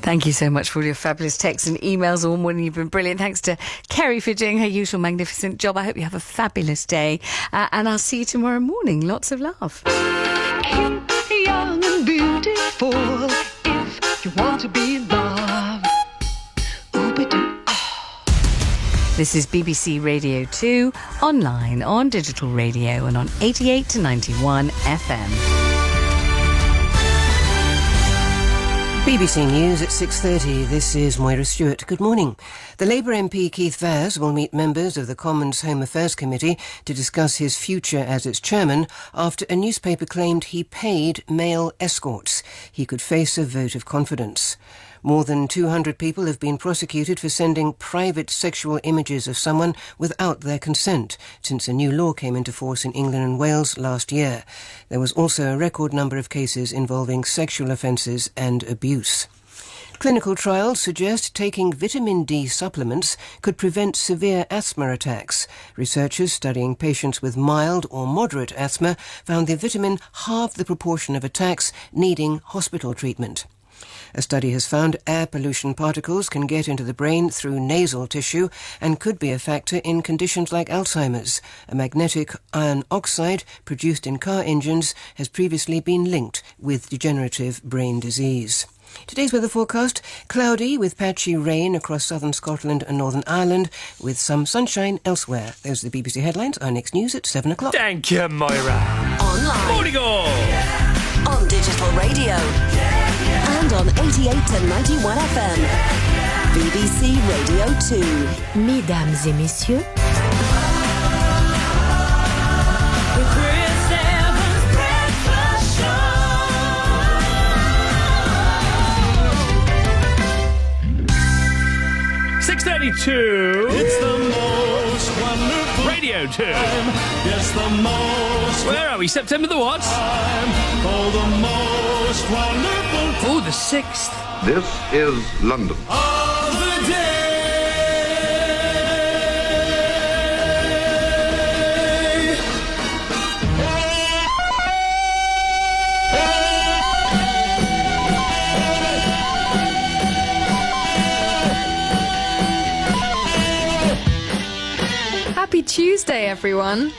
Thank you so much for all your fabulous texts and emails all morning. You've been brilliant. Thanks to Kerry for doing her usual magnificent job. I hope you have a fabulous day. And I'll see you tomorrow morning. Lots of love. Young and beautiful, if you want to be loved. This is BBC Radio 2, online, on digital radio and on 88 to 91 FM. BBC News at 6:30. This is Moira Stewart. Good morning. The Labour MP Keith Vaz will meet members of the Commons Home Affairs Committee to discuss his future as its chairman after a newspaper claimed he paid male escorts. He could face a vote of confidence. More than 200 people have been prosecuted for sending private sexual images of someone without their consent since a new law came into force in England and Wales last year. There was also a record number of cases involving sexual offences and abuse. Clinical trials suggest taking vitamin D supplements could prevent severe asthma attacks. Researchers studying patients with mild or moderate asthma found the vitamin halved the proportion of attacks needing hospital treatment. A study has found air pollution particles can get into the brain through nasal tissue and could be a factor in conditions like Alzheimer's. A magnetic iron oxide produced in car engines has previously been linked with degenerative brain disease. Today's weather forecast: cloudy with patchy rain across southern Scotland and Northern Ireland, with some sunshine elsewhere. Those are the BBC headlines. Our next news at 7 o'clock. Thank you, Moira. Online. Morning all. On digital radio. And on 88 to 91 FM. BBC Radio 2. Mesdames et messieurs, The Chris Evans Breakfast Show. 6:32. It's the most wonderful Radio 2. Yes, the most Where are we? September the what? time. Oh, the most wonderful Oh, the 6th. This is London. of the day. Happy Tuesday, everyone.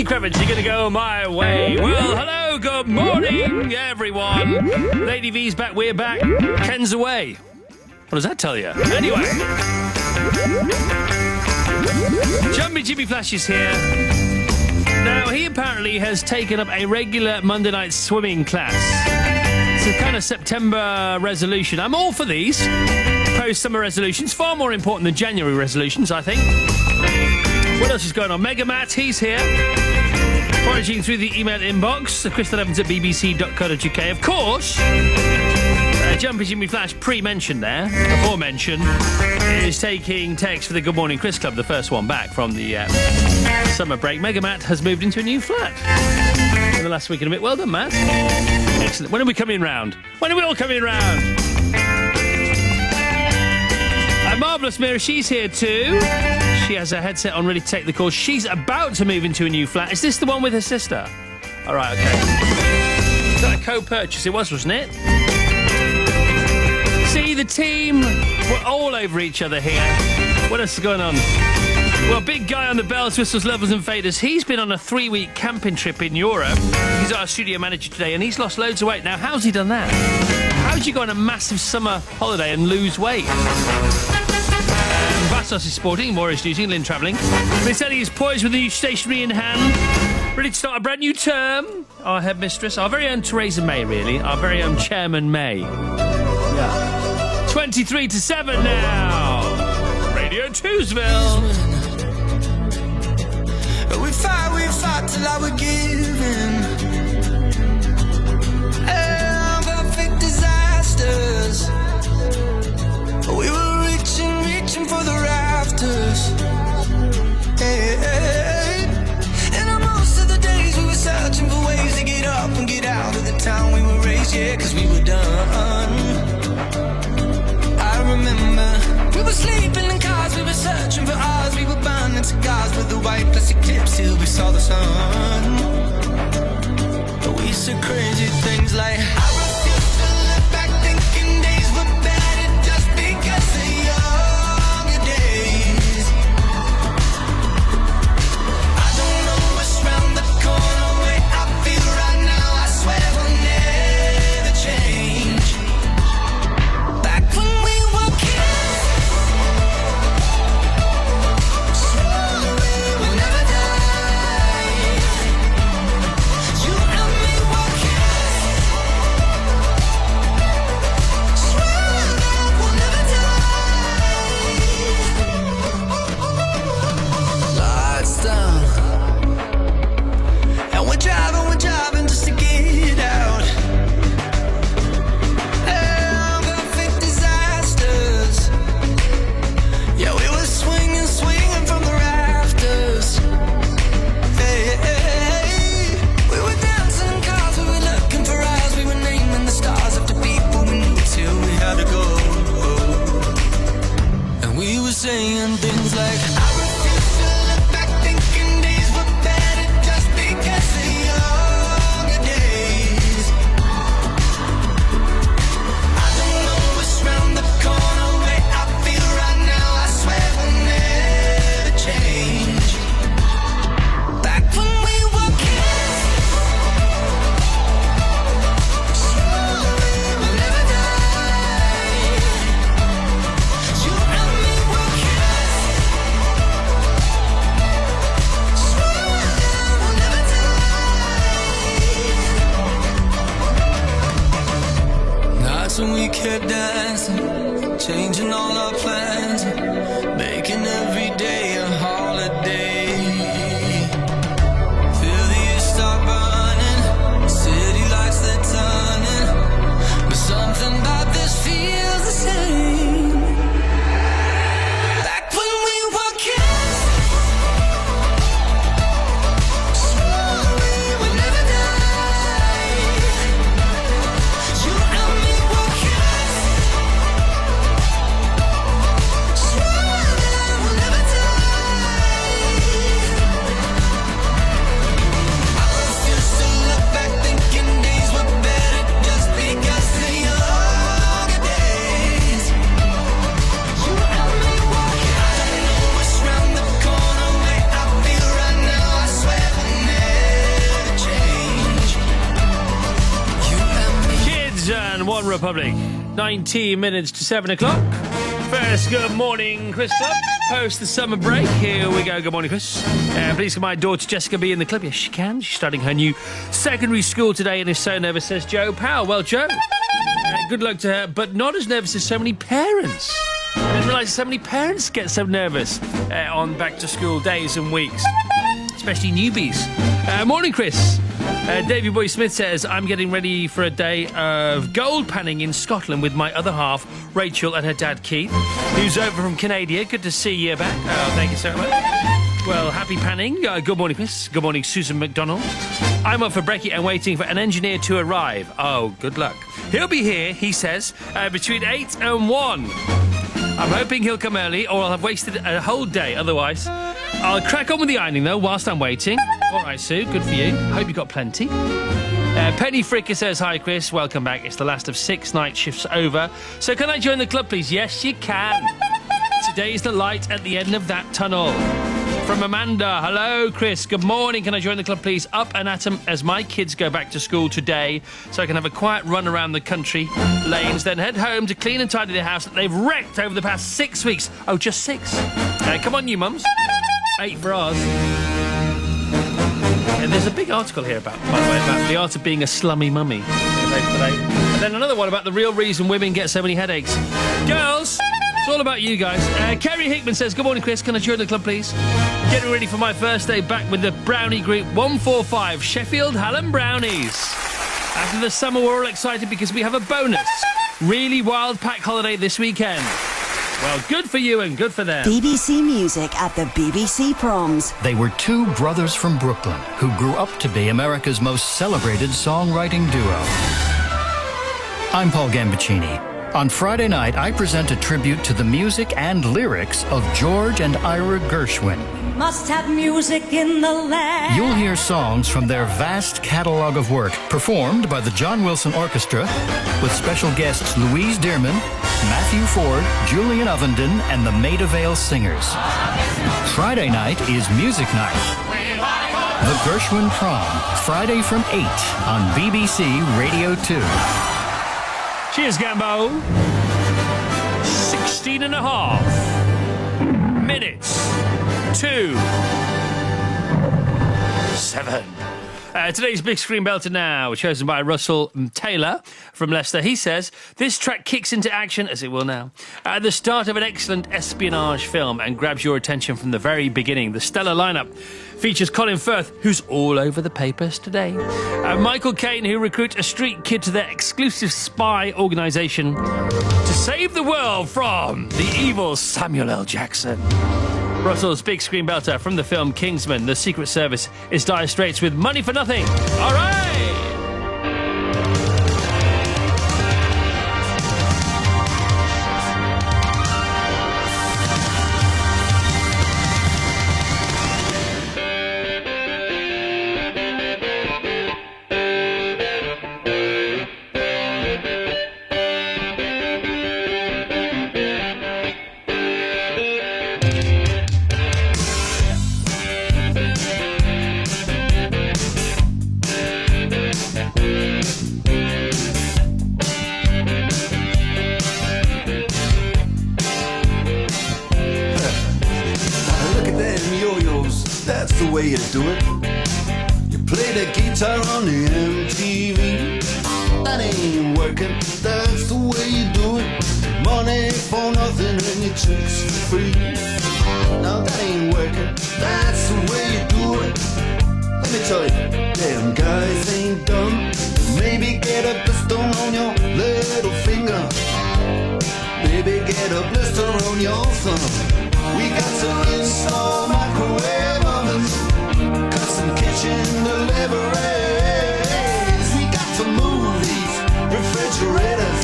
Lenny Kravitz, you're going to go my way. Well, hello, good morning, everyone. Lady V's back, we're back. Ken's away. What does that tell you? Anyway. Jumpy Jimmy Flash is here. Now, he apparently has taken up a regular Monday night swimming class. It's a kind of September resolution. I'm all for these. Post-summer resolutions. Far more important than January resolutions, I think. What else is going on? Mega Matt, he's here. Foraging through the email inbox. Crystal Evans at bbc.co.uk. Of course, Jumpy Jimmy Flash, pre-mentioned there, aforementioned, is taking text for the Good Morning Chris Club, the first one back from the summer break. Mega Matt has moved into a new flat in the last week and a bit. Well done, Matt. Excellent. When are we coming round? When are we all coming round? Marvellous Mira, she's here too. She has her headset on, ready to take the call. She's about to move into a new flat. Is this the one with her sister? All right, okay. Is that a co-purchase? It was, wasn't it? See, the team, we're all over each other here. What else is going on? Well, big guy on the bells, whistles, levels and faders. He's been on a 3-week camping trip in Europe. He's our studio manager today and he's lost loads of weight. Now, how's he done that? How'd you go on a massive summer holiday and lose weight? Vassos is sporting, Morris using, Lynn travelling. Miss Ellie is poised with the new stationery in hand, ready to start a brand new term. Our headmistress, our very own Theresa May, really. Our very own Chairman May. Yeah. 23 to 7 now. Radio Twosville. We fight till I was given. Perfect disasters. We were reaching for the rafters. Hey. And most of the days we were searching for ways to get up and get out of the town we were raised, yeah, cause we were done. I remember we were sleeping in cars, we were searching for ours, we were burning cigars with the white plastic tips till we saw the sun. But we said crazy things like, I refuse to look back thinking days were better just because of younger days. I don't know what's round the corner, way I feel right now, I swear will never change. Back when we were kids, swore we would never die. You and me were kids, swore that we'll never die. Lights down, and we're driving just to get out. Perfect disasters. Yeah, we were swinging from the rafters. Hey, we were dancing in cars, we were looking for eyes, we were naming the stars after people we knew till we had to go. And we were saying things like, I refuse to look back thinking days were better just because of younger days. I don't know what's round the corner, way I feel right now, I swear will never change. Back when we were kids, swore we would never die. You and me were kids, swore that we'll never die. Nights when we kept dancing, changing all our plans, making every day a holiday. Feel the years start burning, city lights they're turning, but something about this feels the same. Back when we were kids, swore we would never die. You and me were kids, One Republic. 19 minutes to 7 o'clock. First, good morning, Chris Club. Post the summer break. Here we go. Good morning, Chris. Please can my daughter Jessica be in the club? Yes, she can. She's starting her new secondary school today and is so nervous, says Joe Powell. Well, Joe, good luck to her, but not as nervous as so many parents. I didn't realise so many parents get so nervous on back-to-school days and weeks, especially newbies. Morning, Chris. Davey Boy Smith says, I'm getting ready for a day of gold panning in Scotland with my other half, Rachel, and her dad, Keith, who's over from Canada. Good to see you back. Oh, thank you so much. Well, happy panning. Good morning, Chris. Good morning, Susan McDonald. I'm up for brekkie and waiting for an engineer to arrive. Oh, good luck. He'll be here, he says, between 8 and 1. I'm hoping he'll come early or I'll have wasted a whole day otherwise. I'll crack on with the ironing, though, whilst I'm waiting. All right, Sue, good for you. Hope you got plenty. Penny Fricker says, hi, Chris. Welcome back. It's the last of 6 night shifts over. So can I join the club, please? Yes, you can. Today's the light at the end of that tunnel. From Amanda, hello, Chris. Good morning. Can I join the club, please? Up and at 'em as my kids go back to school today so I can have a quiet run around the country lanes, then head home to clean and tidy the house that they've wrecked over the past 6 weeks. Oh, just 6. Come on, you mums. 8 for ours. And there's a big article here by the way, about the art of being a slummy mummy. And then another one about the real reason women get so many headaches. Girls, it's all about you guys. Kerry Hickman says, good morning, Chris. Can I join the club, please? Getting ready for my first day back with the Brownie Group 145 Sheffield Hallam Brownies. After the summer, we're all excited because we have a bonus. Really wild pack holiday this weekend. Well, good for you and good for them. BBC Music at the BBC Proms. They were 2 brothers from Brooklyn who grew up to be America's most celebrated songwriting duo. I'm Paul Gambaccini. On Friday night, I present a tribute to the music and lyrics of George and Ira Gershwin. Must have music in the land. You'll hear songs from their vast catalog of work, performed by the John Wilson Orchestra, with special guests Louise Dearman, Matthew Ford, Julian Ovenden, and the Maida Vale Singers. Friday night is music night. The Gershwin Prom, Friday from 8 on BBC Radio 2. Cheers, Gambo. 16 and a half minutes to 7. Today's Big Screen Belter now, chosen by Russell Taylor from Leicester. He says, this track kicks into action, as it will now, at the start of an excellent espionage film and grabs your attention from the very beginning. The stellar lineup features Colin Firth, who's all over the papers today, Michael Caine, who recruits a street kid to their exclusive spy organisation to save the world from the evil Samuel L. Jackson. Russell's Big Screen Belter from the film Kingsman. The Secret Service is Dire Straits with Money for Nothing. All right! You do it. You play the guitar on the MTV. That ain't working. That's the way you do it. Money for nothing and your chicks for free. Now that ain't working. That's the way you do it. Let me tell you, damn guys ain't dumb. Maybe get a blister on your little finger. Maybe get a blister on your thumb. We got to install microwave ovens. Custom kitchen deliveries. We got to move these refrigerators.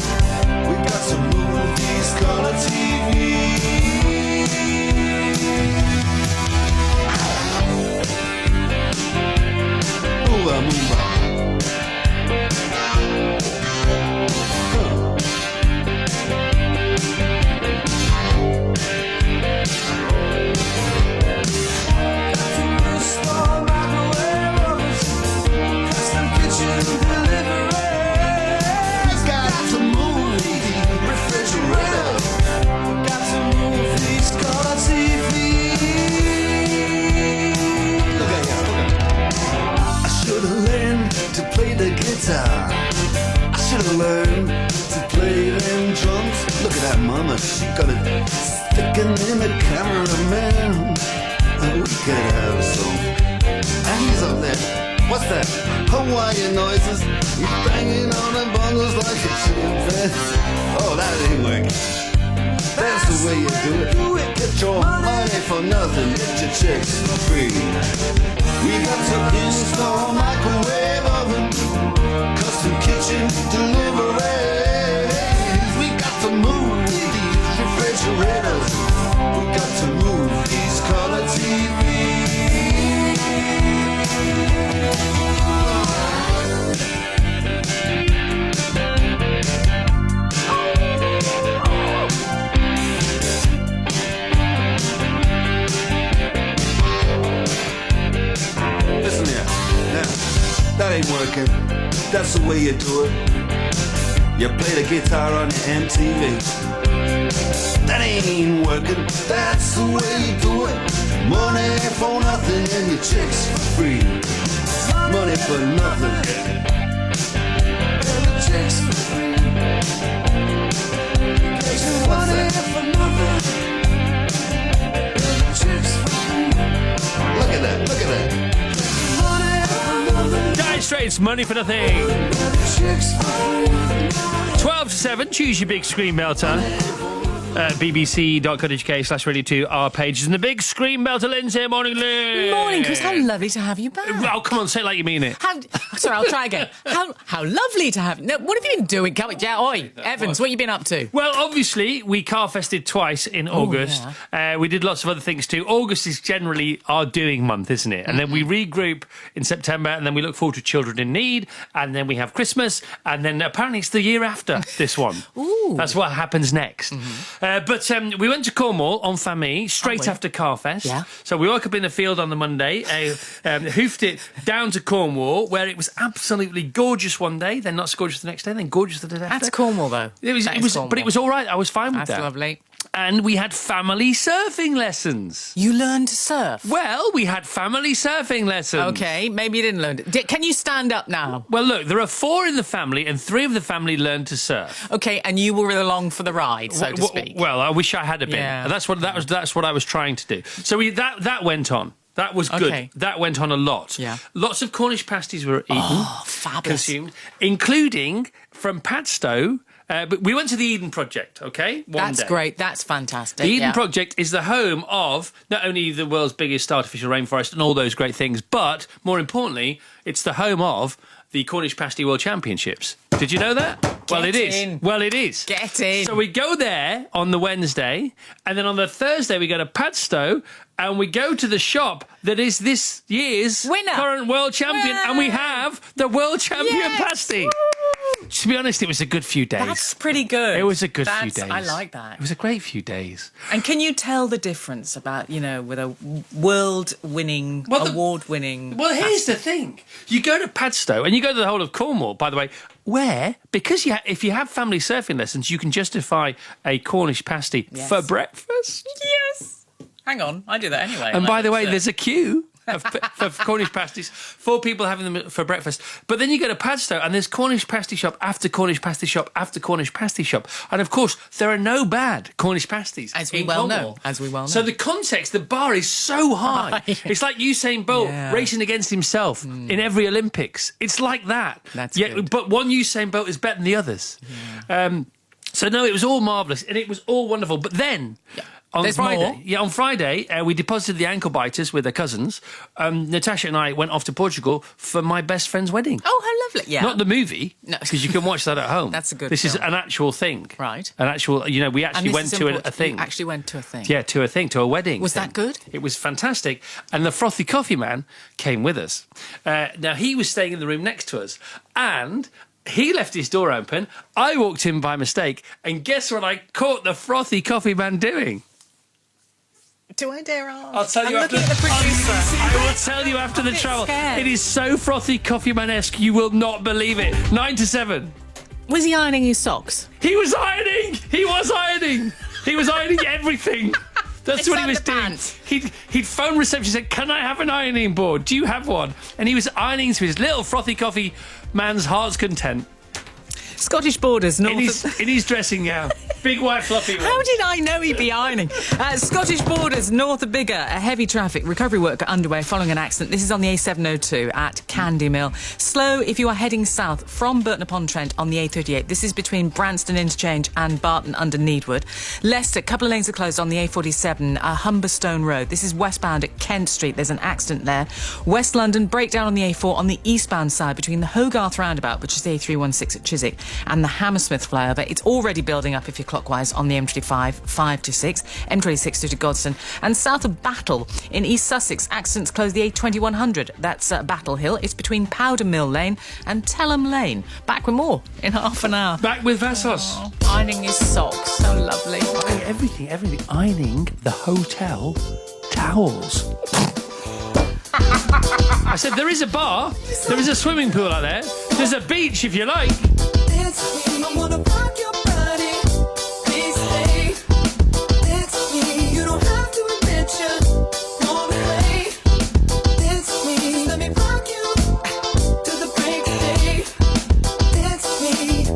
We got to move these color TVs. Move on, move on. Got to played the guitar. I should have learned to play them drums. Look at that mama, she got it sticking in the cameraman. We could have some. And he's up there. What's that? Hawaiian noises. He's banging on the bongos like a chimpanzee. Oh, that ain't working. That's the way you do it. Get your money for nothing. Get your chicks for free. We got to install microwave oven, custom kitchen deliveries. We got to move these refrigerators. We got to move these color TVs. Listen here, now, that ain't working. That's the way you do it. You play the guitar on the MTV. That ain't working. That's the way you do it. Money for nothing and your chicks for free. Money for nothing and your chicks for free. Money for nothing and your chicks for free. Look at that, look at that. Dire Straits, Money for Nothing. 12 to 7, choose your big screen belter. bbc.co.uk/radio 2 our pages. And the big screen belter, Lindsay. Morning, Liz. Morning, Chris. How lovely to have you back. Oh, come on, say it like you mean it. Sorry, I'll try again. How lovely to have you. No, what have you been doing? Oi, Evans, what have you been up to? Well, obviously, we car fested twice in August. yeah. We did lots of other things too. August is generally our doing month, isn't it? And then we regroup in September, and then we look forward to Children in Need, and then we have Christmas, and then apparently it's the year after this one. Ooh. That's what happens next. But we went to Cornwall en famille straight after Carfest. Yeah. So we woke up in the field on the Monday, hoofed it down to Cornwall, where it was absolutely gorgeous one day, then not so gorgeous the next day, then gorgeous the day after. That's Cornwall, though. It was, but it was all right. I was fine with That's that. lovely. And we had family surfing lessons. You learned to surf? Well, we had family surfing lessons. Okay, maybe you didn't learn it. Can you stand up now? Well, look, there are 4 in the family, and 3 of the family learned to surf. Okay, and you were along for the ride, so to speak. Well, I wish I had been. Yeah. That's what I was trying to do. So that went on. That was good. Okay. That went on a lot. Yeah. Lots of Cornish pasties were eaten. Oh, fabulous. Consumed, including from Padstow. But we went to the Eden Project, okay? That's great. That's fantastic. The Eden Project is the home of not only the world's biggest artificial rainforest and all those great things, but more importantly, it's the home of the Cornish Pasty World Championships. Did you know that? Well, it is. Well, it is. Get in. So we go there on the Wednesday, and then on the Thursday we go to Padstow, and we go to the shop that is this year's current world champion, and we have the world champion pasty. Woo! To be honest, it was a good few days. That's pretty good. It was a good few days. I like that. It was a great few days. And can you tell the difference about, with a world-winning, award-winning... Well, here's the thing. You go to Padstow, and you go to the whole of Cornwall, by the way, because if you have family surfing lessons, you can justify a Cornish pasty for breakfast. Yes. Hang on, I do that anyway. And by the way, there's a queue for Cornish pasties, 4 people having them for breakfast. But then you go to Padstow, and there's Cornish pasty shop after Cornish pasty shop after Cornish pasty shop. And of course, there are no bad Cornish pasties. As we well know. So the context, the bar is so high. It's like Usain Bolt racing against himself in every Olympics. It's like that. That's good. But one Usain Bolt is better than the others. Yeah. So no, it was all marvellous, and it was all wonderful. But then... Yeah. On Friday, we deposited the ankle biters with their cousins. Natasha and I went off to Portugal for my best friend's wedding. Oh, how lovely! Yeah, not the movie, because you can watch that at home. That's a good. This is an actual thing, right? An actual. We actually went to a thing. You actually went to a thing. Yeah, to a wedding. Was that good? It was fantastic, and the frothy coffee man came with us. Now he was staying in the room next to us, and. He left his door open. I walked in by mistake, and guess what I caught the frothy coffee man doing? Do I dare ask? I'll tell you after. Looking at the producer. I will tell you after the travel. It is so frothy coffee man-esque, you will not believe it. 9 to 7. Was he ironing his socks? He was ironing. He was ironing. He was ironing everything. That's what he was doing. He'd phone reception and said, "Can I have an ironing board? Do you have one?" And he was ironing to his little frothy coffee man's heart's content. Scottish Borders, in his dressing gown. Big white fluffy one. How did I know he'd be ironing? Scottish Borders, north of Biggar, a heavy traffic recovery work underway following an accident. This is on the A702 at Candy Mill. Slow if you are heading south from Burton-upon-Trent on the A38. This is between Branston Interchange and Barton under Needwood. Leicester, a couple of lanes are closed on the A47, Humberstone Road. This is westbound at Kent Street. There's an accident there. West London, breakdown on the A4 on the eastbound side between the Hogarth roundabout, which is the A316 at Chiswick, and the Hammersmith flyover. It's already building up if you're clockwise on the M25, 5 to 6, M26 through to Godstone. And south of Battle in East Sussex, accidents close the A2100. That's Battle Hill. It's between Powder Mill Lane and Telham Lane. Back with more in half an hour. Back with Vassos. Ironing his socks. So lovely. Everything. Ironing the hotel towels. I said, there is a bar, there is a swimming pool out there, there's a beach if you like. I wanna rock your body. Please stay. Dance me. You don't have to admit you want to play. Dance me. Let me rock you to the break of day. Dance me.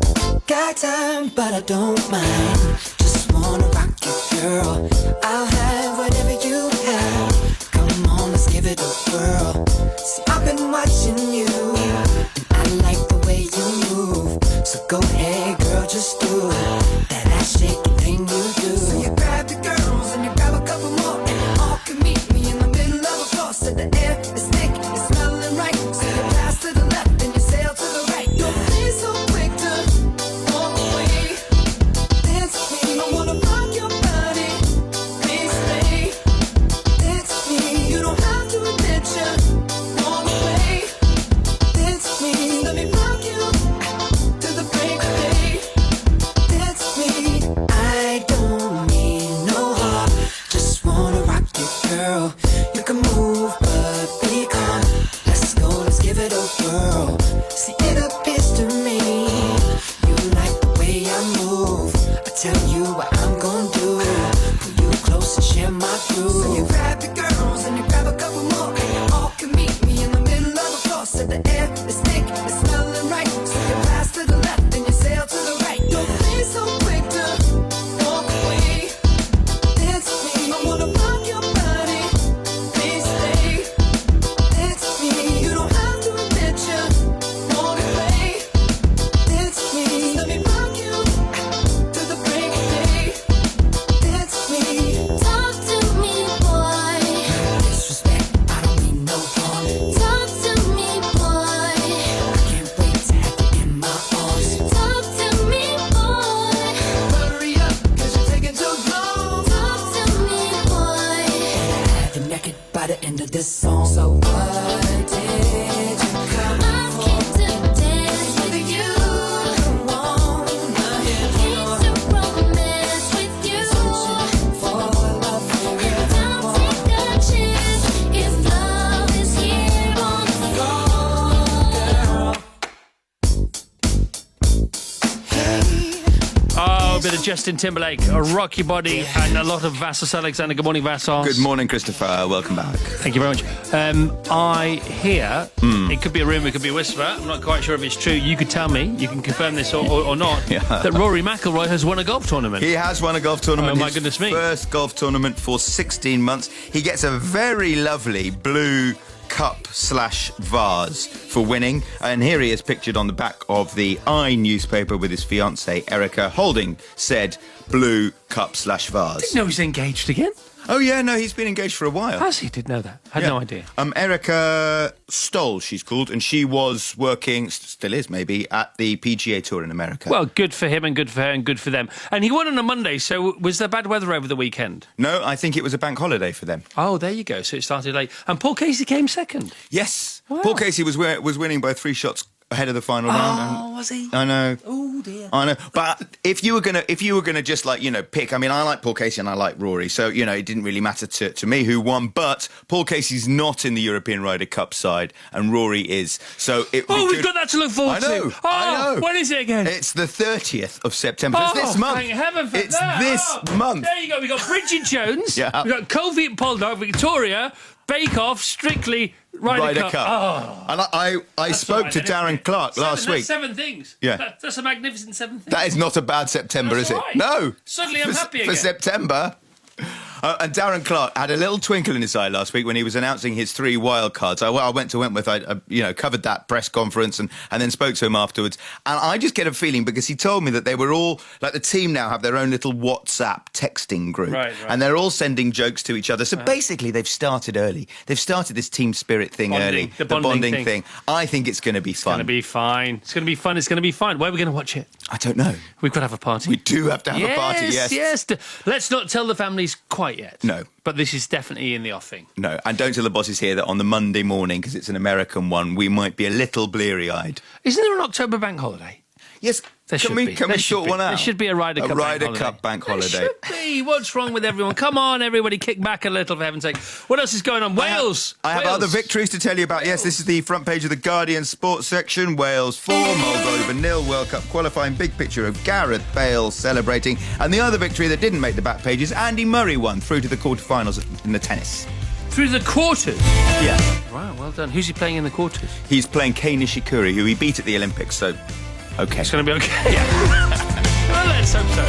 Got time, but I don't mind. Just wanna rock you, girl. I'll have whatever you have. Come on, let's give it a whirl. See, I've been watching you, and I like the way you move. So go ahead, girl, just do that ass shaking thing you do. So you grab the girls and you grab a couple more, and you all can meet me in the middle of a floor. So the air is thick, it's smelling right. So you pass to the left and you sail to the right. Don't be so quick to walk away. Dance with me, I wanna rock your body. Please stay. Dance with me, you don't have to admit you want to play. Dance with me, let me rock you to the break of day. Dance with me. I don't mean no harm, just wanna rock you, girl. You can move, but be calm. Let's go, let's give it a whirl. See, it appears to me you like the way I move. I tell you what I'm gonna do. Pull you close and share my groove. So you grab the girls and you grab a couple more, and you all can meet me in the middle of the floor. So the air is thick, it's smelling right. So you pass to the left and you sail to the right. Don't be so quick to walk away. Dance with me, I wanna rock your body. Please stay. Dance with me, you don't have to admit you wanna play. Dance with me, let me rock you to the break of day. Dance with me. Talk to me, boy. Disrespect, I don't mean no harm. Talk to me, boy. I can't wait to have you in my arms. Talk to me, boy. Hurry up, 'cause you're taking too long. Talk to me, boy. Have you naked by the end of this song. So what did you come I'm for? Came to dance with you. Come on, came to romance with you. For love, and I'll take a chance if love is here on the floor, girl. Oh, a bit of Justin Timberlake, a rocky body, and a lot of Vassos Alexander. Good morning, Vassos. Good morning, Christopher. Welcome back. Thank you very much. I hear, it could be a rumour, it could be a whisper, I'm not quite sure if it's true. You could tell me, you can confirm this or not, that Rory McIlroy has won a golf tournament. He has won a golf tournament. Oh, my goodness me. First golf tournament for 16 months. He gets a very lovely blue cup/vase for winning. And here he is pictured on the back of the I newspaper with his fiancée, Erica, holding said blue cup/vase. Didn't know he's engaged again. Oh, yeah, no, he's been engaged for a while. Has he? Didn't know that. Had no idea. Erica Stoll, she's called, and she was working, still is maybe, at the PGA Tour in America. Well, good for him and good for her and good for them. And he won on a Monday, so was there bad weather over the weekend? No, I think it was a bank holiday for them. Oh, there you go. So it started late. And Paul Casey came second. Yes. Wow. Paul Casey was winning by 3 shots ahead of the final round. Oh, was he? I know. Oh dear. I know. But if you were gonna just like, pick, I mean, I like Paul Casey and I like Rory, so it didn't really matter to me who won. But Paul Casey's not in the European Ryder Cup side, and Rory is. So it. We've got that to look forward to. I know. When is it again? It's the 30th of September. Oh, it's this month. Thank heaven for it's that. this month. There you go. We've got Bridget Jones. Yeah. We've got Kofi and Poldark, Victoria, Bake Off, Strictly, Ryder Cup. Oh. And I spoke to Darren Clark last week. That's 7 things. Yeah. That's a magnificent 7 things. That is not a bad September, That's is it? right. No. Suddenly I'm happy For again. September. And Darren Clark had a little twinkle in his eye last week when he was announcing his 3 wild cards. I went to Wentworth, I covered that press conference and then spoke to him afterwards. And I just get a feeling, because he told me that they were all, like the team now have their own little WhatsApp texting group. Right. And they're all sending jokes to each other. So basically they've started early. They've started this team spirit thing early. The bonding thing. I think it's going to be fun. It's going to be fine. It's going to be fun. It's going to be fun. Where are we going to watch it? I don't know. We've got to have a party. We do have to have a party, yes. Yes. Let's not tell the families quite yet. No. But this is definitely in the offing. No, and don't tell the bosses here that on the Monday morning, because it's an American one, we might be a little bleary-eyed. Isn't there an October bank holiday? Yes. Can we sort one out? There should be a Ryder Cup bank holiday. There should be. What's wrong with everyone? Come on, everybody, kick back a little, for heaven's sake. What else is going on? Wales. I have other victories to tell you about. Yes, this is the front page of the Guardian sports section. Wales 4, Moldova 0, World Cup qualifying. Big picture of Gareth Bale celebrating. And the other victory that didn't make the back pages, Andy Murray won through to the quarterfinals in the tennis. Through the quarters? Yeah. Wow, well done. Who's he playing in the quarters? He's playing Kei Nishikori, who he beat at the Olympics, so okay. It's going to be okay. Yeah. Well, let's hope so.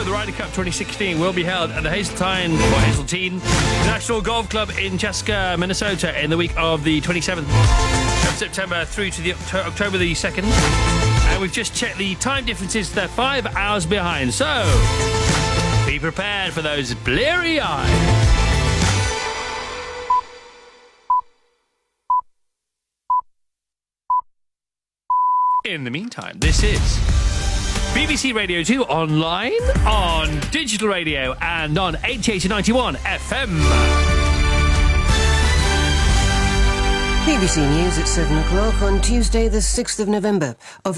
Ryder Cup 2016 will be held at the Hazeltine National Golf Club in Chaska, Minnesota in the week of the 27th of September through to the October the 2nd. And we've just checked the time differences. They're 5 hours behind. So be prepared for those bleary eyes. In the meantime, this is BBC Radio 2 online, on digital radio and on 88.91 FM. BBC News at 7 o'clock on Tuesday the 6th of November,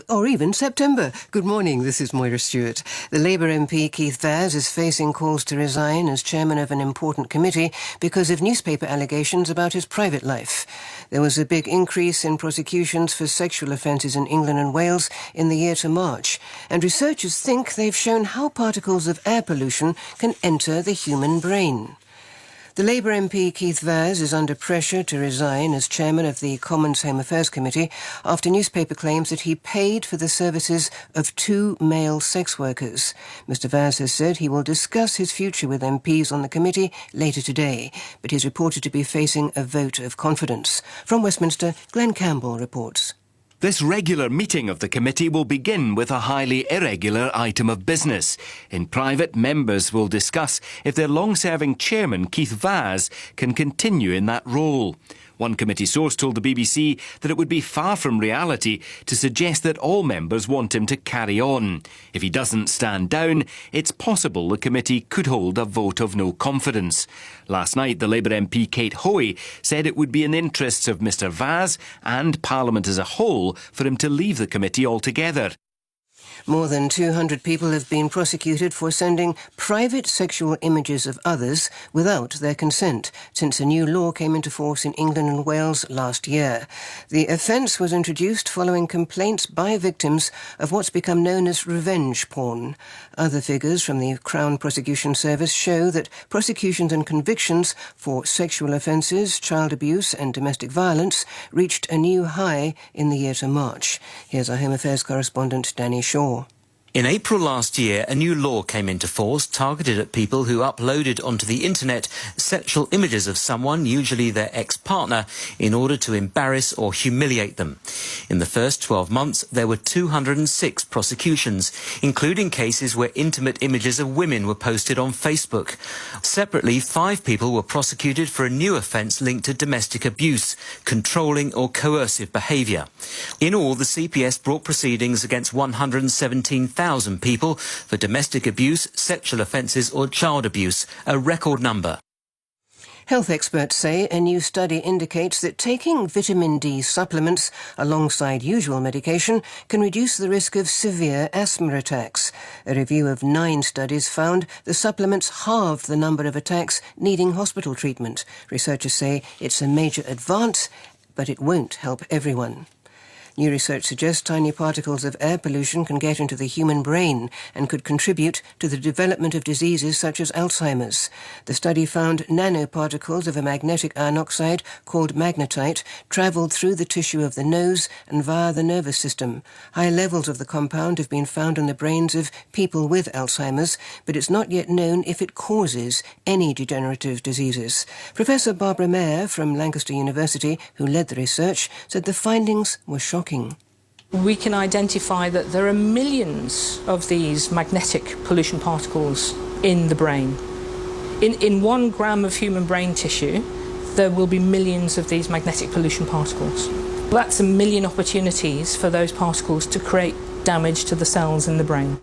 or even September. Good morning, this is Moira Stewart. The Labour MP Keith Vaz is facing calls to resign as chairman of an important committee because of newspaper allegations about his private life. There was a big increase in prosecutions for sexual offences in England and Wales in the year to March, and researchers think they've shown how particles of air pollution can enter the human brain. The Labour MP Keith Vaz is under pressure to resign as chairman of the Commons Home Affairs Committee after newspaper claims that he paid for the services of 2 male sex workers. Mr Vaz has said he will discuss his future with MPs on the committee later today, but he's reported to be facing a vote of confidence. From Westminster, Glenn Campbell reports. This regular meeting of the committee will begin with a highly irregular item of business. In private, members will discuss if their long-serving chairman, Keith Vaz, can continue in that role. One committee source told the BBC that it would be far from reality to suggest that all members want him to carry on. If he doesn't stand down, it's possible the committee could hold a vote of no confidence. Last night, the Labour MP Kate Hoey said it would be in the interests of Mr Vaz and Parliament as a whole for him to leave the committee altogether. More than 200 people have been prosecuted for sending private sexual images of others without their consent since a new law came into force in England and Wales last year. The offence was introduced following complaints by victims of what's become known as revenge porn. Other figures from the Crown Prosecution Service show that prosecutions and convictions for sexual offences, child abuse and domestic violence reached a new high in the year to March. Here's our Home Affairs correspondent Danny Shaw. In April last year, a new law came into force targeted at people who uploaded onto the internet sexual images of someone, usually their ex-partner, in order to embarrass or humiliate them. In the first 12 months, there were 206 prosecutions, including cases where intimate images of women were posted on Facebook. Separately, 5 people were prosecuted for a new offence linked to domestic abuse, controlling or coercive behaviour. In all, the CPS brought proceedings against 117,000 people for domestic abuse, sexual offences or child abuse, a record number. Health experts say a new study indicates that taking vitamin D supplements alongside usual medication can reduce the risk of severe asthma attacks. A review of 9 studies found the supplements halve the number of attacks needing hospital treatment. Researchers say it's a major advance, but it won't help everyone. New research suggests tiny particles of air pollution can get into the human brain and could contribute to the development of diseases such as Alzheimer's. The study found nanoparticles of a magnetic iron oxide called magnetite travelled through the tissue of the nose and via the nervous system. High levels of the compound have been found in the brains of people with Alzheimer's, but it's not yet known if it causes any degenerative diseases. Professor Barbara Mayer from Lancaster University, who led the research, said the findings were shocking. We can identify that there are millions of these magnetic pollution particles in the brain. In 1 gram of human brain tissue, there will be millions of these magnetic pollution particles. That's a million opportunities for those particles to create damage to the cells in the brain.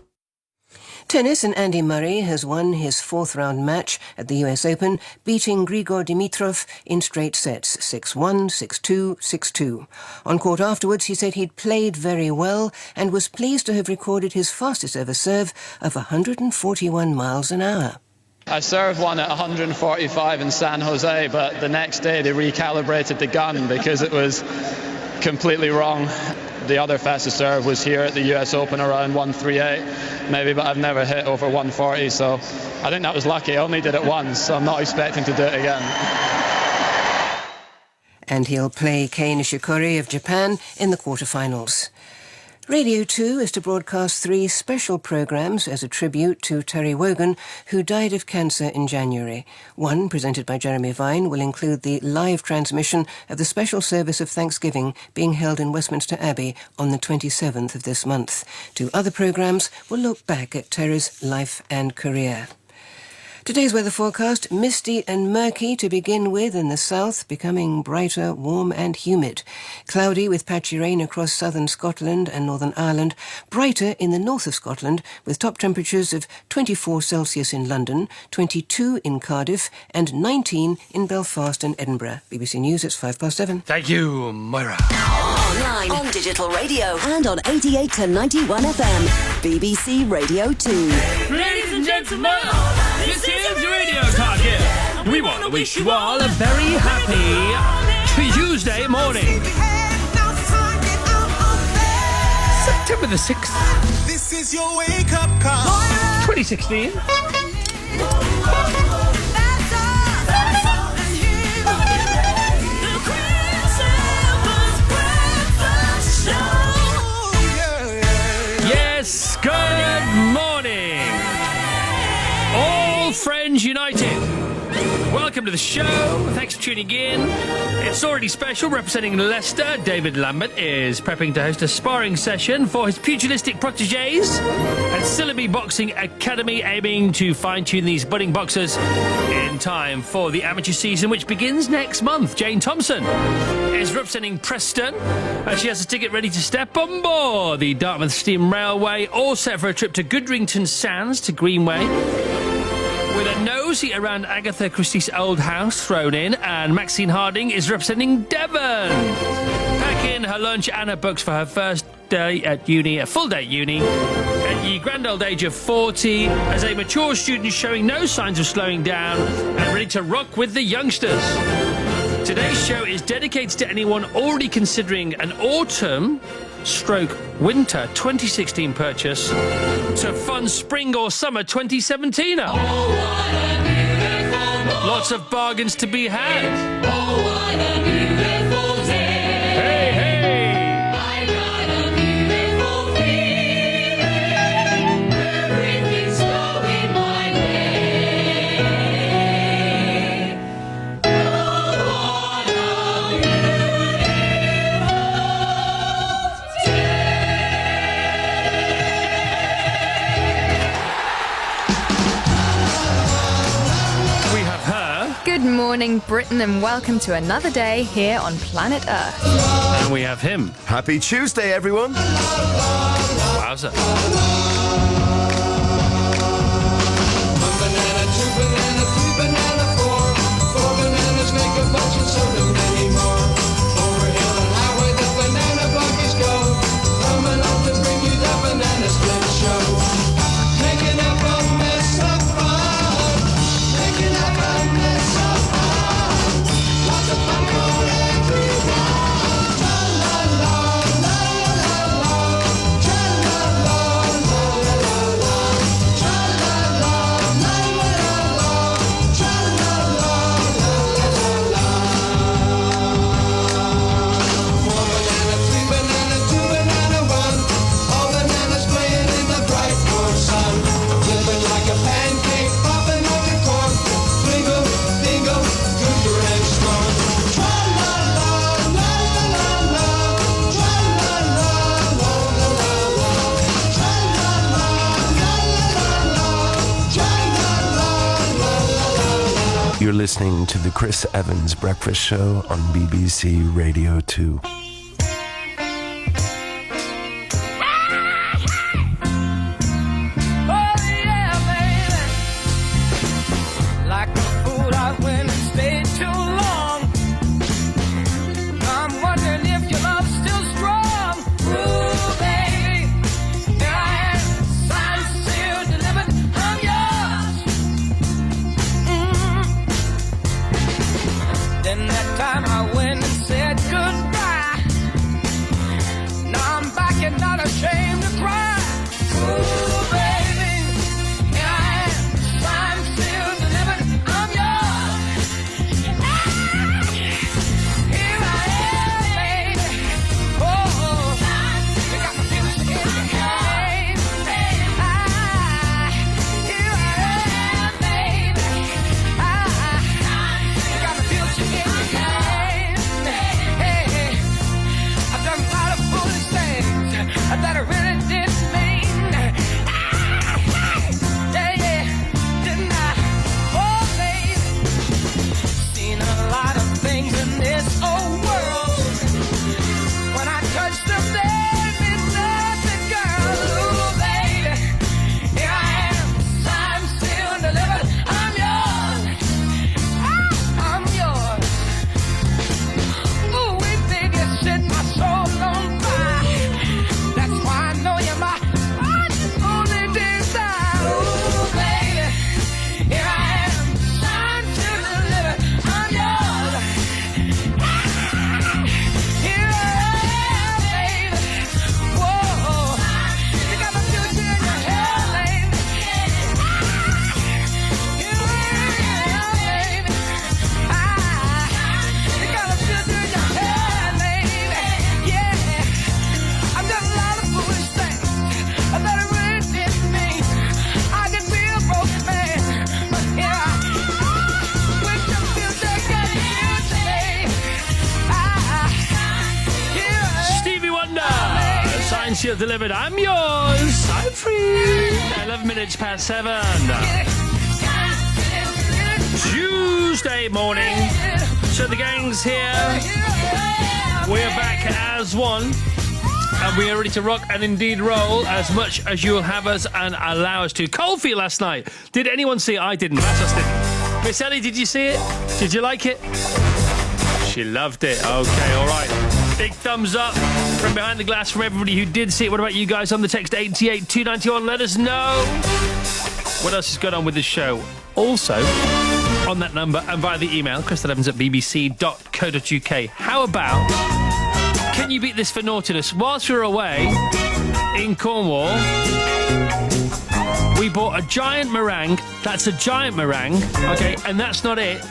Tennis, and Andy Murray has won his 4th round match at the US Open, beating Grigor Dimitrov in straight sets, 6-1, 6-2, 6-2. On court afterwards, he said he'd played very well and was pleased to have recorded his fastest ever serve of 141 miles an hour. I served one at 145 in San Jose, but the next day they recalibrated the gun because it was completely wrong. The other fastest serve was here at the US Open around 138 maybe, but I've never hit over 140, so I think that was lucky. I only did it once, so I'm not expecting to do it again. And he'll play Kei Nishikori of Japan in the quarterfinals. Radio 2 is to broadcast 3 special programmes as a tribute to Terry Wogan, who died of cancer in January. One, presented by Jeremy Vine, will include the live transmission of the special service of Thanksgiving being held in Westminster Abbey on the 27th of this month. 2 other programmes will look back at Terry's life and career. Today's weather forecast, misty and murky to begin with in the south, becoming brighter, warm and humid. Cloudy with patchy rain across southern Scotland and Northern Ireland. Brighter in the north of Scotland, with top temperatures of 24 Celsius in London, 22 in Cardiff and 19 in Belfast and Edinburgh. BBC News, it's 7:05. Thank you, Moira. Online, on digital radio and on 88 to 91 FM. BBC Radio 2. Ladies and gentlemen, this is Radio Target. We want to wish you all a very happy Tuesday morning. September the 6th. This is your wake-up call. 2016. welcome to the show. Thanks for tuning in. It's already special. Representing Leicester, David Lambert is prepping to host a sparring session for his pugilistic proteges at Sillaby Boxing Academy, aiming to fine-tune these budding boxers in time for the amateur season, which begins next month. Jane Thompson is representing Preston. She has a ticket ready to step on board the Dartmouth Steam Railway, all set for a trip to Goodrington Sands to Greenway, with a nosy around Agatha Christie's old house thrown in. And Maxine Harding is representing Devon, packing her lunch and her books for her first day at uni, a full day at uni, at the grand old age of 40, as a mature student showing no signs of slowing down and ready to rock with the youngsters. Today's show is dedicated to anyone already considering an autumn/winter 2016 purchase to fund spring or summer 2017. Lots of bargains to be had. Oh, what a beautiful day. Hey, hey. I got a beautiful feeling. Everything's going my way. Oh, what a beautiful day. We have her. Good morning, Britain, and welcome to another day here on planet Earth. And we have him. Happy Tuesday, everyone. Wowza. One banana, two banana, three banana, four. Four bananas make a bunch and so do many more. Over hill and highway the banana buggies go. Coming up to bring you the banana split show. Making up a mess of fun. Making up a mess of fun. Lots of fun for everyone. La la la la la la. Cha la la la la la. Cha la la la la la. Cha la la la la la. Four banana, three banana, two banana, one. All bananas playing in the bright warm sun. Flipping like a pancake, popping like a cork. Bingo, bingo, Cooper and Storm. Tra la la la la la la. Tra la la la la la la. Tra la la la la la. Tra la la la la la. You're listening to the Chris Evans Breakfast Show on BBC Radio 2. Oh yeah, baby. Like a fool, I went and stayed too long. I'm wondering if your love's still strong. Ooh, baby. Here I am, signed, sealed, delivered. I'm yours. Then that time I went and said goodbye. and she'll deliver it. I'm yours. I'm free. 11 minutes past 7. Tuesday morning. So the gang's here. We're back as one. And we are ready to rock and indeed roll as much as you'll have us and allow us to. Coldfield last night. Did anyone see it? I didn't. That's didn't. Miss Ellie, did you see it? Did you like it? She loved it. Okay, all right. Big thumbs up from behind the glass from everybody who did see it. What about you guys on the text 88291? Let us know what else is going on with the show. Also, on that number and via the email, crystalevans@bbc.co.uk. How about, can you beat this for naughtiness? Whilst we were away in Cornwall, we bought a giant meringue. That's a giant meringue, okay, and that's not it.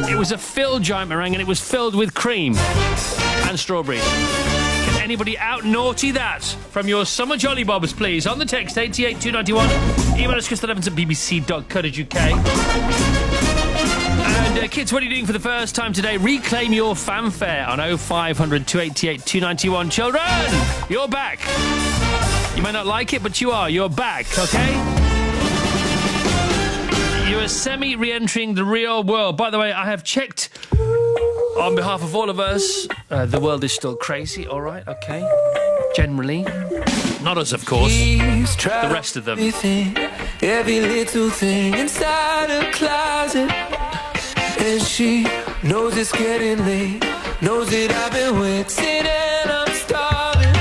It was a filled giant meringue and it was filled with cream and strawberries. Can anybody out-naughty that from your summer jolly bobs, please? On the text 88291. Email us crystalevans@bbc.co.uk. And kids, what are you doing for the first time today? Reclaim your fanfare on 0500 288 291. Children, you're back. You may not like it, but you are. You're back, okay? You are semi-re-entering the real world. By the way, I have checked on behalf of all of us. The world is still crazy, all right, okay? Generally. Not us, of course. The rest of them. Every little thing inside her closet. And she knows it's getting late. Knows that I've been waiting and I'm starving.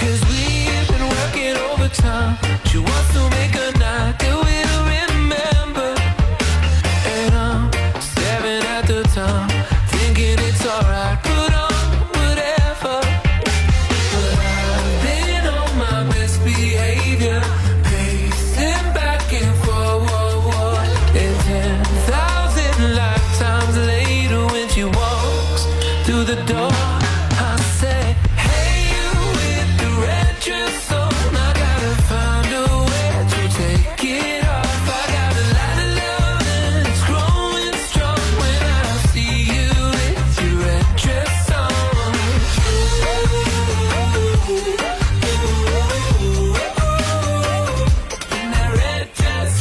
'Cause we've been working overtime. She wants to make a night that we'll remember. And I'm staring at the time, thinking it's alright, put on whatever. But I've been on my best behavior, pacing back and forward. And 10,000 lifetimes later when she walks through the door, I say, hey, you with the red dress on, I gotta find a way to take it off. I got a lot of love and it's growing strong when I see you with your red dress on. In that red dress,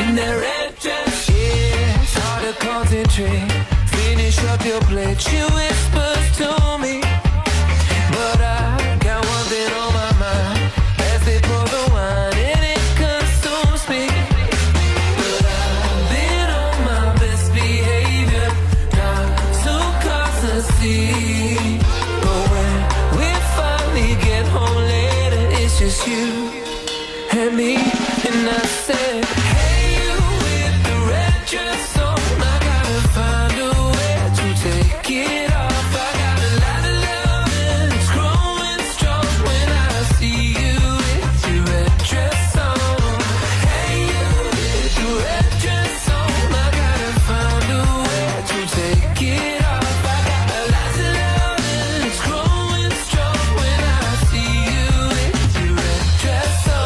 in that red dress, yeah, it's hard to concentrate. Finish up your plate, she whispers to me. But I got one thing on my mind as they pour the wine and it consumes me. But I've been on my best behavior, not to cause a scene. But when we finally get home later, it's just you and me. And I said, hey, you with the red dress on, I gotta find a way to take it off. I got a lot of love and it's growing strong when I see you with your red dress on. Hey, you with the red dress on, I gotta find a way to take it off. I got a lot of love and it's growing strong when I see you with your red dress on.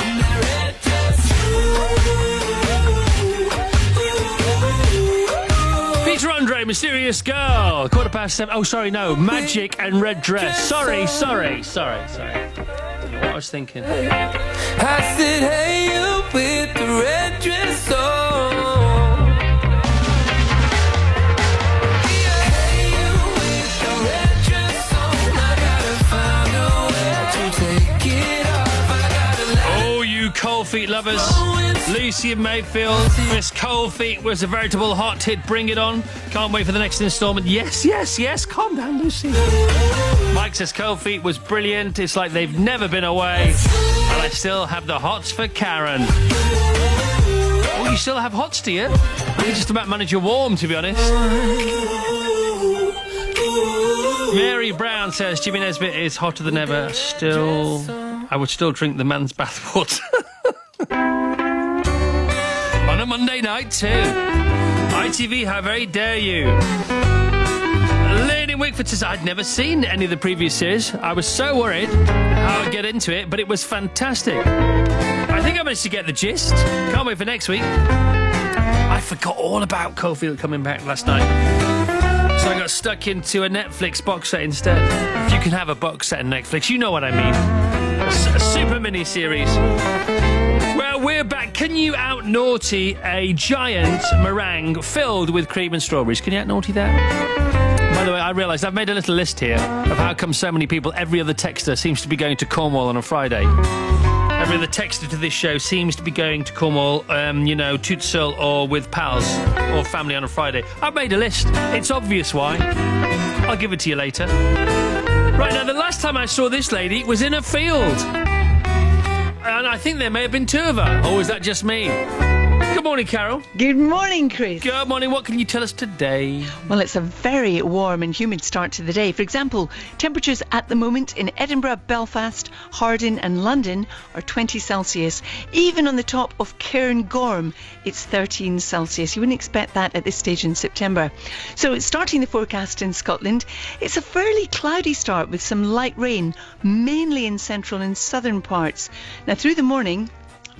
In that red dress. Peter Andre, Mysterious Girl. 7:15. Oh, sorry, no. Magic and Red Dress. Sorry. What I was thinking. I said, hey, you with the red dress on. Hey, you with the red dress on. I gotta find a way to take it off. I gotta Oh, you Cold Feet lovers. Lucy and Mayfield. Miss Cold Feet was a veritable hot hit. Bring it on. Can't wait for the next instalment. Yes. Calm down, Lucy. Mike says Cold Feet was brilliant. It's like they've never been away. And I still have the hots for Karen. Oh, you still have hots, do you? You just about manage your warm, to be honest. Mary Brown says Jimmy Nesbitt is hotter than ever. Still, I would still drink the man's bathwater. On a Monday night too. ITV, how very dare you? Lynn in Wickford says, I'd never seen any of the previous series. I was so worried how I'd get into it, but it was fantastic. I think I managed to get the gist. Can't wait for next week. I forgot all about Caulfield coming back last night. So I got stuck into a Netflix box set instead. If you can have a box set on Netflix, you know what I mean. A super mini-series. Well, we're back. Can you out-naughty a giant meringue filled with cream and strawberries? Can you out-naughty that? By the way, I realised I've made a little list here of how come so many people, every other texter seems to be going to Cornwall on a Friday. Every other texter to this show seems to be going to Cornwall, Tootsel or with pals or family on a Friday. I've made a list. It's obvious why. I'll give it to you later. Right, now, the last time I saw this lady was in a field. And I think there may have been two of her. Or was that just me? Good morning, Carol. Good morning, Chris. Good morning. What can you tell us today? Well, it's a very warm and humid start to the day. For example, temperatures at the moment in Edinburgh, Belfast, Hardin and London are 20 Celsius. Even on the top of Cairngorm, it's 13 Celsius. You wouldn't expect that at this stage in September. So it's starting the forecast in Scotland. It's a fairly cloudy start with some light rain, mainly in central and southern parts. Now, through the morning,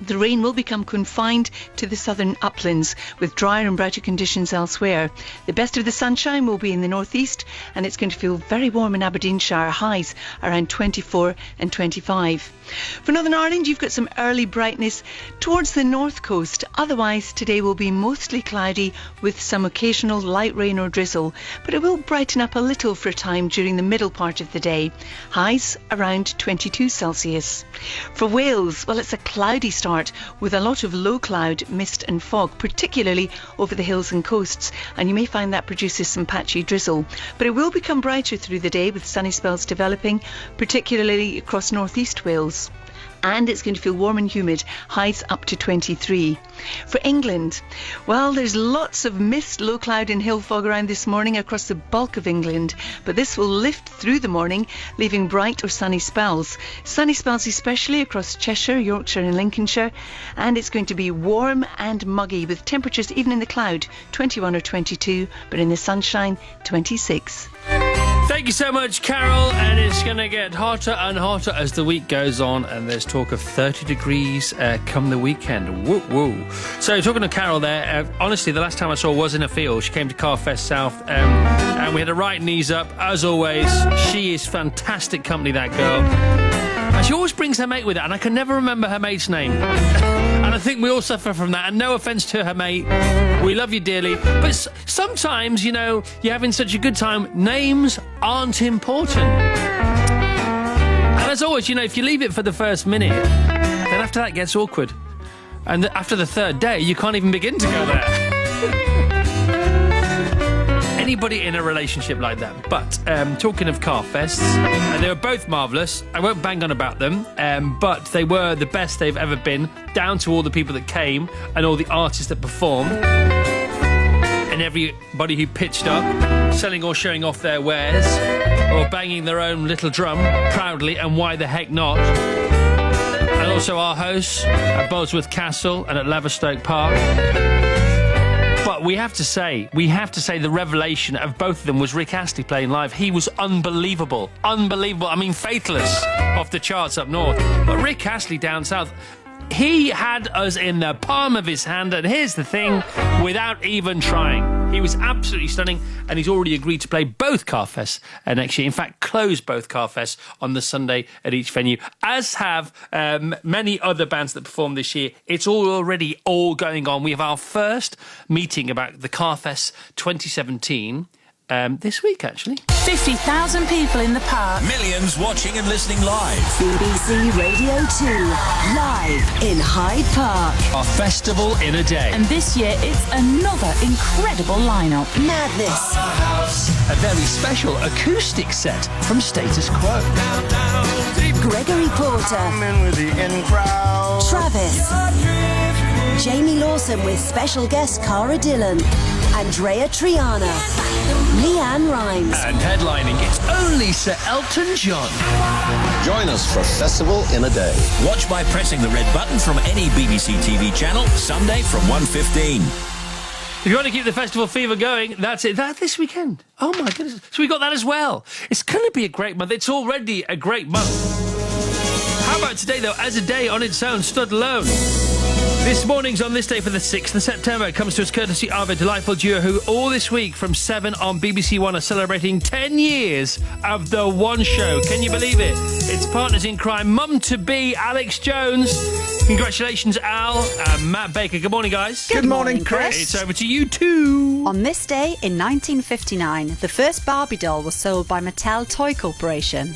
the rain will become confined to the southern uplands with drier and brighter conditions elsewhere. The best of the sunshine will be in the northeast, and it's going to feel very warm in Aberdeenshire, highs around 24 and 25. For Northern Ireland, you've got some early brightness towards the north coast. Otherwise, today will be mostly cloudy with some occasional light rain or drizzle, but it will brighten up a little for a time during the middle part of the day. Highs around 22 Celsius. For Wales, well, it's a cloudy start with a lot of low cloud, mist and fog, particularly over the hills and coasts, and you may find that produces some patchy drizzle. But it will become brighter through the day with sunny spells developing, particularly across northeast Wales. And it's going to feel warm and humid, highs up to 23. For England, well, there's lots of mist, low cloud and hill fog around this morning across the bulk of England, but this will lift through the morning, leaving bright or sunny spells. Sunny spells especially across Cheshire, Yorkshire and Lincolnshire, and it's going to be warm and muggy with temperatures even in the cloud, 21 or 22, but in the sunshine, 26. Thank you so much, Carol. And it's going to get hotter and hotter as the week goes on. And there's talk of 30 degrees come the weekend. Woo, woo. So talking to Carol there, honestly, the last time I saw her was in a field. She came to Carfest South and we had her right knees up. As always, she is fantastic company, that girl. And she always brings her mate with her, and I can never remember her mate's name. And I think we all suffer from that. And no offence to her mate, we love you dearly. But sometimes, you're having such a good time, names aren't important. And as always, if you leave it for the first minute, then after that it gets awkward. And after the third day, you can't even begin to go there. Anybody in a relationship like that. But talking of Carfests, they were both marvellous. I won't bang on about them, but they were the best they've ever been, down to all the people that came and all the artists that performed and everybody who pitched up, selling or showing off their wares or banging their own little drum proudly, and why the heck not. And also our hosts at Bosworth Castle and at Laverstoke Park. But we have to say the revelation of both of them was Rick Astley playing live. He was unbelievable. Unbelievable. I mean, Faithless off the charts up north. But Rick Astley down south, he had us in the palm of his hand. And here's the thing, without even trying. He was absolutely stunning, and he's already agreed to play both Carfests next year. In fact, close both Carfests on the Sunday at each venue, as have many other bands that performed this year. It's already going on. We have our first meeting about the Carfest 2017 this week, actually. 50,000 people in the park. Millions watching and listening live. BBC Radio 2, live in Hyde Park. A festival in a day. And this year it's another incredible lineup. Madness. A very special acoustic set from Status Quo. Gregory Porter. With the in crowd. Travis. Jamie Lawson with special guest Cara Dillon. Andrea Triana. Leanne Rimes. And headlining, it's only Sir Elton John. Join us for Festival in a Day. Watch by pressing the red button from any BBC TV channel, Sunday from 1:15. If you want to keep the festival fever going, that's it. That this weekend. Oh my goodness. So we got that as well. It's going to be a great month. It's already a great month. How about today, though, as a day on its own, stood alone? This morning's On This Day for the 6th of September. It comes to us courtesy of a delightful duo who all this week from 7 on BBC One are celebrating 10 years of The One Show. Can you believe it? It's partners in crime, mum-to-be Alex Jones. Congratulations, Al and Matt Baker. Good morning, guys. Good morning, Chris. It's over to you two. On this day in 1959, the first Barbie doll was sold by Mattel Toy Corporation.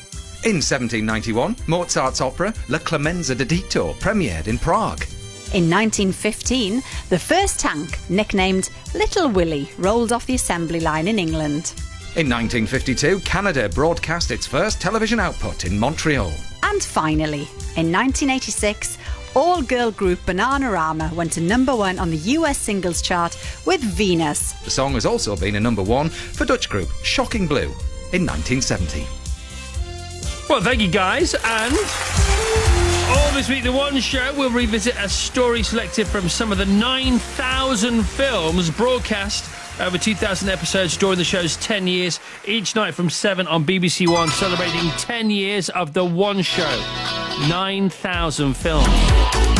In 1791, Mozart's opera La Clemenza de Tito premiered in Prague. In 1915, the first tank, nicknamed Little Willie, rolled off the assembly line in England. In 1952, Canada broadcast its first television output in Montreal. And finally, in 1986, all-girl group Bananarama went to #1 on the US singles chart with Venus. The song has also been a #1 for Dutch group Shocking Blue in 1970. Well, thank you, guys. And all this week, The One Show will revisit a story selected from some of the 9,000 films broadcast over 2,000 episodes during the show's 10 years, each night from 7 on BBC One, celebrating 10 years of The One Show. 9,000 films.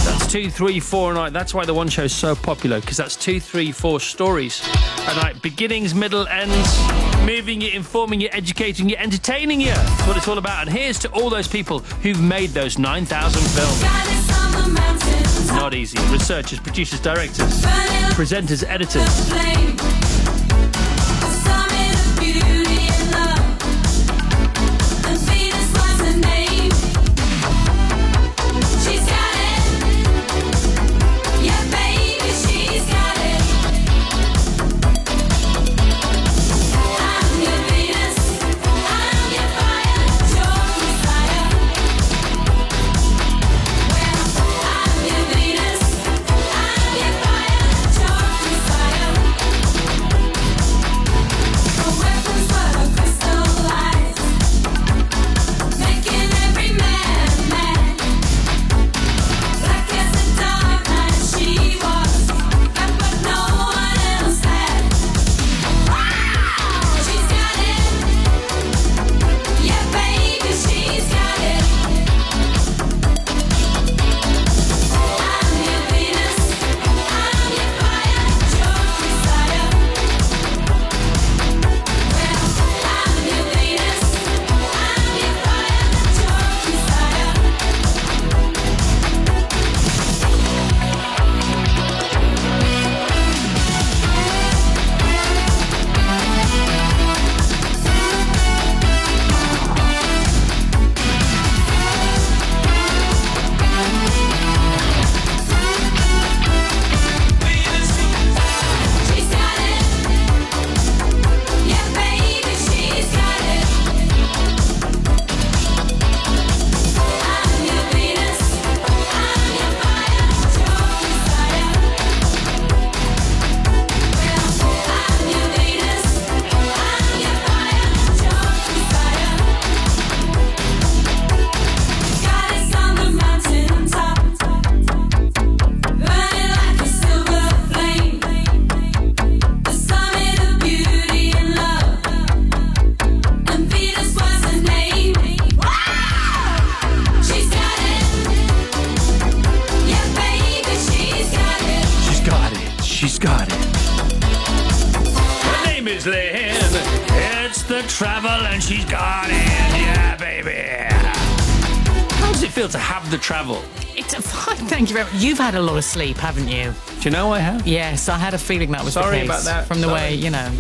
That's 2, 3, 4 a night. That's why The One Show is so popular, because that's 2, 3, 4 stories a night. Beginnings, middle, ends, moving you, informing you, educating you, entertaining you. That's what it's all about. And here's to all those people who've made those 9,000 films. Not easy. Researchers, producers, directors, presenters, editors. She's got it. Her name is Lynn. It's the travel and she's got it. Yeah, baby. How does it feel to have the travel? It's fine, thank you very much. You've had a lot of sleep, haven't you? Do you know I have? Yes, I had a feeling that was Sorry the case. about that. From the Sorry. way,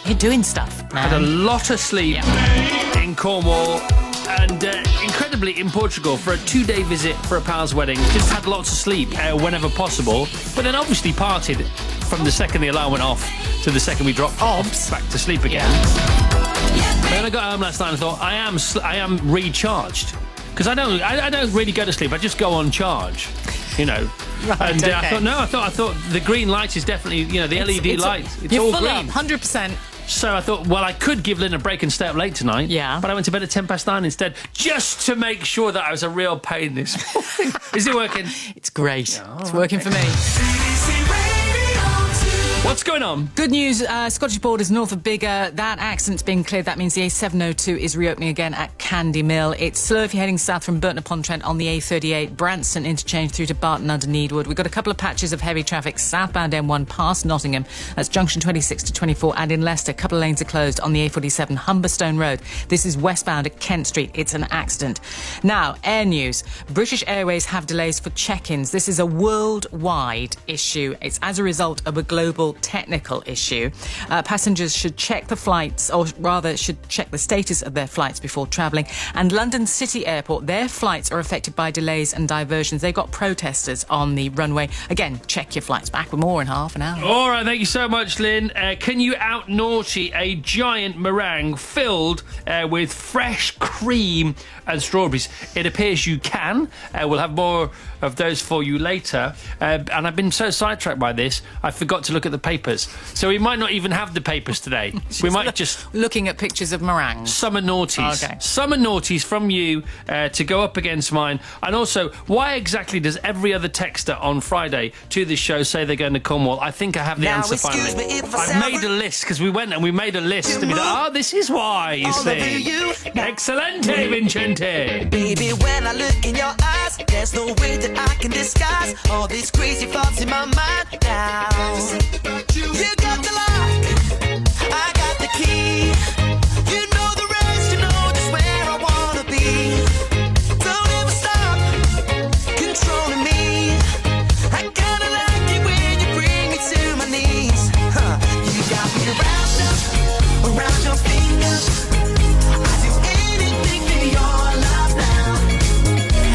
you're doing stuff, man. Had a lot of sleep in Cornwall and incredibly in Portugal for a 2-day visit for a pal's wedding. Just had lots of sleep whenever possible, but then obviously partied from the second the alarm went off to the second we dropped off back to sleep again. Then I got home last night and thought I am recharged because I don't really go to sleep. I just go on charge, you know. Right, and okay. I thought the green light is definitely, the LED light. It's you're all full green. up, 100%. So I thought, well, I could give Lynn a break and stay up late tonight. Yeah. But I went to bed at 9:10 instead, just to make sure that I was a real pain this morning. Is it working? It's great. It's working for me. What's going on? Good news, Scottish Borders north of Biggar. That accident's been cleared. That means the A702 is reopening again at Candy Mill. It's slow if you're heading south from Burton-upon-Trent on the A38, Branston interchange through to Barton under Needwood. We've got a couple of patches of heavy traffic southbound M1 past Nottingham. That's junction 26 to 24. And in Leicester, a couple of lanes are closed on the A47 Humberstone Road. This is westbound at Kent Street. It's an accident. Now, air news. British Airways have delays for check-ins. This is a worldwide issue. It's as a result of a global technical issue. Passengers should check the flights, or rather should check the status of their flights before travelling. And London City Airport, their flights are affected by delays and diversions. They've got protesters on the runway. Again, check your flights. Back with more in half an hour. All right, thank you so much, Lynn. Can you out-naughty a giant meringue filled with fresh cream and strawberries? It appears you can. We'll have more of those for you later. And I've been so sidetracked by this, I forgot to look at the papers. So we might not even have the papers today. We might just... Looking at pictures of meringue. Summer naughties. Okay. Summer naughties from you to go up against mine. And also, why exactly does every other texter on Friday to this show say they're going to Cornwall? I think I have the answer finally. I've made a list, because we went and we made a list. And we thought, this is why, you see. Excelente, Vincente. Baby, when I look in your eyes, there's no way that I can disguise all these crazy thoughts in my mind now. You got the lock, I got the key. You know the rest, you know just where I wanna be. Don't ever stop controlling me. I kinda like it when you bring me to my knees. You got me wrapped up around your fingers. I do anything for your love now.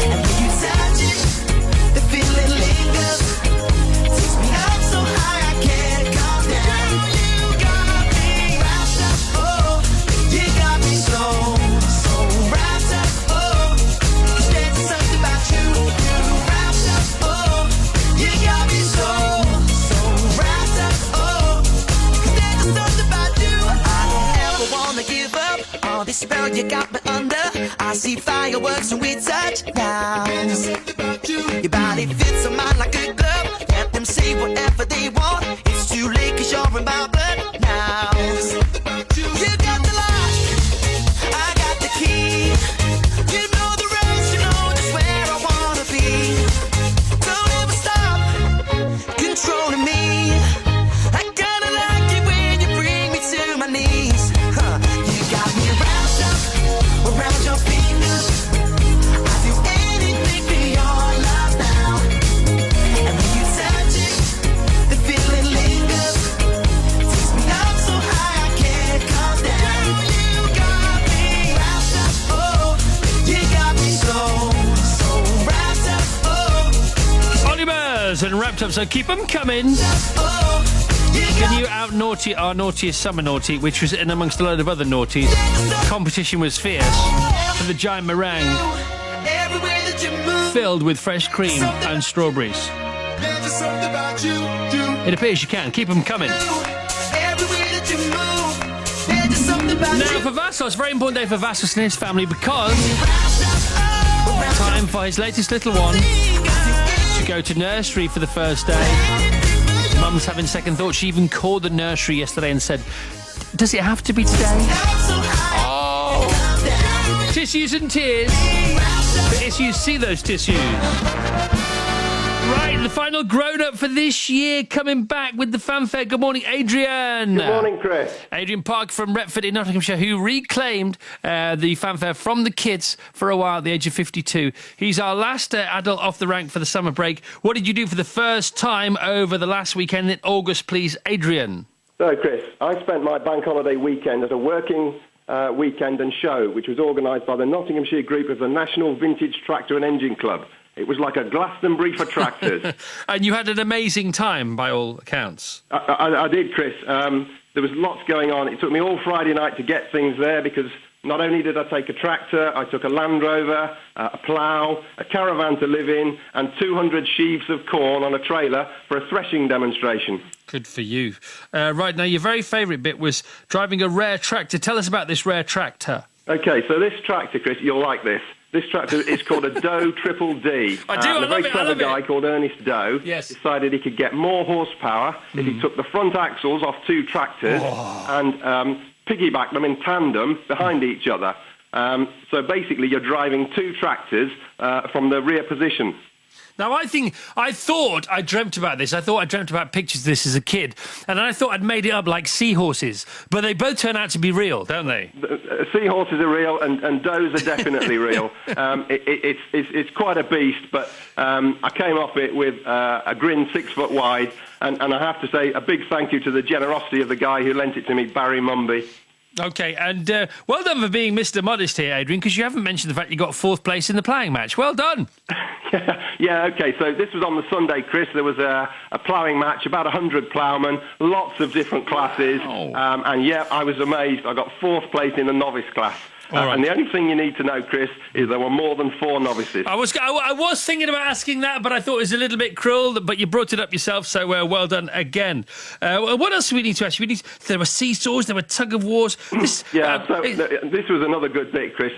And when you touch it, the feeling lingers. Takes me up so high I can't calm down. You got me wrapped up, oh. You got me so wrapped up, oh. 'Cause there's something about you. You wrapped up, oh. You got me so wrapped up, oh. 'Cause there's something about you. I don't ever wanna give up. All this spell you got me under. I see fireworks when we touch now. Your body fits on mine like a glove. Let them say whatever they want. It's too late 'cause you're in my blood now. You got the lock, I got the key. You know the rest, you know just where I wanna be. Don't ever stop controlling me. I kinda like it when you bring me to my knees. You got me wrapped up around your fingers. I do anything for your love now. And when you touch it, the feeling lingers. Takes me up so high I can't calm down. You got me wrapped up, oh. You got me so wrapped up, oh. Olivers and wrapped up, so keep them coming. Can you out-naughty our naughtiest summer naughty, which was in amongst a load of other naughties? Competition was fierce for the giant meringue Everywhere that you move, filled with fresh cream and strawberries. there's just something about you. It appears you can. Keep them coming. Everywhere that you move, there's just something about Now you. for Vassos, very important day for Vassos and his family, because time for his latest little one to go to nursery for the first day. Mum's having second thoughts. She even called the nursery yesterday and said, does it have to be today? Oh! Tissues and tears. But if you see those tissues. Right, the final grown-up for this year coming back with the fanfare. Good morning, Adrian. Good morning, Chris. Adrian Park from Retford in Nottinghamshire, who reclaimed the fanfare from the kids for a while at the age of 52. He's our last adult off the rank for the summer break. What did you do for the first time over the last weekend in August, please, Adrian? So, Chris, I spent my bank holiday weekend at a working weekend and show, which was organised by the Nottinghamshire group of the National Vintage Tractor and Engine Club. It was like a Glastonbury for tractors. And you had an amazing time, by all accounts. I did, Chris. There was lots going on. It took me all Friday night to get things there because not only did I take a tractor, I took a Land Rover, a plough, a caravan to live in, and 200 sheaves of corn on a trailer for a threshing demonstration. Good for you. Right, now, your very favourite bit was driving a rare tractor. Tell us about this rare tractor. Okay, so this tractor, Chris, you'll like this. This tractor is called a Doe Triple D. I do, I a love very it, I clever love guy it. called Ernest Doe decided he could get more horsepower if he took the front axles off two tractors and piggybacked them in tandem behind each other. So basically, you're driving two tractors from the rear position. Now, I thought I dreamt about this. I thought I dreamt about pictures of this as a kid. And I thought I'd made it up like seahorses. But they both turn out to be real, don't they? Seahorses are real and does are definitely real. It's quite a beast, but I came off it with a grin 6 foot wide. And I have to say a big thank you to the generosity of the guy who lent it to me, Barry Mumby. OK, and well done for being Mr. Modest here, Adrian, because you haven't mentioned the fact you got 4th place in the ploughing match. Well done. Yeah, OK, so this was on the Sunday, Chris. There was a ploughing match, about 100 ploughmen, lots of different classes. And, yeah, I was amazed. I got 4th place in the novice class. All right. And the only thing you need to know, Chris, is there were more than 4 novices. I was thinking about asking that, but I thought it was a little bit cruel, but you brought it up yourself, so well done again. What else do we need to ask you? There were seesaws, there were tug-of-wars. This was another good bit, Chris.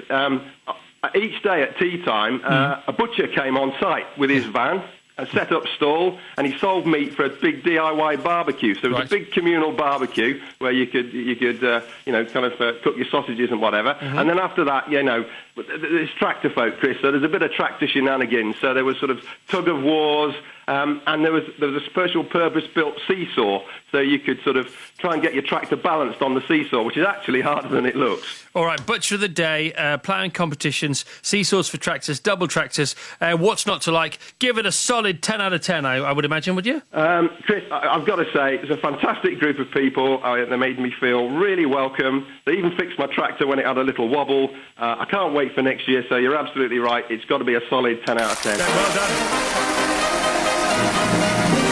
Each day at tea time, a butcher came on site with his van and set up stall, and he sold meat for a big DIY barbecue. So it was a big communal barbecue where you could cook your sausages and whatever. And then after that, there's tractor folk, Chris. So there's a bit of tractor shenanigans. So there was sort of tug of wars, and there was a special purpose-built seesaw, so you could sort of try and get your tractor balanced on the seesaw, which is actually harder than it looks. All right, butcher of the day, ploughing competitions, seesaws for tractors, double tractors. What's not to like? Give it a solid 10 out of 10, I would imagine, would you? Chris, I've got to say, it's a fantastic group of people. They made me feel really welcome. They even fixed my tractor when it had a little wobble. I can't wait for next year, so you're absolutely right. It's got to be a solid 10 out of 10. Well done.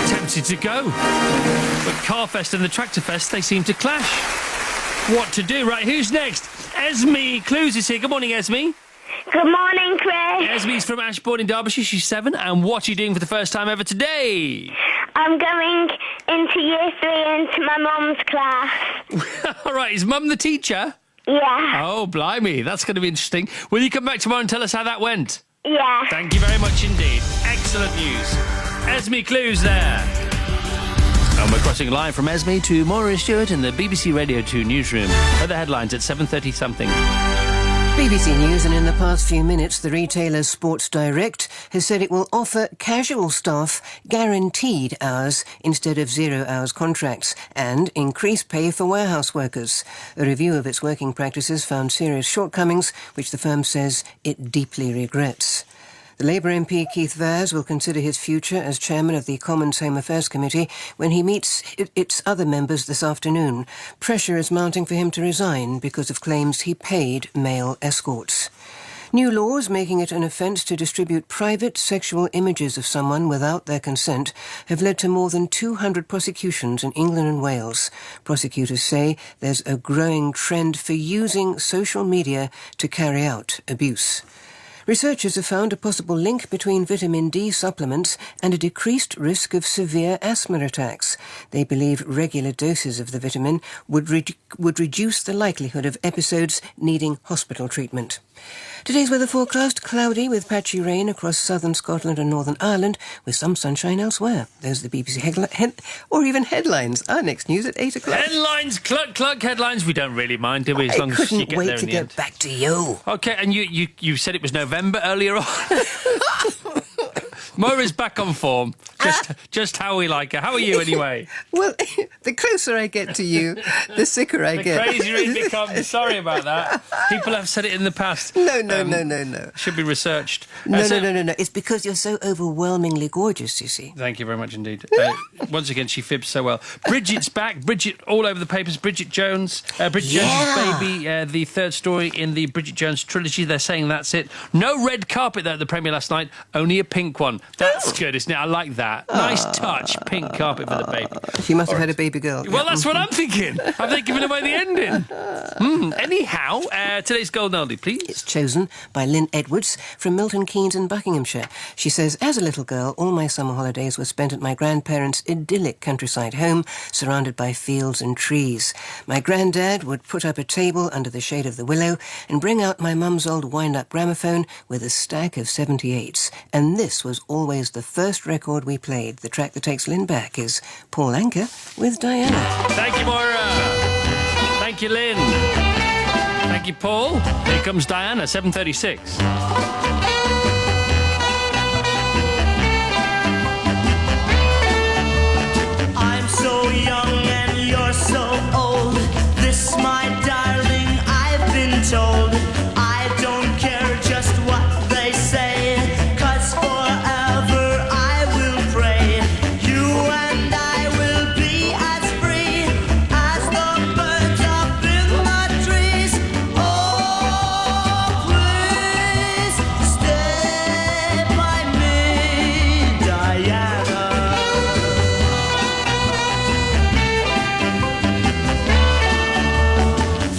Tempted to go. But Carfest and the Tractor Fest, they seem to clash. What to do? Right, who's next? Esme Clues is here. Good morning, Esme. Good morning, Chris. Esme's from Ashbourne in Derbyshire. She's 7. And what are you doing for the first time ever today? I'm going into year 3 into my mum's class. All right, is Mum the teacher? Yeah. Oh, blimey, that's going to be interesting. Will you come back tomorrow and tell us how that went? Yeah. Thank you very much indeed. Excellent news. Esme Clues there. And we're crossing live from Esme to Maura Stewart in the BBC Radio 2 newsroom. Other headlines at 7:30 something. BBC News, and in the past few minutes, the retailer Sports Direct has said it will offer casual staff guaranteed hours instead of 0 hours contracts and increase pay for warehouse workers. A review of its working practices found serious shortcomings, which the firm says it deeply regrets. The Labour MP Keith Vaz will consider his future as chairman of the Commons Home Affairs Committee when he meets its other members this afternoon. Pressure is mounting for him to resign because of claims he paid male escorts. New laws making it an offence to distribute private sexual images of someone without their consent have led to more than 200 prosecutions in England and Wales. Prosecutors say there's a growing trend for using social media to carry out abuse. Researchers have found a possible link between vitamin D supplements and a decreased risk of severe asthma attacks. They believe regular doses of the vitamin would reduce the likelihood of episodes needing hospital treatment. Today's weather forecast, cloudy with patchy rain across southern Scotland and Northern Ireland, with some sunshine elsewhere. Those are the BBC headlines. Our next news at 8 o'clock. Headlines, cluck, headlines. We don't really mind, do we? As long as you get there in the end. I couldn't wait to get back to you. OK, and you said it was November earlier on. Maura's back on form. Just how we like her. How are you, anyway? Well, the closer I get to you, the sicker I get. The crazier it becomes. Sorry about that. People have said it in the past. No. Should be researched. No. It's because you're so overwhelmingly gorgeous, you see. Thank you very much indeed. Once again, she fibs so well. Bridget's back. Bridget, all over the papers. Bridget Jones. Bridget Jones' Baby, the third story in the Bridget Jones trilogy. They're saying that's it. No red carpet there at the premiere last night, only a pink one. That's good, isn't it? I like that. that. Nice touch, pink carpet for the baby. She must have had a baby girl. Well, that's what I'm thinking. Have they given away the ending? Anyhow, today's golden oldie, please. It's chosen by Lynn Edwards from Milton Keynes in Buckinghamshire. She says, as a little girl, all my summer holidays were spent at my grandparents' idyllic countryside home, surrounded by fields and trees. My granddad would put up a table under the shade of the willow and bring out my mum's old wind-up gramophone with a stack of 78s. And this was always the first record we played. The track that takes Lynn back is Paul Anka with Diana. Thank you, Moira. Thank you, Lynn. Thank you, Paul. Here comes Diana, 7:36. I'm so young and you're so old. This, my darling, I've been told. I don't care just what they say, 'cause forever I will pray. You and I will be as free as the birds up in the trees. Oh, please stay by me, Diana.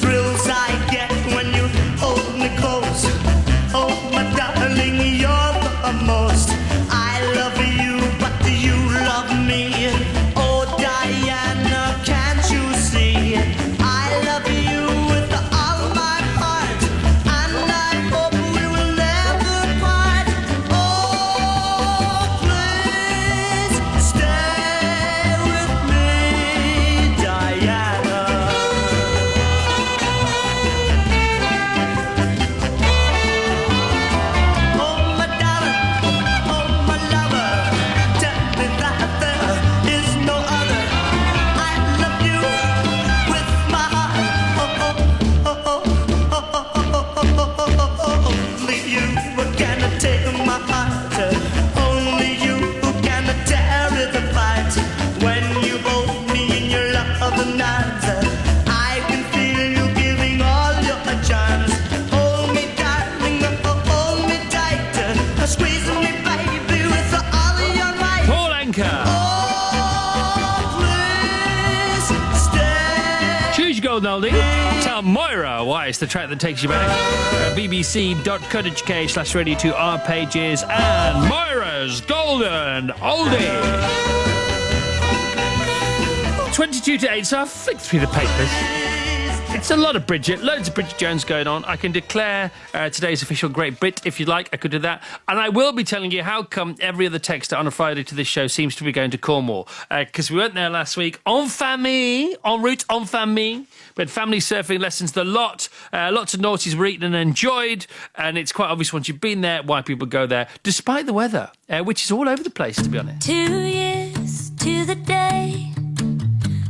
Thrills I get when you hold me close. Oh, my darling, you're the most. I love you, but do you love me? Oh, Diana, can't you see? I love you with all my heart, and I hope we will never part. Oh, please stay with me, Diana. Oh, my darling, oh, my lover, tell me that there is no other. I love you with my heart. Only you can take my heart. Only you can tear it apart. When you hold me in your loving arms, I can feel you giving all your charms. Hold me, darling, hold me tight. Squeeze me, baby, with all your might. Paul Anka. Please stay. Choose your golden oldie. Tell Moira why it's the track that takes you back. bbc.co.uk/radio 2 our pages and Moira's golden oldie. 22 to 8, so I've flicked through the papers. It's a lot of Bridget, loads of Bridget Jones going on. I can declare today's official Great Brit if you'd like. I could do that. And I will be telling you how come every other texter on a Friday to this show seems to be going to Cornwall. Because we went there last week en famille, en route en famille. We had family surfing lessons, the lot. Lots of naughties were eaten and enjoyed. And it's quite obvious once you've been there why people go there, despite the weather, which is all over the place, to be honest. 2 years to the day,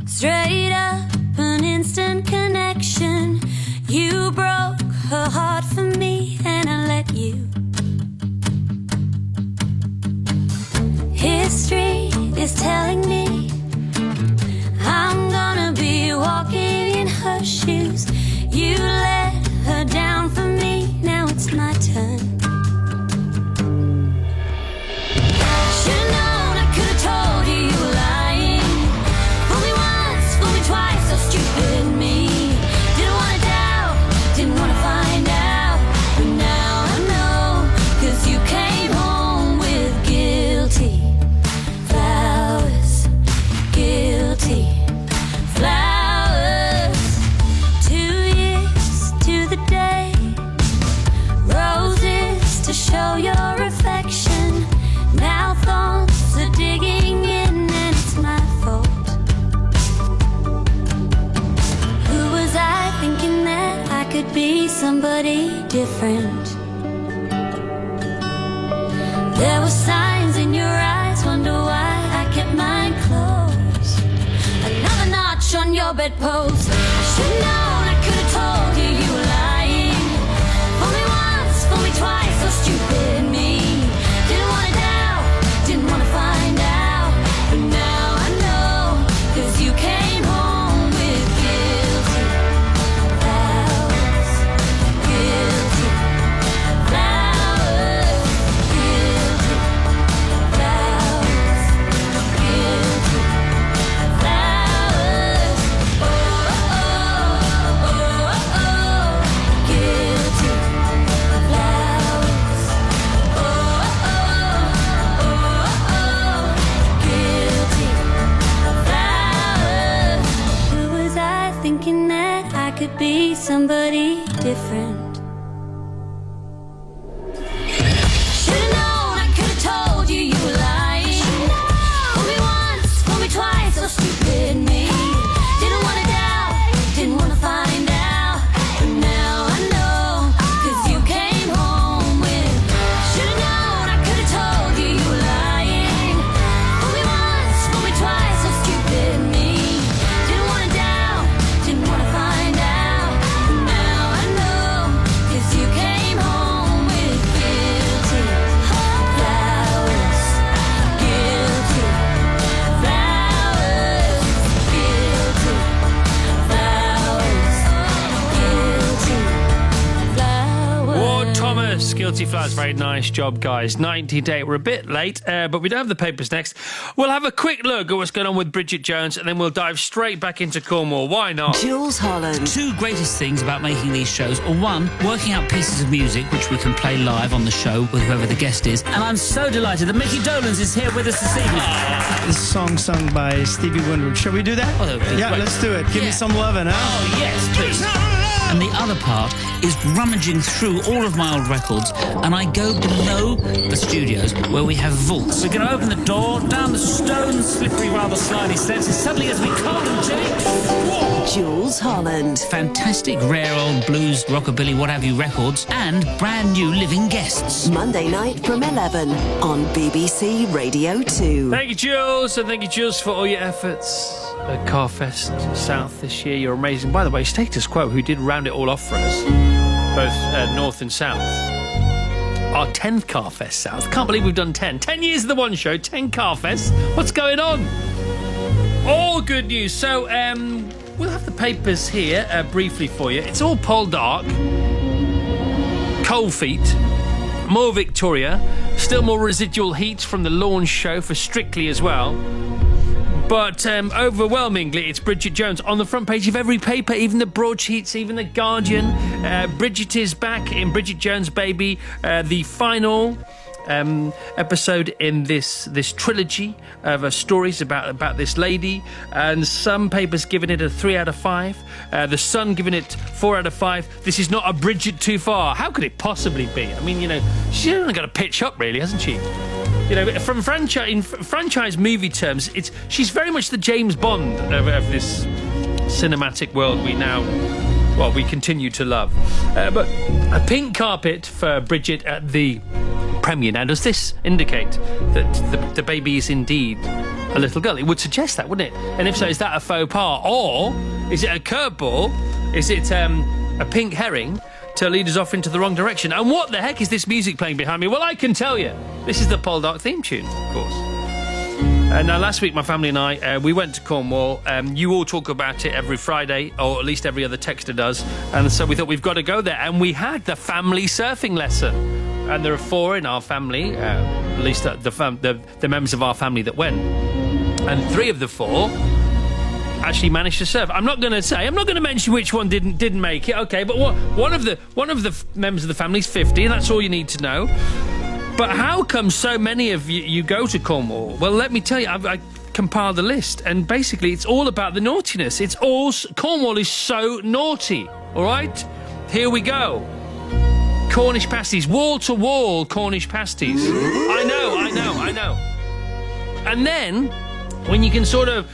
straight up an instant connection. You broke her heart for me and I let you. History is telling me I'm gonna be walking in her shoes. You let her down for me, now it's my turn. Should've known, I could've told you you were lying. Fool me once, fool me twice, so stupid me. Didn't wanna doubt, didn't wanna find out. But now I know, 'cause you came home with guilty flowers. Guilty flowers. 2 years to the day, roses to show your affection. Now thoughts are digging in and it's my fault. Who was I thinking that I could be somebody different? There were signs in your eyes, wonder why I kept mine closed. Another notch on your bedpost. I should've known, I could've told you you were lying. Fool me once, fool me twice, so stupid me. Didn't wanna doubt, didn't wanna find out. But now I know, 'cause you came home with guilty flowers. Guilty flowers. Guilty flowers. different. Should've known, I could've told you you were lying. Fool me once, fool me twice, so stupid me. Didn't wanna doubt, didn't wanna find out. But now I know, 'cause you came home with. Should've known, I could've told you you were lying. Fool me once, fool me twice, so stupid me. Didn't wanna doubt, didn't wanna find out. But now I know, 'cause you came home with guilty flowers. Guilty flowers. Guilty flowers. Guilty flowers. Ward Thomas, Guilty Flowers. Very nice job, guys. 90 day. We're a bit late, but we don't have the papers next. We'll have a quick look at what's going on with Bridget Jones, and then we'll dive straight back into Cornwall. Why not? Jules Holland. Two greatest things about making these shows are one, working out pieces of music which we can play live on the show with whoever the guest is. And I'm so delighted that Mickey Dolenz is here with us this evening. This song sung by Stevie Wonder. Shall we do that? Oh, that would be yeah, great. let's do it. Give me some lovin', huh? Oh, yes, please. And the other part is rummaging through all of my old records, and I go below the studios where we have vaults. We're going to open the door, down the stone, slippery, rather slimy steps, and suddenly as we cold and chilly. Jules Holland. Fantastic, rare old blues, rockabilly, what have you records, and brand new living guests. Monday night from 11 on BBC Radio 2. Thank you, Jules, and thank you, Jules, for all your efforts at Carfest South this year. You're amazing. By the way, Status Quo, who did round it all off for us, both North and South, our 10th Carfest South. Can't believe we've done 10. 10 years of the one show, 10 Carfests. What's going on? All good news. So, we'll have the papers here briefly for you. It's all Poldark, Cold Feet, more Victoria, still more residual heat from the launch show for Strictly as well. But overwhelmingly, it's Bridget Jones on the front page of every paper, even the broadsheets, even the Guardian. Bridget is back in Bridget Jones' Baby, the final episode in this trilogy of stories about this lady, and some papers giving it a 3 out of 5. The Sun giving it 4 out of 5. This is not a Bridget too far. How could it possibly be? I mean, she's only got to pitch up, really, hasn't she? From franchise movie terms, she's very much the James Bond of this cinematic world we continue to love. But a pink carpet for Bridget at the premiere. Now, does this indicate that the baby is indeed a little girl? It would suggest that, wouldn't it? And if so, is that a faux pas? Or is it a curveball? Is it a pink herring to lead us off into the wrong direction? And what the heck is this music playing behind me? Well, I can tell you. This is the Poldark theme tune, of course. Now, last week, my family and I, we went to Cornwall. You all talk about it every Friday, or at least every other texter does. And so we thought we've got to go there. And we had the family surfing lesson. And there are 4 in our family, at least the members of our family that went. And 3 of the 4 actually managed to surf. I'm not going to mention which one didn't make it. Okay, but one of the members of the family is 50, and that's all you need to know. But how come so many of you go to Cornwall? Well, let me tell you, I compiled a list, and basically it's all about the naughtiness. Cornwall is so naughty. All right, here we go. Cornish pasties, wall-to-wall Cornish pasties. I know. And then, when you can sort of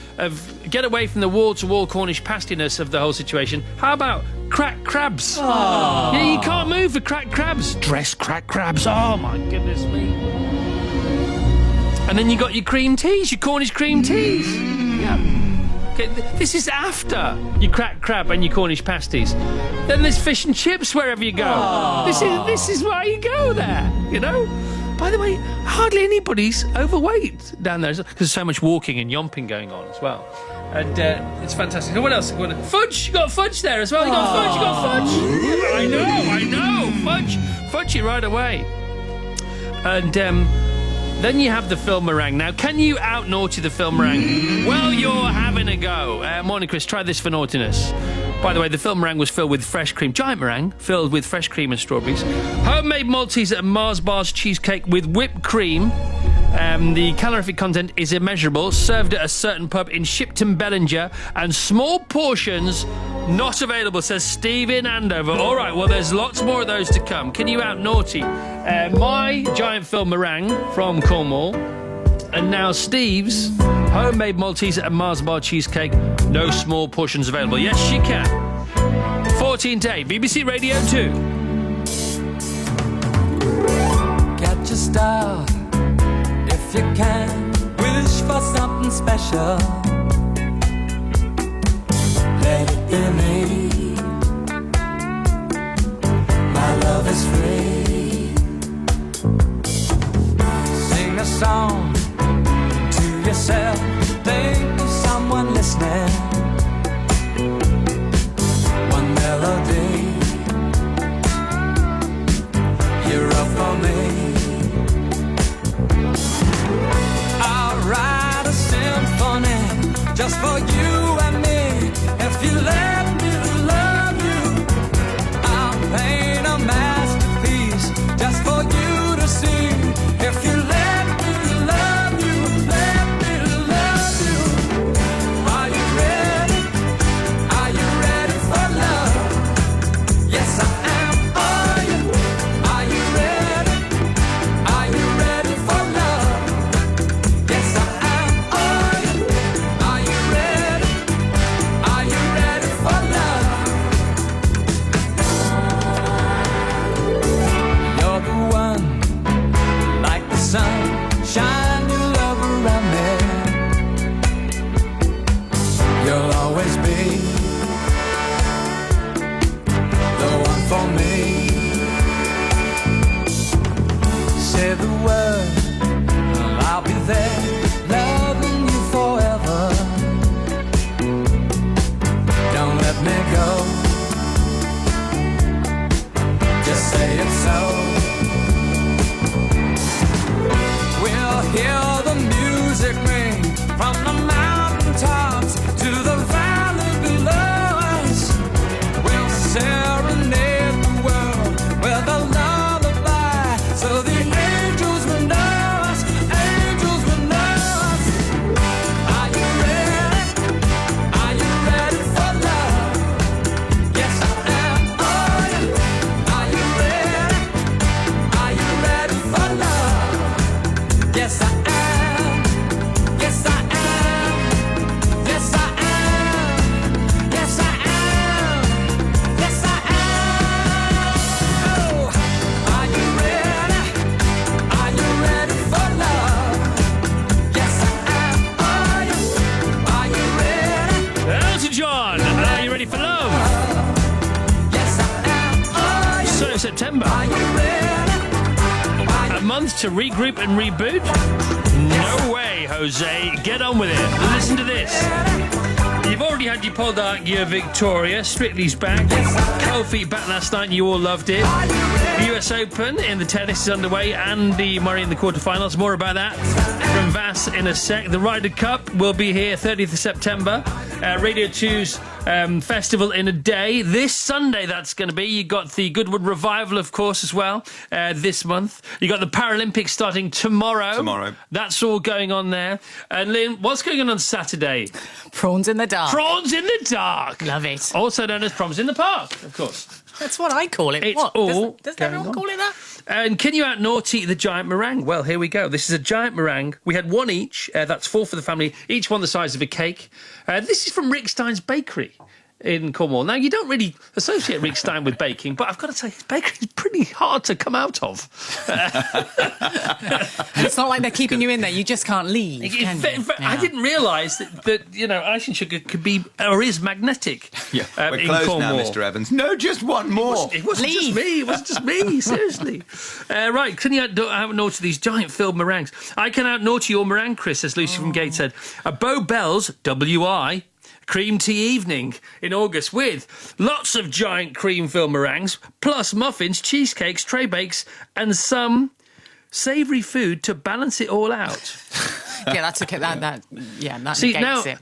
get away from the wall-to-wall Cornish pastiness of the whole situation, how about cracked crabs? Aww. Yeah, you can't move for cracked crabs. Dressed cracked crabs. Oh, my goodness me. And then you got your cream teas, your Cornish cream teas. Yeah. Okay, this is after your cracked crab and your Cornish pasties. Then there's fish and chips wherever you go. Aww. This is why you go there, By the way, hardly anybody's overweight down there because there's so much walking and yomping going on as well. And it's fantastic. What else? Fudge! You got fudge there as well. You got fudge. Yeah, I know. Fudge it right away. And then you have the Phil meringue. Now, can you out-naughty the Phil meringue? Well, you're having a go. Morning, Chris. Try this for naughtiness. By the way, the Phil meringue was filled with fresh cream. Giant meringue filled with fresh cream and strawberries. Homemade Maltese and Mars bars cheesecake with whipped cream. The calorific content is immeasurable. Served at a certain pub in Shipton, Bellinger. And small portions Not available, says Steve in Andover. All right, well, there's lots more of those to come. Can you out naughty my giant film meringue from Cornwall, and now Steve's homemade Maltese and Mars bar cheesecake. No small portions available. Yes, she can. 14 to 8, BBC Radio 2. Catch a star if you can. Wish for something special. Let it be me. My love is free. Sing a song to yourself. Think of someone listening. One melody. You're up for me. I'll write a symphony just for you and me. If you let me love you, I'll paint a masterpiece just for you to see. If you let me love you, let me love you. Are you ready? Are you ready for love? Yes, I am. Are you? Are you ready? Are you ready for love? Yes, I am. Are you? Are you ready? Are you ready for love? You're the one, like the sun, shine your love around me. You'll always be the one for me. Say the word, I'll be there, loving you forever. Don't let me go. Just say it so. We'll hear the music ring from the mountain tops to the valley below us. We'll serenade the world with a lullaby, so the angels will know us, angels will know us. Are you ready? Are you ready for love? Yes, I am. Are you? Are you ready? Are you ready for love? Yes, I am. Yes, I am. Yes, I am. Yes, I am. Yes, I am. Oh, are you ready? Are you ready for love? Yes, I am. Are you ready? Elton John, are you ready for love? Yes, I am. Are you? So, September. Are you ready? A month to regroup and reboot? No way, Jose. Get on with it. Listen to this. You've already had your Poldark year Victoria. Strictly's back. Kofi back last night and you all loved it. The US Open in the tennis is underway. Andy Murray in the quarterfinals. More about that from Vass in a sec. The Ryder Cup will be here 30th of September. Radio 2's festival in a day. This Sunday, that's going to be. You got the Goodwood Revival, of course, as well, this month. You got the Paralympics starting tomorrow. That's all going on there. And Lynn, what's going on Saturday? Prawns in the dark. Prawns in the dark. Love it. Also known as Prawns in the Park, of course. That's what I call it. It's what? all Does going everyone on. call it that? And can you out naughty the giant meringue? Well, here we go. This is a giant meringue. We had one each. That's 4 for the family, each one the size of a cake. This is from Rick Stein's Bakery in Cornwall. Now, you don't really associate Rick Stein with baking, but I've got to say, his bakery is pretty hard to come out of. It's not like they're keeping you in there. You just can't leave. Can you? I didn't realise that you know, icing sugar could be or is magnetic. Yeah, we're in closed Cornwall. now, Mr. Evans. No, just one more. It wasn't just me. It wasn't just me. Seriously. Right, can you out naughty these giant filled meringues? I can out naughty your meringue, Chris, says Lucy from Gateshead. A Bow Bells WI cream tea evening in August with lots of giant cream filled meringues, plus muffins, cheesecakes, tray bakes, and some savoury food to balance it all out. Yeah, that's okay. That See, negates now, it.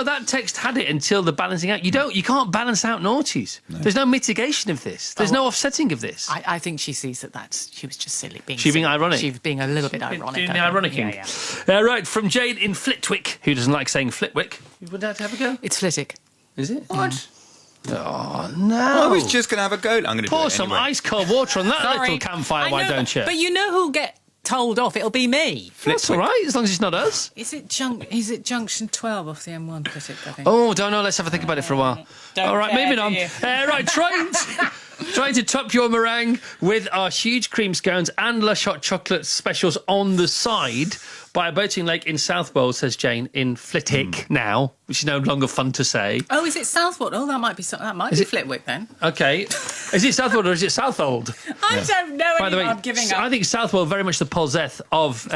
that text had it until the balancing out. You can't balance out naughties. No. There's no mitigation of this. There's no offsetting of this. I think she sees that she was just silly. She being ironic. She was being a little bit ironic. Doing the ironicking. Yeah. Right, from Jade in Flitwick, who doesn't like saying Flitwick. You would have to have a go? It's Flitwick. Is it? What? Oh, no. I was just going to have a go. I'm going to pour some ice cold water on that little campfire, why don't you? But you know who'll get told off? It'll be me. That's all right, as long as it's not us. Is it junction 12 off the M1, Critic, I think? Oh, don't know. Let's have a think about it for a while. All right, moving on. Right, trying to top your meringue with our huge cream scones and Lush hot chocolate specials on the side by a boating lake in South Wales, says Jane, in Flitwick now, which is no longer fun to say. Oh, is it Southwold? Oh, that might be Flitwick then. Okay. Is it Southwold or is it Southold? I don't know. By the way, I'm giving up. I think Southwold very much the Polzeth of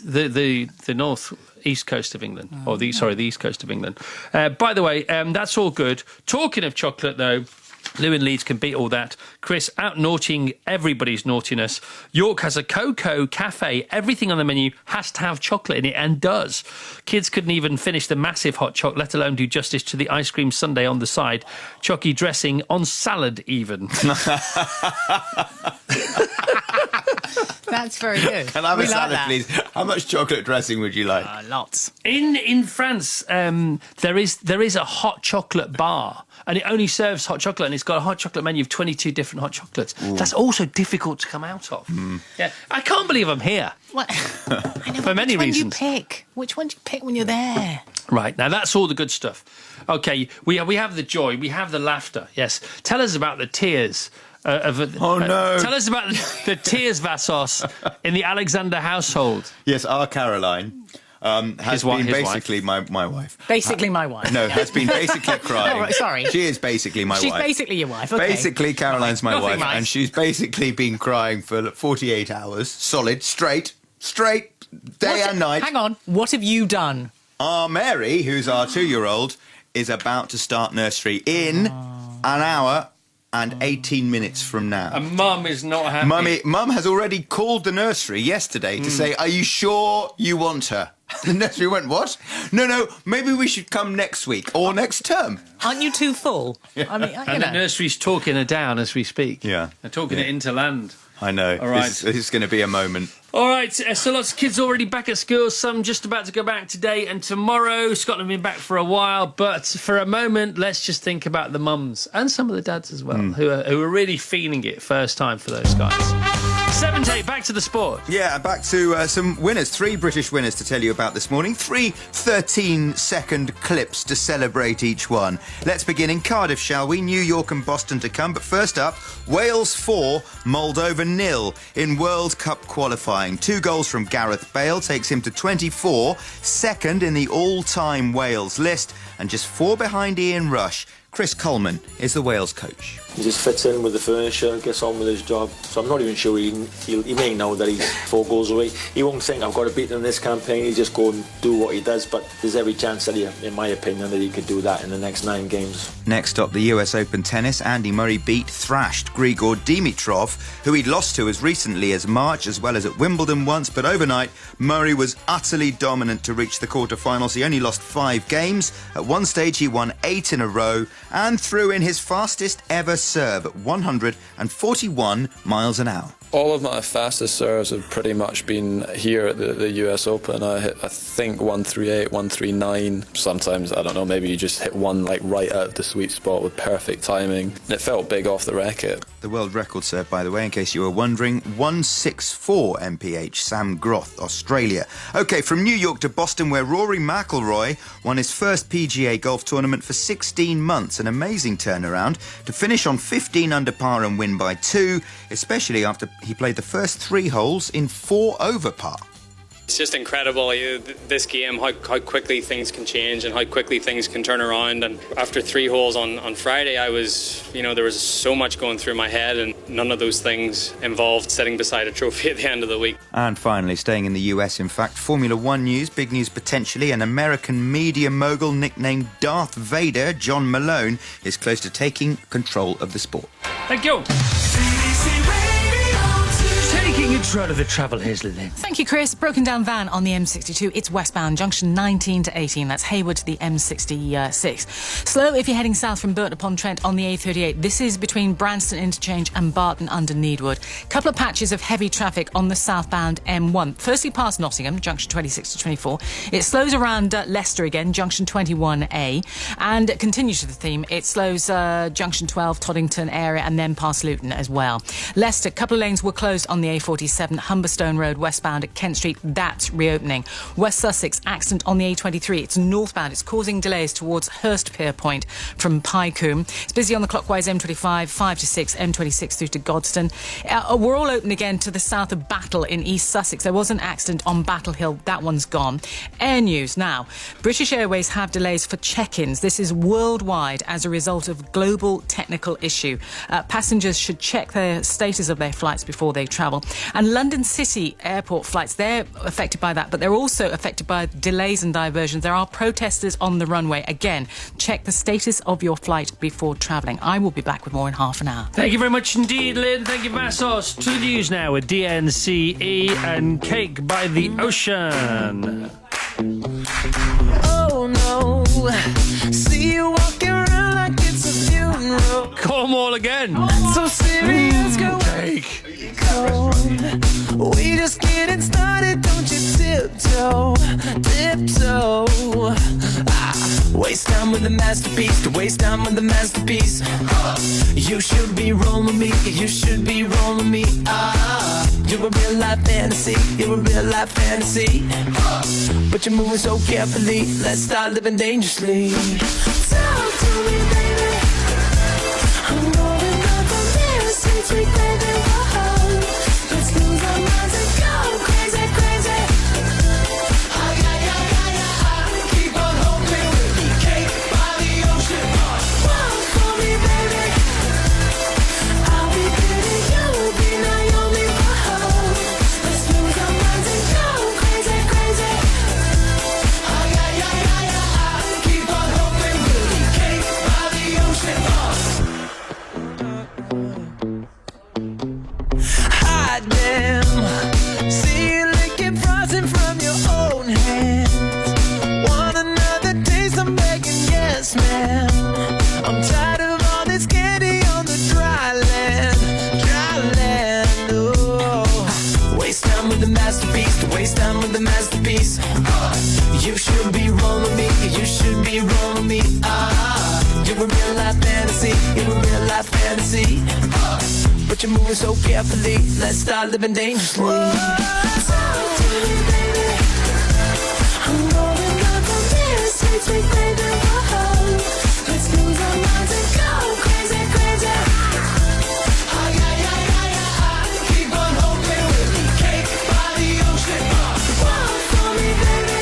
the north east coast of England, the east coast of England. By the way, that's all good. Talking of chocolate, though, Lou in Leeds can beat all that. Chris, out naughtying everybody's naughtiness. York has a cocoa cafe. Everything on the menu has to have chocolate in it, and does. Kids couldn't even finish the massive hot chocolate, let alone do justice to the ice cream sundae on the side. Chocky dressing on salad, even. That's very good. Can I have a salad, please? How much chocolate dressing would you like? Lots. In France, there is a hot chocolate bar, and it only serves hot chocolate, and it's got a hot chocolate menu of 22 different hot chocolates. Ooh. That's also difficult to come out of. Yeah, I can't believe I'm here. What? I know, for many reasons. Which one do you pick when you're there? Right, now that's all the good stuff. Okay, we have the joy, we have the laughter, yes. Tell us about the tears. No. Tell us about the tears, Vassos, in the Alexander household. Yes, our Caroline has been basically my wife. Basically my wife. No, has been basically crying. Oh, right, sorry. She is basically my wife. She's basically your wife, okay. Basically, Caroline's my wife, nice. and she's basically been crying for 48 hours, solid, straight, day and night. Hang on, what have you done? Our Mary, who's our 2-year-old, is about to start nursery in an hour and 18 minutes from now. And Mum is not happy. Mum has already called the nursery yesterday to say, are you sure you want her? The nursery went, what? No, maybe we should come next week or next term. Aren't you too full? I mean, and the nursery's talking her down as we speak. Yeah. They're talking it into land. I know. All right. This is going to be a moment. All right, so lots of kids already back at school, some just about to go back today and tomorrow. Scotland been back for a while, but for a moment, let's just think about the mums and some of the dads as well, who are really feeling it first time for those guys. 7 to 8, back to the sport. Yeah, back to some winners. 3 British winners to tell you about this morning. 3 13-second clips to celebrate each one. Let's begin in Cardiff, shall we? New York and Boston to come. But first up, Wales 4, Moldova 0 in World Cup qualifying. 2 goals from Gareth Bale takes him to 24, second in the all-time Wales list, and just 4 behind Ian Rush. Chris Coleman is the Wales coach. He just fits in with the furniture, gets on with his job. So I'm not even sure he may know that he's 4 goals away. He won't think, I've got to beat him in this campaign. He'll just go and do what he does. But there's every chance that in my opinion, that he could do that in the next 9 games. Next up, the US Open tennis. Andy Murray thrashed Grigor Dimitrov, who he'd lost to as recently as March, as well as at Wimbledon once. But overnight, Murray was utterly dominant to reach the quarterfinals. He only lost 5 games. At one stage, he won 8 in a row and threw in his fastest ever serve at 141 miles an hour. All of my fastest serves have pretty much been here at the US Open. I hit, I think, 138, 139. Sometimes, I don't know, maybe you just hit one like right out of the sweet spot with perfect timing. It felt big off the racket. The world record serve, by the way, in case you were wondering, 164 mph, Sam Groth, Australia. OK, from New York to Boston, where Rory McIlroy won his first PGA golf tournament for 16 months. An amazing turnaround to finish on 15 under par and win by 2, especially after he played the first 3 holes in 4 over par. It's just incredible, this game, how quickly things can change and how quickly things can turn around. And after 3 holes on Friday, there was so much going through my head, and none of those things involved sitting beside a trophy at the end of the week. And finally, staying in the US, in fact, Formula One news, big news potentially. An American media mogul nicknamed Darth Vader, John Malone, is close to taking control of the sport. Thank you. Taking control of the travel, here's Lynn. Thank you, Chris. Broken down van on the M62. It's westbound, junction 19 to 18. That's Hayward to the M66. Slow if you're heading south from Burton-upon-Trent on the A38. This is between Branston Interchange and Barton under Needwood. Couple of patches of heavy traffic on the southbound M1. Firstly past Nottingham, junction 26 to 24. It slows around Leicester again, junction 21A. And it continues to the theme. It slows junction 12, Toddington area, and then past Luton as well. Leicester, couple of lanes were closed on the A47, Humberstone Road westbound at Kent Street. That's reopening. West Sussex, accident on the A23. It's northbound. It's causing delays towards Hurstpier Point from Pycombe. It's busy on the clockwise M25, 5 to 6, M26 through to Godstone. We're all open again to the south of Battle in East Sussex. There was an accident on Battle Hill. That one's gone. Air news now. British Airways have delays for check-ins. This is worldwide as a result of global technical issue. Passengers should check the status of their flights before they travel. And London City airport flights, they're affected by that, but they're also affected by delays and diversions. There are protesters on the runway. Again, check the status of your flight before travelling. I will be back with more in half an hour. Thank you very much indeed, Lynn. Thank you, Vassos. To the news now with DNCE and Cake by the Ocean. Oh no, see you walking around like it's a funeral. Call them all again. So serious, go Cake. We just getting started, don't you tiptoe. Waste time with the masterpiece, to waste time with the masterpiece. You should be rolling me, you should be rolling me. You're a real life fantasy, you're a real life fantasy. But you're moving so carefully, let's start living dangerously. Talk to me, baby. I'm rolling up from here, sweet, sweet baby. Whoa. Let's lose our minds and go crazy, crazy. Keep on hoping we'll be cake by the ocean. Walk for me, baby. I'll be pretty, you'll be Naomi. Whoa. Let's lose our minds and go crazy, crazy. Keep on hoping we'll be cake by the ocean. Hot damn, see you licking frozen from your own hands. Want another taste? I'm begging, yes, ma'am. I'm tired of all this candy on the dry land, dry land. Oh, waste time with the masterpiece, to waste time with the masterpiece. You should be rolling me, you should be rolling me. You're a real life fantasy, you're a real life fantasy. But you're moving so carefully, let's start living dangerously. Talk to me, baby. I'm rolling up from this, sweet, sweet baby. Whoa. Let's lose our minds and go crazy, crazy. Keep on hoping we'll be cake by the ocean. Walk for me, baby.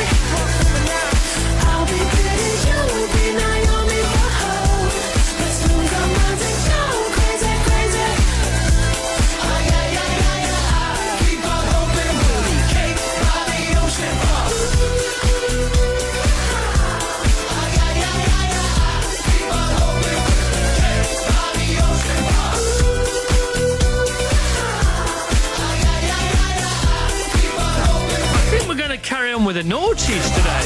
I'll be pretty, you'll be Naomi. Whoa. Let's lose our minds and go crazy, crazy. Keep on hoping we'll be cake by the ocean. Keep on hoping we'll be cake by the ocean. I think we're going to carry on with the naughties today.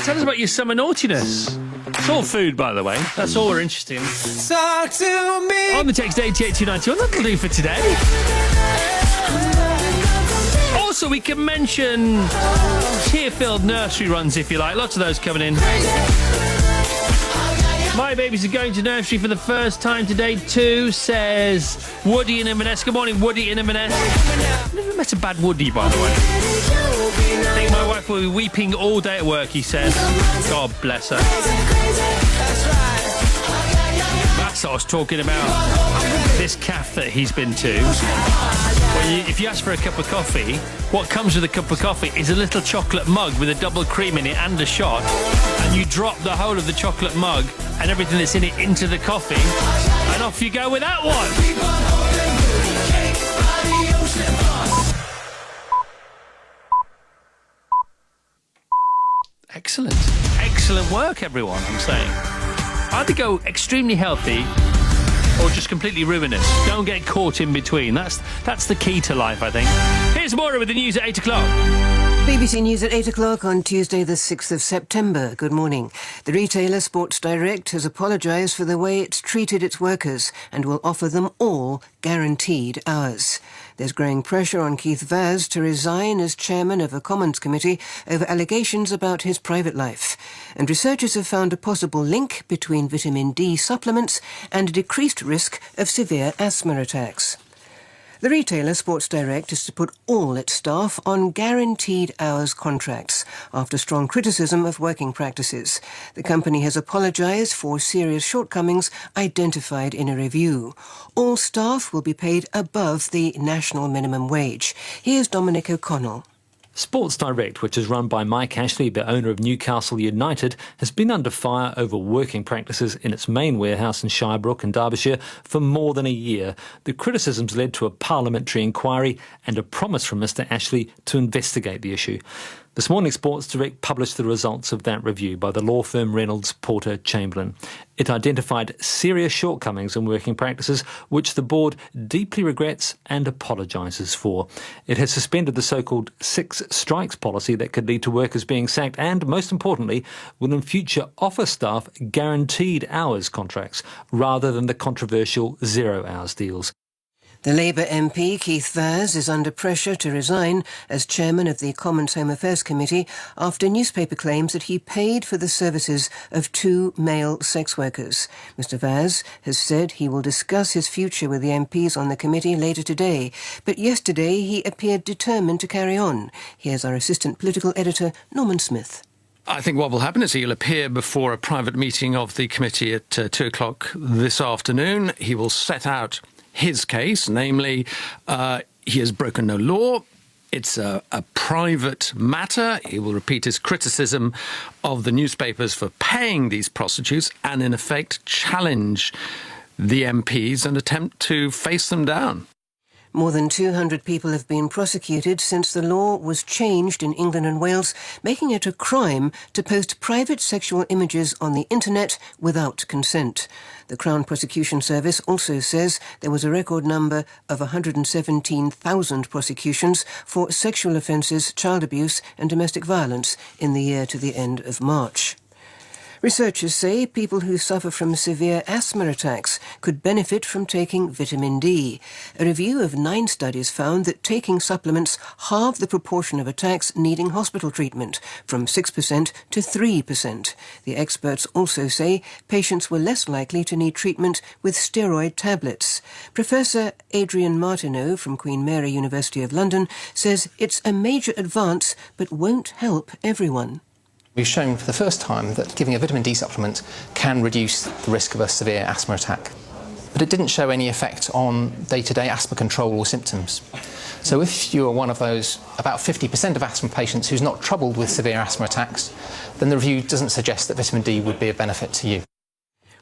Tell us about your summer naughtiness. It's all food, by the way. That's all we're interested in. Talk to me. On the text 88291, that'll do for today. Also, we can mention tear-filled nursery runs, if you like. Lots of those coming in. My babies are going to nursery for the first time today too, says Woody in Inverness. Good morning, Woody in Inverness. I've never met a bad Woody, by the way. I think my wife will be weeping all day at work, he says. God bless her. That's what I was talking about. This cafe that he's been to. If you ask for a cup of coffee, what comes with a cup of coffee is a little chocolate mug with a double cream in it and a shot, and you drop the whole of the chocolate mug and everything that's in it into the coffee, and off you go with that one. Excellent. Excellent work, everyone, I'm saying. Either go extremely healthy or just completely ruinous. Don't get caught in between. That's the key to life, I think. Here's Maura with the news at 8 o'clock. BBC News at 8 o'clock on Tuesday the 6th of September. Good morning. The retailer Sports Direct has apologised for the way it's treated its workers and will offer them all guaranteed hours. There's growing pressure on Keith Vaz to resign as chairman of a Commons committee over allegations about his private life. And researchers have found a possible link between vitamin D supplements and a decreased risk of severe asthma attacks. The retailer Sports Direct is to put all its staff on guaranteed hours contracts after strong criticism of working practices. The company has apologised for serious shortcomings identified in a review. All staff will be paid above the national minimum wage. Here's Dominic O'Connell. Sports Direct, which is run by Mike Ashley, the owner of Newcastle United, has been under fire over working practices in its main warehouse in Shirebrook in Derbyshire for more than a year. The criticisms led to a parliamentary inquiry and a promise from Mr Ashley to investigate the issue. This morning, Sports Direct published the results of that review by the law firm Reynolds Porter Chamberlain. It identified serious shortcomings in working practices, which the board deeply regrets and apologises for. It has suspended the so-called 6 strikes policy that could lead to workers being sacked and, most importantly, will in future offer staff guaranteed hours contracts rather than the controversial 0 hours deals. The Labour MP Keith Vaz is under pressure to resign as chairman of the Commons Home Affairs Committee after newspaper claims that he paid for the services of 2 male sex workers. Mr Vaz has said he will discuss his future with the MPs on the committee later today, but yesterday he appeared determined to carry on. Here's our assistant political editor, Norman Smith. I think what will happen is he'll appear before a private meeting of the committee at 2 o'clock this afternoon. He will set out his case, namely, he has broken no law. It's a private matter. He will repeat his criticism of the newspapers for paying these prostitutes and, in effect, challenge the MPs and attempt to face them down. More than 200 people have been prosecuted since the law was changed in England and Wales, making it a crime to post private sexual images on the internet without consent. The Crown Prosecution Service also says there was a record number of 117,000 prosecutions for sexual offences, child abuse and domestic violence in the year to the end of March. Researchers say people who suffer from severe asthma attacks could benefit from taking vitamin D. A review of 9 studies found that taking supplements halved the proportion of attacks needing hospital treatment, from 6% to 3%. The experts also say patients were less likely to need treatment with steroid tablets. Professor Adrian Martineau from Queen Mary University of London says it's a major advance but won't help everyone. We've shown for the first time that giving a vitamin D supplement can reduce the risk of a severe asthma attack. But it didn't show any effect on day-to-day asthma control or symptoms. So if you are one of those about 50% of asthma patients who's not troubled with severe asthma attacks, then the review doesn't suggest that vitamin D would be a benefit to you.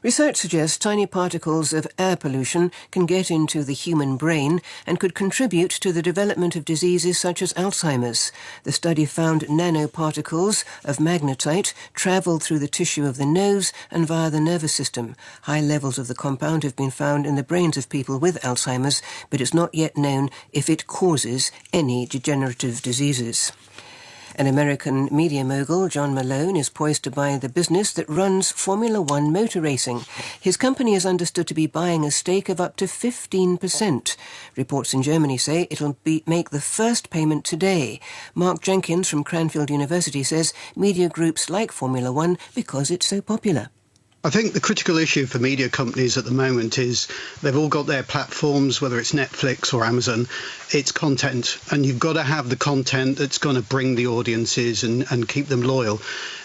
Research suggests tiny particles of air pollution can get into the human brain and could contribute to the development of diseases such as Alzheimer's. The study found nanoparticles of magnetite travel through the tissue of the nose and via the nervous system. High levels of the compound have been found in the brains of people with Alzheimer's, but it's not yet known if it causes any degenerative diseases. An American media mogul, John Malone, is poised to buy the business that runs Formula One motor racing. His company is understood to be buying a stake of up to 15%. Reports in Germany say it'll make the first payment today. Mark Jenkins from Cranfield University says media groups like Formula One because it's so popular. I think the critical issue for media companies at the moment is they've all got their platforms, whether it's Netflix or Amazon, it's content. And you've got to have the content that's going to bring the audiences and keep them loyal.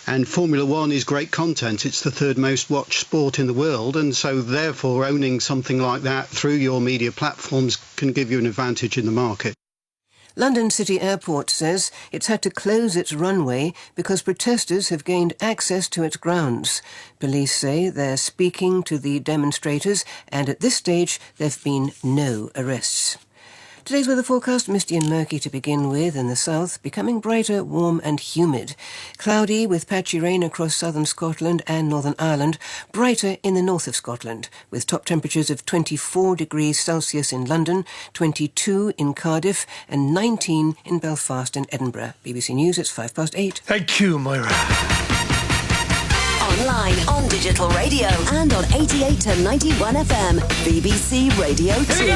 And Formula One is great content. It's the 3rd most watched sport in the world. And so therefore owning something like that through your media platforms can give you an advantage in the market. London City Airport says it's had to close its runway because protesters have gained access to its grounds. Police say they're speaking to the demonstrators and at this stage there have been no arrests. Today's weather forecast, misty and murky to begin with in the south, becoming brighter, warm and humid. Cloudy with patchy rain across southern Scotland and Northern Ireland, brighter in the north of Scotland, with top temperatures of 24 degrees Celsius in London, 22 in Cardiff and 19 in Belfast and Edinburgh. BBC News, it's 8:05. Thank you, Moira. Online, on digital radio and on 88 to 91 FM. BBC Radio 2.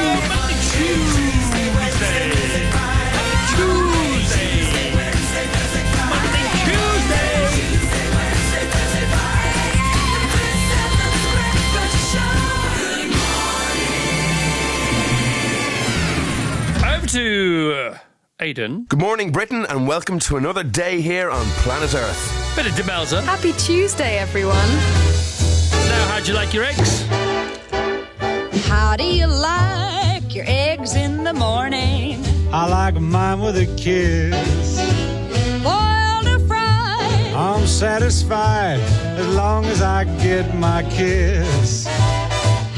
Over to Aidan. Good morning, Britain, and welcome to another day here on planet Earth. Bit of Demelza. Happy Tuesday, everyone. Now, how'd you like your eggs? How do you like your eggs in the morning? I like mine with a kiss. Boiled or fried? I'm satisfied as long as I get my kiss.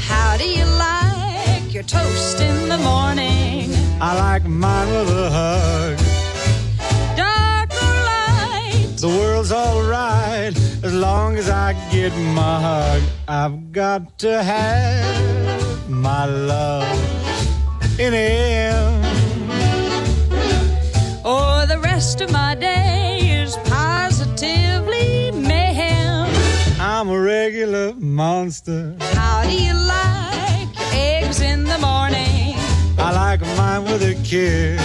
How do you like your toast in the morning? I like mine with a hug. Dark or light? The world's alright as long as I get my hug. I've got to have my love in him. Oh, the rest of my day is positively mayhem. I'm a regular monster. How do you like your eggs in the morning? I like mine with a kiss.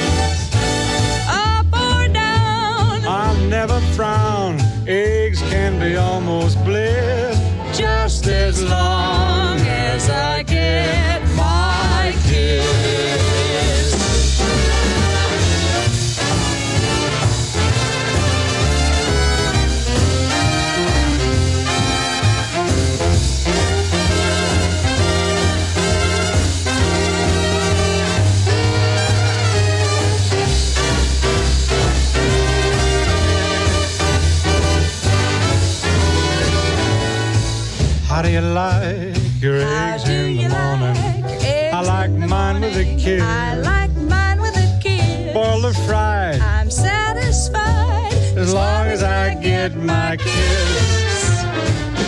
Up or down? I'll never frown. Eggs can be almost bliss. Just as long as I get my kiss. How do you like your eggs in the morning? I like mine with a kiss. I like mine with a kiss. Boiled or fried? I'm satisfied as long as I get my kiss.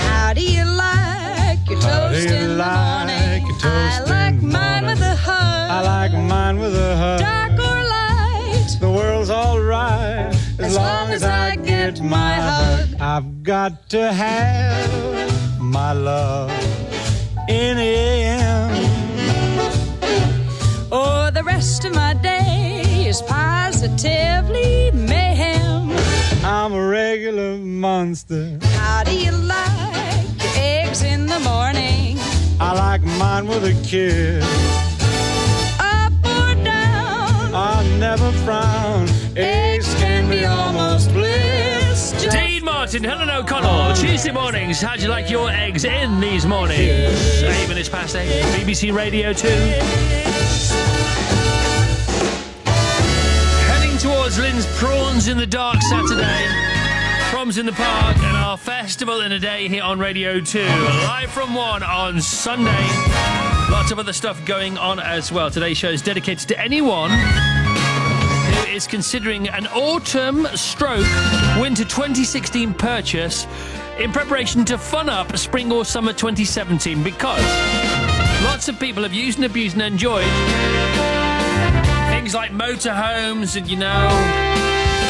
How do you like your toast in the morning? I like mine with a hug. I like mine with a hug. Dark or light? The world's alright as long as I get my hug. I've got to have my love in him. Oh, the rest of my day is positively mayhem. I'm a regular monster. How do you like your eggs in the morning? I like mine with a kiss. Up or down? I'll never frown. Eggs can be almost bliss. Dean Martin, Helen O'Connell. Tuesday mornings, how'd you like your eggs in these mornings? 8 minutes past 8. BBC Radio 2. Heading towards Lynn's Prawns in the Dark Saturday. Proms in the Park and our festival in a day here on Radio 2. Live from 1 on Sunday. Lots of other stuff going on as well. Today's show is dedicated to anyone who is considering an autumn/winter 2016 purchase in preparation to fun up spring or summer 2017, because lots of people have used and abused and enjoyed things like motorhomes and,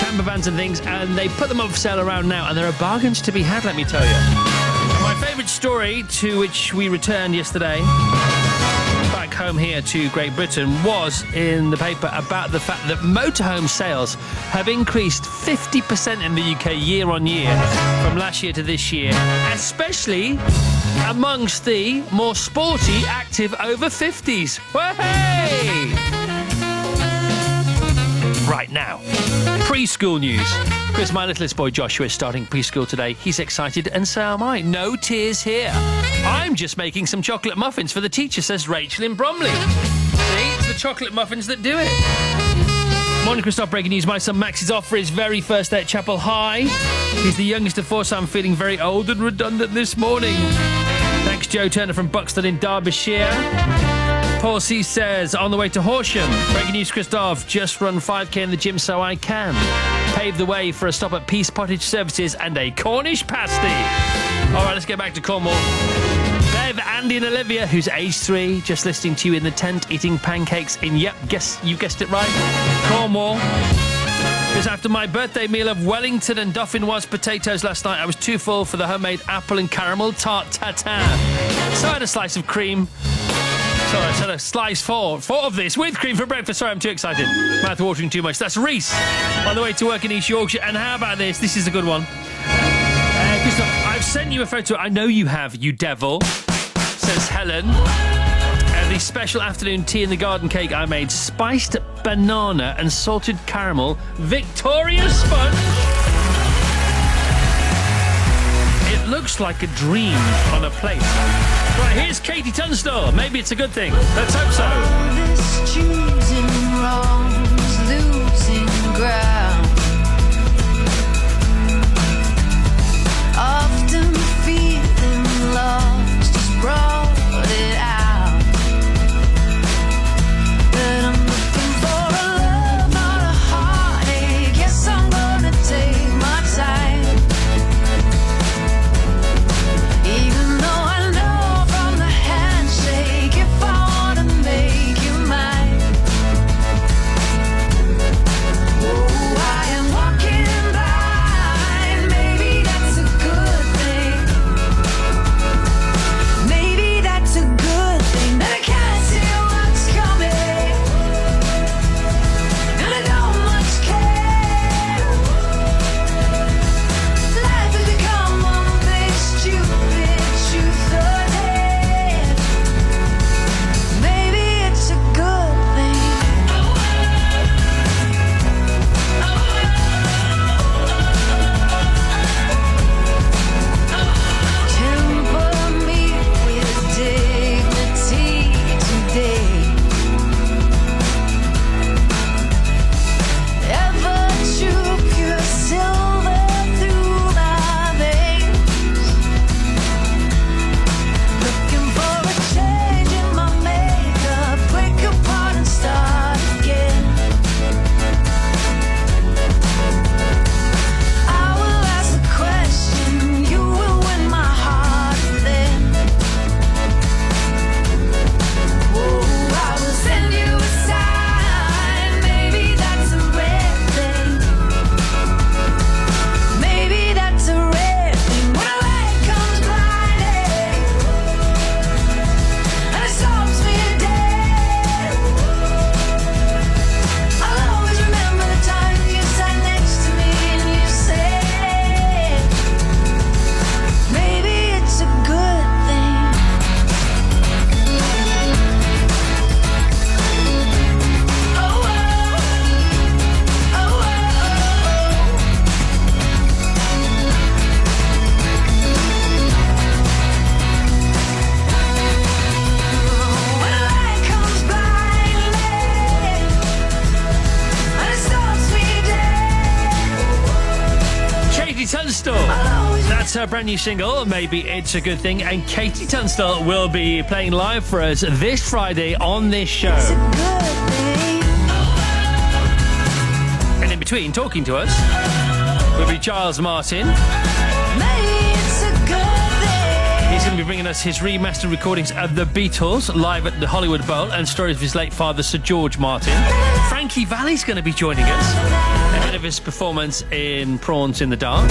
camper vans and things, and they put them up for sale around now, and there are bargains to be had, let me tell you. And my favourite story, to which we returned yesterday, back home here to Great Britain, was in the paper about the fact that motorhome sales have increased 50% in the UK year on year from last year to this year, especially amongst the more sporty, active over 50s. Hey! Right now, preschool news. Because my littlest boy Joshua is starting preschool today. He's excited, and so am I. No tears here. I'm just making some chocolate muffins for the teacher, says Rachel in Bromley. See, it's the chocolate muffins that do it. Morning, Christoph. Breaking news. My son Max is off for his very first day at Chapel High. He's the youngest of four, so I'm feeling very old and redundant this morning. Thanks, Joe Turner from Buxton in Derbyshire. Paul C says, on the way to Horsham, breaking news, Christoph, just run 5k in the gym so I can. Pave the way for a stop at Peace Pottage Services and a Cornish pasty. All right, let's get back to Cornwall. Bev, Andy and Olivia, who's age 3, just listening to you in the tent, eating pancakes in, you guessed it right, Cornwall. Because after my birthday meal of Wellington and Dauphinoise potatoes last night, I was too full for the homemade apple and caramel tart tatin. So I had a slice of cream. Sorry, I said a slice four of this with cream for breakfast. Sorry, I'm too excited. Mouth watering too much. That's Reese on the way to work in East Yorkshire. And how about this? This is a good one. Christoph, I've sent you a photo. I know you have, you devil, says Helen. The special afternoon tea in the garden cake I made, spiced banana and salted caramel Victoria sponge. It looks like a dream on a plate. Right, here's Katie Tunstall. Maybe it's a good thing. Let's hope so. All this choosing wrongs, losing ground. Often feeling lost, just brought it out. But I'm looking for a love, not a heartache. Yes, I'm gonna take my time. Even though I know from the handshake, if I wanna make you mine. Oh, I am walking blind. Maybe that's a good thing. Maybe that's a good thing. That I can't see what's coming. And I don't much care. Life has become one big stupid truth or dare. Maybe it's a good thing. Temper me with dignity today. Ever true pure silver through my veins. Looking for a change in my makeup. Break apart and start again. I will ask the question, you will win my heart then. Oh, I will send you a sign. Maybe that's a rare thing. Maybe that's a rare thing. When a light comes blinding and it stops me dead, I'll always remember the time you sat next to me and you said, maybe it's a good thing. Oh, when a light comes blinding and it stops me dead. Katie Tunstall. That's her brand new single, Maybe It's a Good Thing. And Katie Tunstall will be playing live for us this Friday on this show. And in between, talking to us, will be Giles Martin. He's going to be bringing us his remastered recordings of the Beatles live at the Hollywood Bowl and stories of his late father, Sir George Martin. Frankie Valli's going to be joining us ahead of his performance in Prawns in the Dark.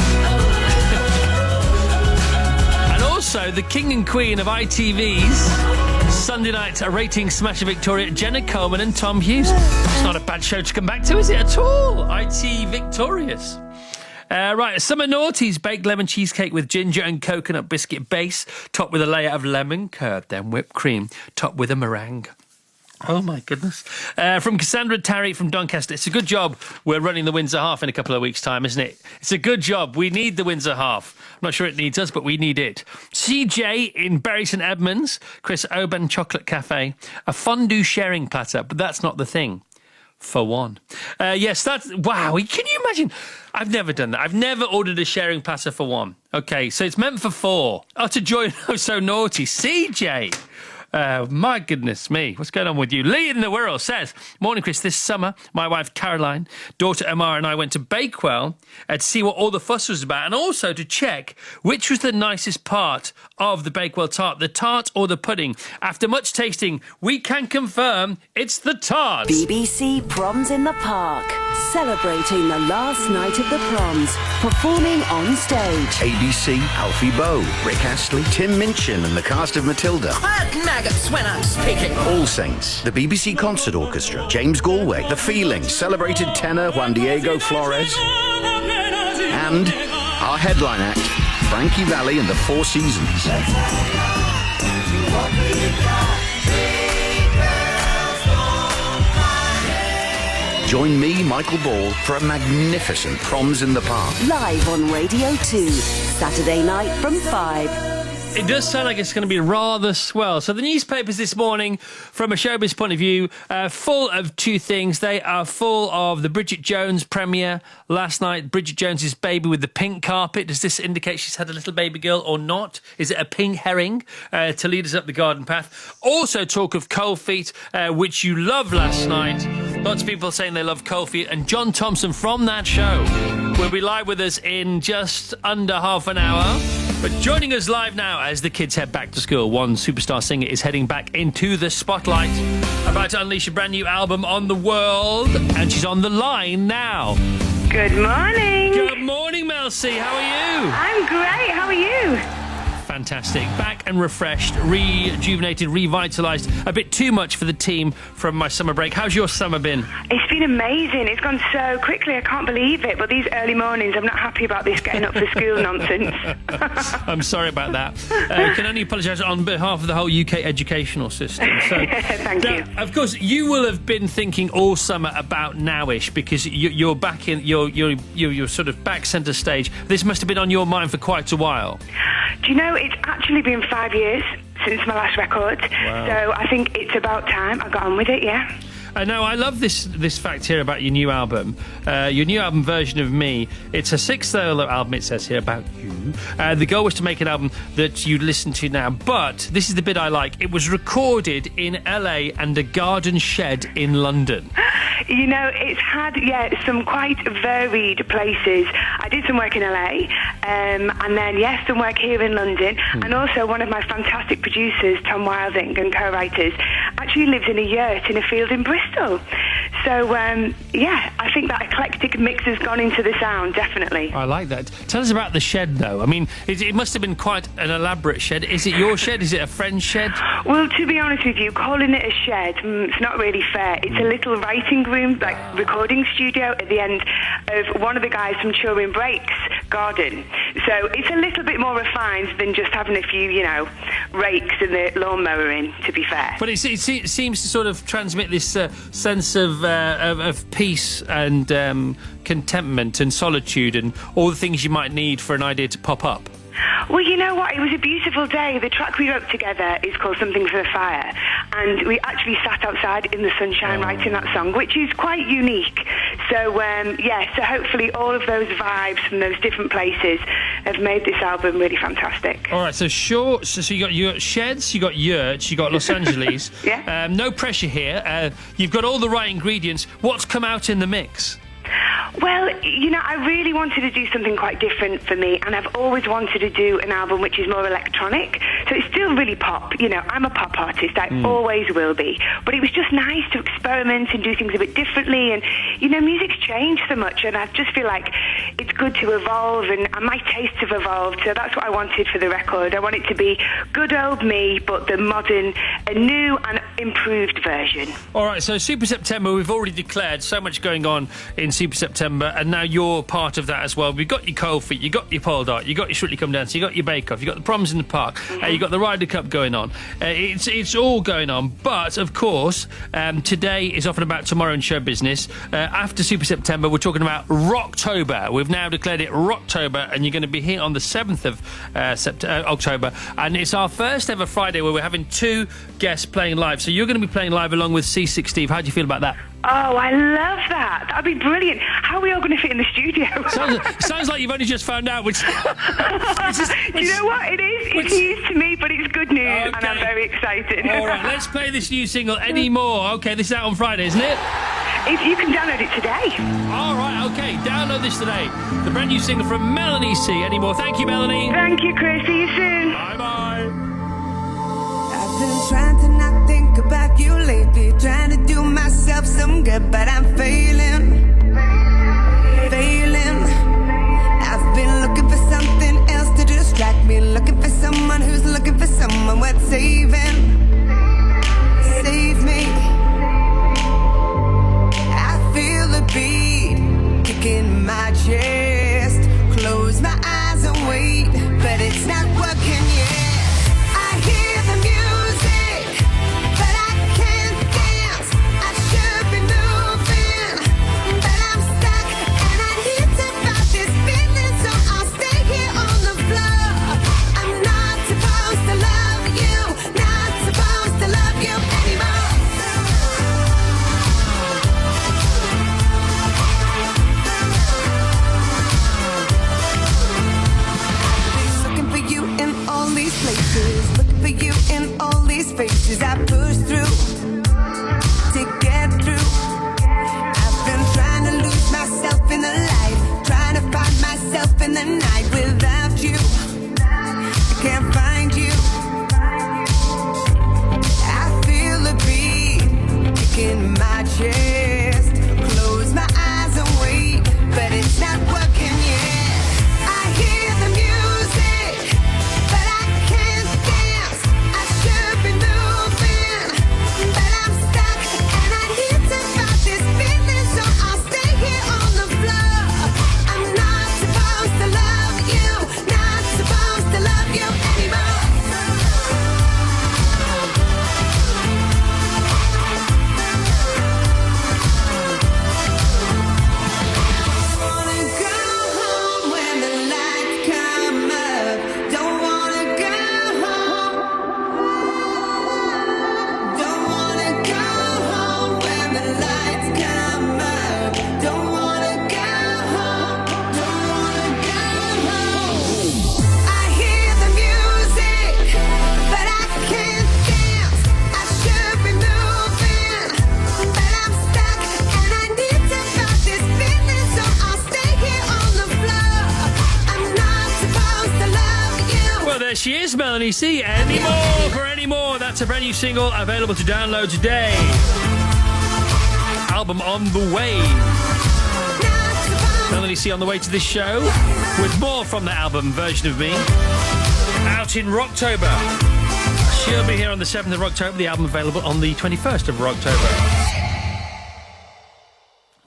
And also the king and queen of ITV's Sunday night rating smash of Victoria, Jenna Coleman and Tom Hughes. It's not a bad show to come back to, is it at all? IT victorious. Right, Summer Naughties baked lemon cheesecake with ginger and coconut biscuit base, topped with a layer of lemon curd, then whipped cream, topped with a meringue. Oh, my goodness. From Cassandra Tarry from Doncaster. It's a good job we're running the Windsor Half in a couple of weeks' time, isn't it? It's a good job. We need the Windsor Half. I'm not sure it needs us, but we need it. CJ in Bury St Edmunds, Chris Oban Chocolate Cafe, a fondue sharing platter, but that's not the thing. For one. Yes, that's... Wow, can you imagine? I've never done that. I've never ordered a sharing platter for one. Okay, so it's meant for four. Oh, to join... Oh, so naughty. CJ. My goodness me, what's going on with you? Lee in the Wirral says, morning, Chris. This summer, my wife Caroline, daughter Amara and I went to Bakewell to see what all the fuss was about and also to check which was the nicest part of the Bakewell tart, the tart or the pudding. After much tasting, we can confirm it's the tart. BBC Proms in the Park, celebrating the last night of the proms, performing on stage. ABC, Alfie Boe, Rick Astley, Tim Minchin and the cast of Matilda. Maggots when I'm speaking. All Saints, the BBC Concert Orchestra, James Galway, The Feeling, celebrated tenor Juan Diego Flores, and our headline act, Frankie Valli and the Four Seasons. Join me, Michael Ball, for a magnificent Proms in the Park. Live on Radio 2, Saturday night from 5. It does sound like it's going to be rather swell. So the newspapers this morning, from a showbiz point of view, full of two things. They are full of the Bridget Jones premiere last night. Bridget Jones's baby with the pink carpet. Does this indicate she's had a little baby girl or not? Is it a pink herring to lead us up the garden path? Also talk of Cold Feet, which you loved last night. Lots of people saying they love Cold Feet. And John Thompson from that show will be live with us in just under half an hour. But joining us live now as the kids head back to school, one superstar singer is heading back into the spotlight, about to unleash a brand new album on the world, and she's on the line now. Good morning. Good morning, Mel C. How are you? I'm great. How are you? Fantastic. Back and refreshed, rejuvenated, revitalised. A bit too much for the team from my summer break. How's your summer been? It's been amazing. It's gone so quickly. I can't believe it. But these early mornings, I'm not happy about this getting up for school nonsense. I'm sorry about that. Can only apologise on behalf of the whole UK educational system. So, Thank you. Of course, you will have been thinking all summer about Nowish because you're back in, you're sort of back centre stage. This must have been on your mind for quite a while. Do you know, it's actually been 5 years since my last record. Wow. So I think it's about time I got on with it, yeah. No, I love this fact here about your new album. Your new album, Version of Me. It's a 6th solo album, it says here, about you. The goal was to make an album that you'd listen to now. But this is the bit I like. It was recorded in LA and a garden shed in London. You know, it's had, some quite varied places. I did some work in LA, and then, some work here in London. And also one of my fantastic producers, Tom Wilding, and co-writers, actually lives in a yurt in a field in Bristol. So, I think that eclectic mix has gone into the sound, definitely. I like that. Tell us about the shed, though. I mean, it must have been quite an elaborate shed. Is it your shed? Is it a friend's shed? Well, to be honest with you, calling it a shed, it's not really fair. It's a little writing room, like recording studio at the end of one of the guys from Turing Break's garden. So it's a little bit more refined than just having a few, rakes and the lawnmower in, to be fair. But it seems to sort of transmit this sense of peace and contentment and solitude and all the things you might need for an idea to pop up. Well, you know what? It was a beautiful day. The track we wrote together is called Something for the Fire. And we actually sat outside in the sunshine writing that song, which is quite unique. So, so hopefully all of those vibes from those different places have made this album really fantastic. All right, so you got sheds, you got yurts, you got Los Angeles. Yeah. No pressure here. You've got all the right ingredients. What's come out in the mix? Well, I really wanted to do something quite different for me, and I've always wanted to do an album which is more electronic. So it's still really pop. I'm a pop artist. I always will be. But it was just nice to experiment and do things a bit differently. And, music's changed so much, and I just feel like it's good to evolve, and my tastes have evolved. So that's what I wanted for the record. I want it to be good old me, but the modern, a new and improved version. All right, so Super September, we've already declared so much going on in Super September, and now you're part of that as well. We've got your Cold Feet, you got your Pole Dart, you got your Strictly Come Dance, you got your Bake Off, you got the Proms in the Park, you got the Ryder Cup going on. It's all going on, but of course, today is off and about tomorrow in show business. After Super September, we're talking about Rocktober. We've now declared it Rocktober, and you're going to be here on the 7th of October, and it's our first ever Friday where we're having two guests playing live. So you're going to be playing live along with C6 Steve. How do you feel about that? Oh, I love that. That'd be brilliant. How are we all going to fit in the studio? Sounds like you've only just found out. Do you know what? It is. It's news to me, but it's good news, and I'm very excited. All right, let's play this new single, Anymore. Okay, this is out on Friday, isn't it? If you can download it today. All right, okay, download this today. The brand new single from Melanie C, Anymore. Thank you, Melanie. Thank you, Chris. See you soon. Bye-bye. I've been trying to not think about you lately, trying to do myself some good, but I'm failing. I've been looking for something else to distract me, looking for someone who's looking for someone worth saving. Save me. I feel the beat kicking my chest. Close my eyes and wait, but it's not working yet. I hear the music, but I can't dance. I should be moving, but I'm stuck, and I need to fight this feeling, so I'll stay here on the floor. I'm not supposed to love you, not supposed to love you anymore. Looking for you in all these places, looking for you in all these faces. I push through to get through. I've been trying to lose myself in the light, trying to find myself in the night without you. I can't find you. I feel the beat kicking my chest. Close my eyes and wait, but it's not working yet. I hear the music, but I can't dance. I should be moving, but I'm stuck, and I need to fight this feeling, so I'll stay here on the floor. I'm not supposed to love you, not supposed to love you anymore. Wanna go home when the lights come up. Don't wanna go home. Don't wanna go home when the lights come up. Don't wanna go home. Don't wanna go home. I hear the music, but I can't dance. I should be moving, but I'm stuck, and I need to fight this feeling, so I'll stay here on the floor. I'm not supposed to love you. Well, there she is, Melanie C. Anymore for Anymore. That's a brand new single available to download today. Album on the way. Melanie C on the way to this show with more from the album Version of Me out in Rocktober. She'll be here on the 7th of October. The album available on the 21st of October.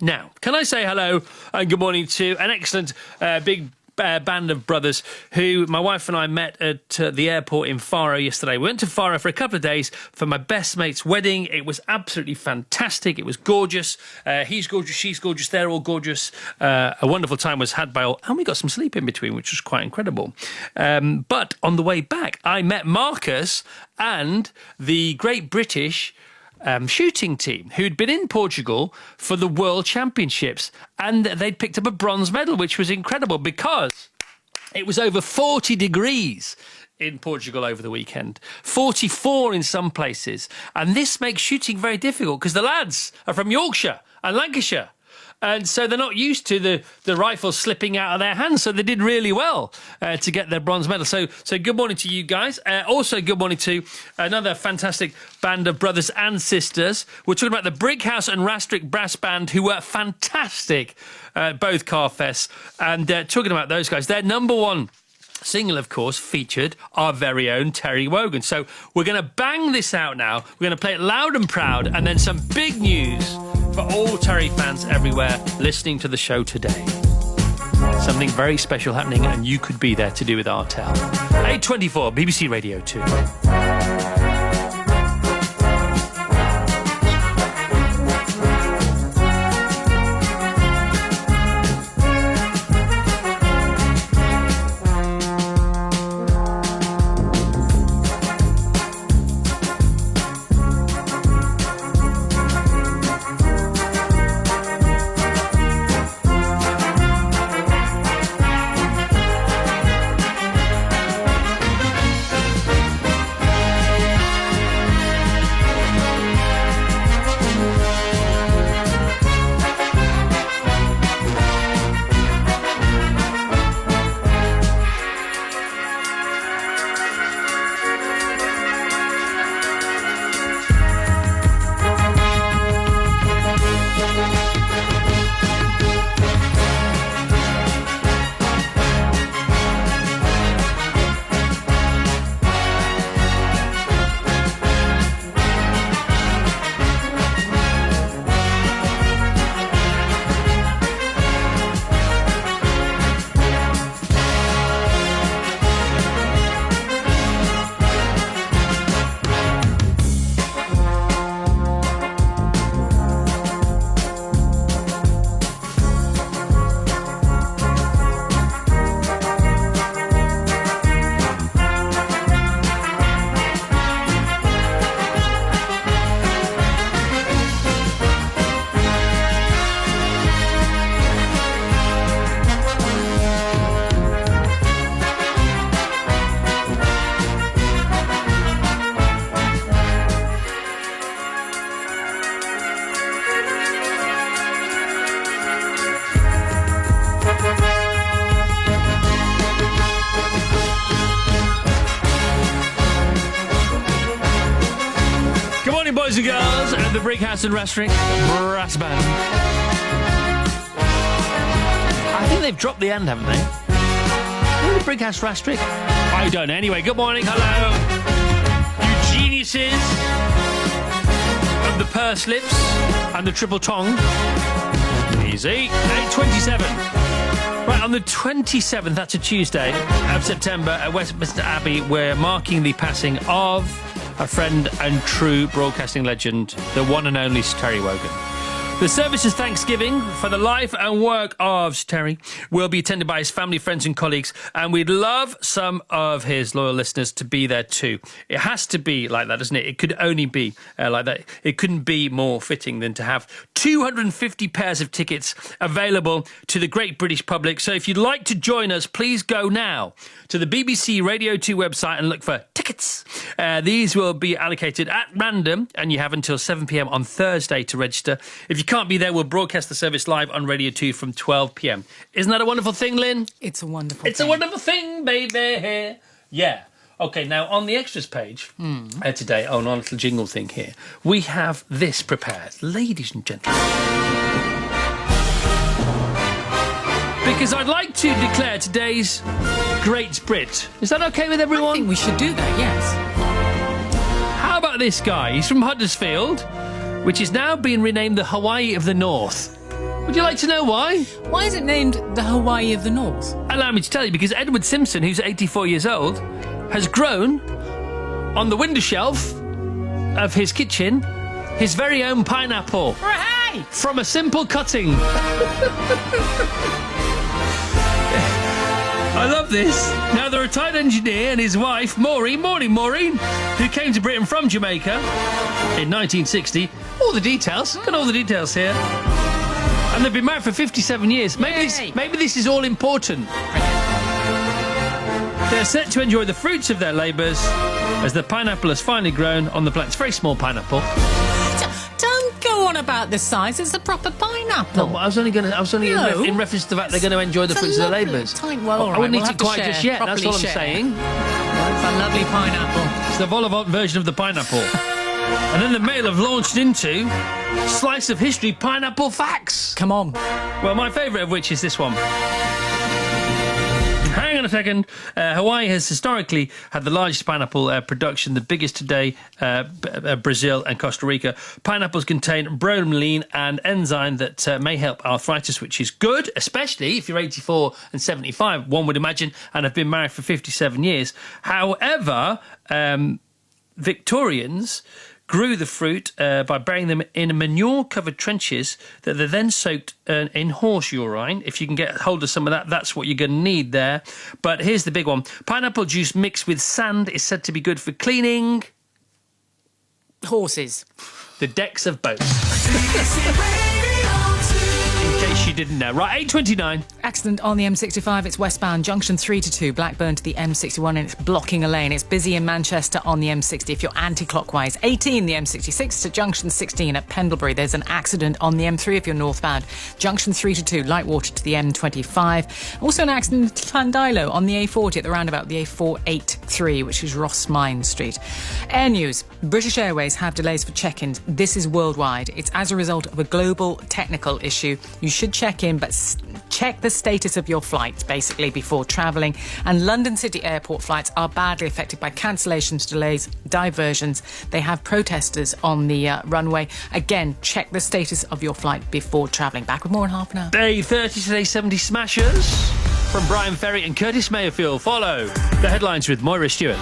Now, can I say hello and good morning to an excellent big band of brothers who my wife and I met at the airport in Faro yesterday. We went to Faro for a couple of days for my best mate's wedding. It was absolutely fantastic. It was gorgeous. He's gorgeous, she's gorgeous, they're all gorgeous. A wonderful time was had by all, and we got some sleep in between, which was quite incredible. But on the way back, I met Marcus and the Great British shooting team who'd been in Portugal for the World Championships, and they'd picked up a bronze medal, which was incredible because it was over 40 degrees in Portugal over the weekend, 44 in some places, and this makes shooting very difficult because the lads are from Yorkshire and Lancashire. And so they're not used to the rifles slipping out of their hands. So they did really well to get their bronze medal. So good morning to you guys. Also, good morning to another fantastic band of brothers and sisters. We're talking about the Brickhouse and Rastrick Brass Band, who were fantastic at both Carfests. And talking about those guys, their number one single, of course, featured our very own Terry Wogan. So we're going to bang this out now. We're going to play it loud and proud, and then some big news for all Terry fans everywhere listening to the show today. Something very special happening, and you could be there to do with our tell. 8:24, BBC Radio 2. Brighouse and Rastrick Brass Band. I think they've dropped the end, haven't they? Who are the Brighouse Rastrick? I don't know. Anyway, good morning. Hello. You geniuses of the purse lips and the triple tongue. Easy. 8:27. Right, on the 27th, that's a Tuesday, of September, at Westminster Abbey, we're marking the passing of a friend and true broadcasting legend, the one and only Sir Terry Wogan. The service is Thanksgiving for the life and work of Sir Terry. Will be attended by his family, friends and colleagues, and we'd love some of his loyal listeners to be there too. It has to be like that, doesn't it? It could only be like that. It couldn't be more fitting than to have 250 pairs of tickets available to the great British public. So if you'd like to join us, please go now to the BBC Radio 2 website and look for tickets. These will be allocated at random, and you have until 7 p.m. on Thursday to register. If you can't be there, we'll broadcast the service live on Radio 2 from 12 p.m. Isn't that a wonderful thing, Lynn? It's a wonderful thing. It's a wonderful thing, baby. Yeah. OK, now on the extras page today, on our little jingle thing here, we have this prepared. Ladies and gentlemen. Because I'd like to declare today's Great Brit. Is that OK with everyone? I think we should do that, yes. How about this guy? He's from Huddersfield, which is now being renamed the Hawaii of the North. Would you like to know why? Why is it named the Hawaii of the North? Allow me to tell you, because Edward Simpson, who's 84 years old, has grown on the window shelf of his kitchen his very own pineapple. Hooray! From a simple cutting. I love this. Now, the retired engineer and his wife, Maureen, who came to Britain from Jamaica in 1960. All the details. Got all the details here. And they've been married for 57 years. Maybe this is all important. They're set to enjoy the fruits of their labours as the pineapple has finally grown on the plant. It's a very small pineapple. Don't go on about the size. It's a proper pineapple. No, I was only in reference to the fact they're going to enjoy the fruits of their labours. Well, I wouldn't eat it quite just yet. That's all I'm saying. It's a lovely pineapple. It's the vol-au-vent version of the pineapple. And then the Mail have launched into Slice of History Pineapple Facts. Come on. Well, my favourite of which is this one. Hang on a second. Hawaii has historically had the largest pineapple production, the biggest today, Brazil and Costa Rica. Pineapples contain bromelain, an enzyme that may help arthritis, which is good, especially if you're 84 and 75, one would imagine, and have been married for 57 years. However, Victorians grew the fruit by burying them in manure-covered trenches that are then soaked in horse urine. If you can get hold of some of that, that's what you're going to need there. But here's the big one. Pineapple juice mixed with sand is said to be good for cleaning... horses. The decks of boats. In case you didn't know. Right, 8:29. Accident on the M65. It's westbound, junction 3 to 2, Blackburn to the M61, and it's blocking a lane. It's busy in Manchester on the M60 if you're anti-clockwise. 18, the M66 to junction 16 at Pendlebury. There's an accident on the M3 if you're northbound, junction 3 to 2, Lightwater to the M25. Also an accident at Llandilo on the A40 at the roundabout, the A483, which is Ross Mine Street. Air News. British Airways have delays for check-ins. This is worldwide. It's as a result of a global technical issue. You should check in, but check the status of your flight, basically, before travelling. And London City Airport flights are badly affected by cancellations, delays, diversions. They have protesters on the runway. Again, check the status of your flight before travelling. Back with more in half an hour. Day 30 to day 70 smashers from Brian Ferry and Curtis Mayfield. Follow the headlines with Moira Stewart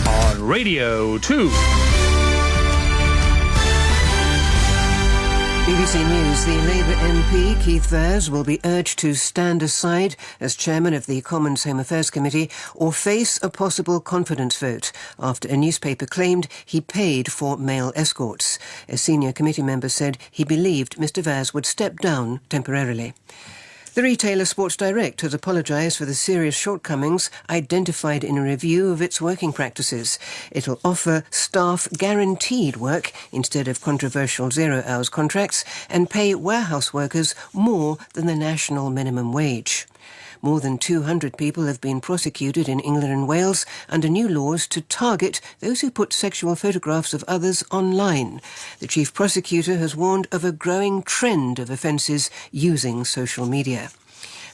on Radio 2. BBC News. The Labour MP, Keith Vaz, will be urged to stand aside as chairman of the Commons Home Affairs Committee or face a possible confidence vote after a newspaper claimed he paid for male escorts. A senior committee member said he believed Mr Vaz would step down temporarily. The retailer Sports Direct has apologised for the serious shortcomings identified in a review of its working practices. It'll offer staff guaranteed work instead of controversial 0 hours contracts and pay warehouse workers more than the national minimum wage. More than 200 people have been prosecuted in England and Wales under new laws to target those who put sexual photographs of others online. The Chief Prosecutor has warned of a growing trend of offences using social media.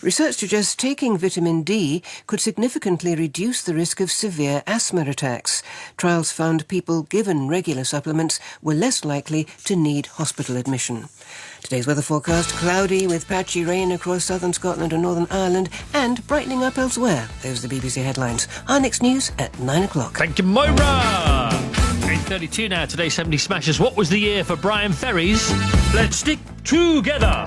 Research suggests taking vitamin D could significantly reduce the risk of severe asthma attacks. Trials found people given regular supplements were less likely to need hospital admission. Today's weather forecast: cloudy with patchy rain across southern Scotland and Northern Ireland and brightening up elsewhere. Those are the BBC headlines. Our next news at 9 o'clock. Thank you, Moira. 8:32 now. Today's 70 Smashers. What was the year for Brian Ferry's Let's Stick Together?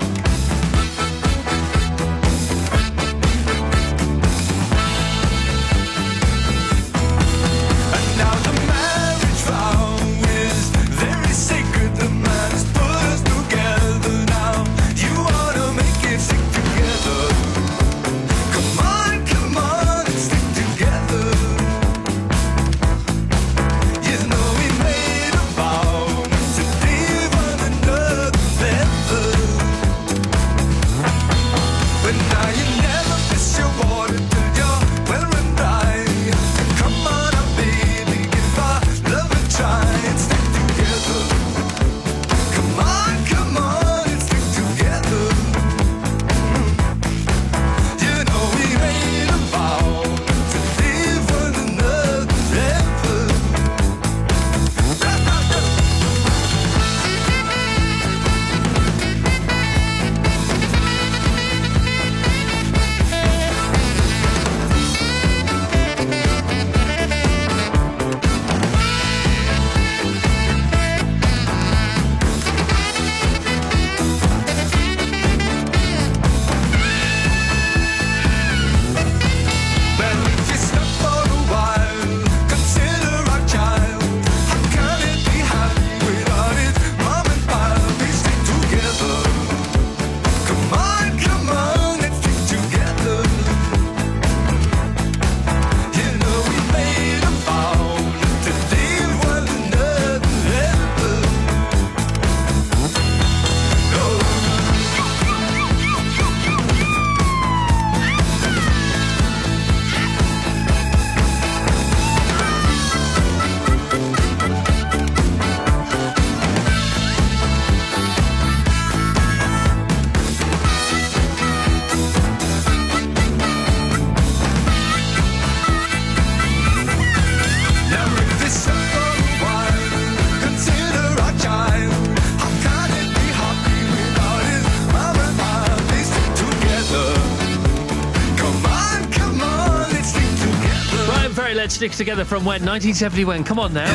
Let's Stick Together from when? 1970 when? Come on now.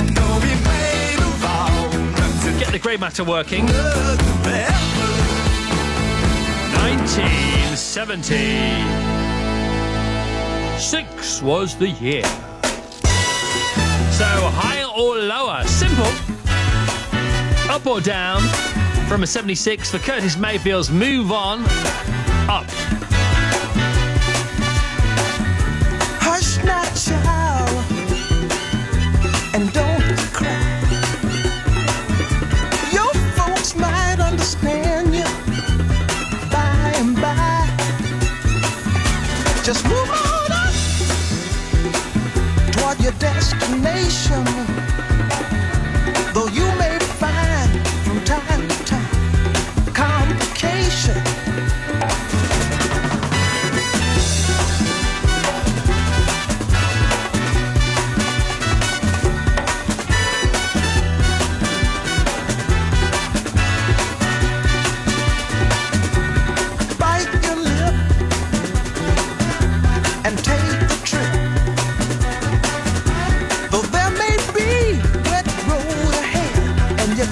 Get the grey matter working. 1976 was the year. So higher or lower? Simple. Up or down? From a 76 for Curtis Mayfield's Move On. Up. Hush not, child, and don't cry. Your folks might understand you by and by. Just move on up toward your destination. Though you may find from time to time complications.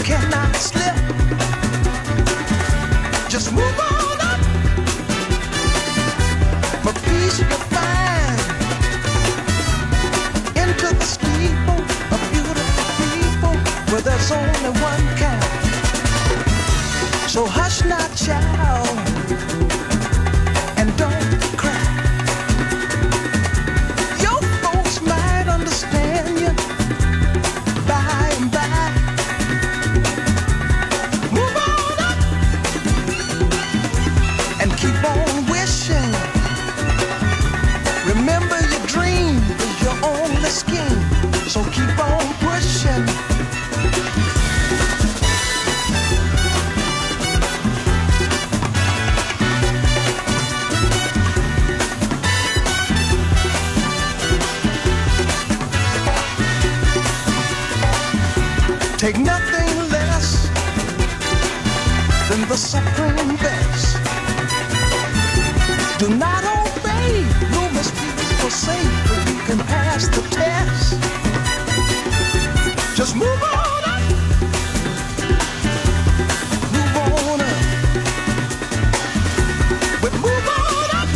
Cannot slip. Just move on up. For peace you'll find into the steeple of beautiful people where there's only one kind. So hush not, child, and don't cry. Your folks might understand you by and by. Keep on wishing take nothing less than the supreme best. Do not obey, no mistake for safe, but you can pass the test. Just move on up, move on up, but move on up.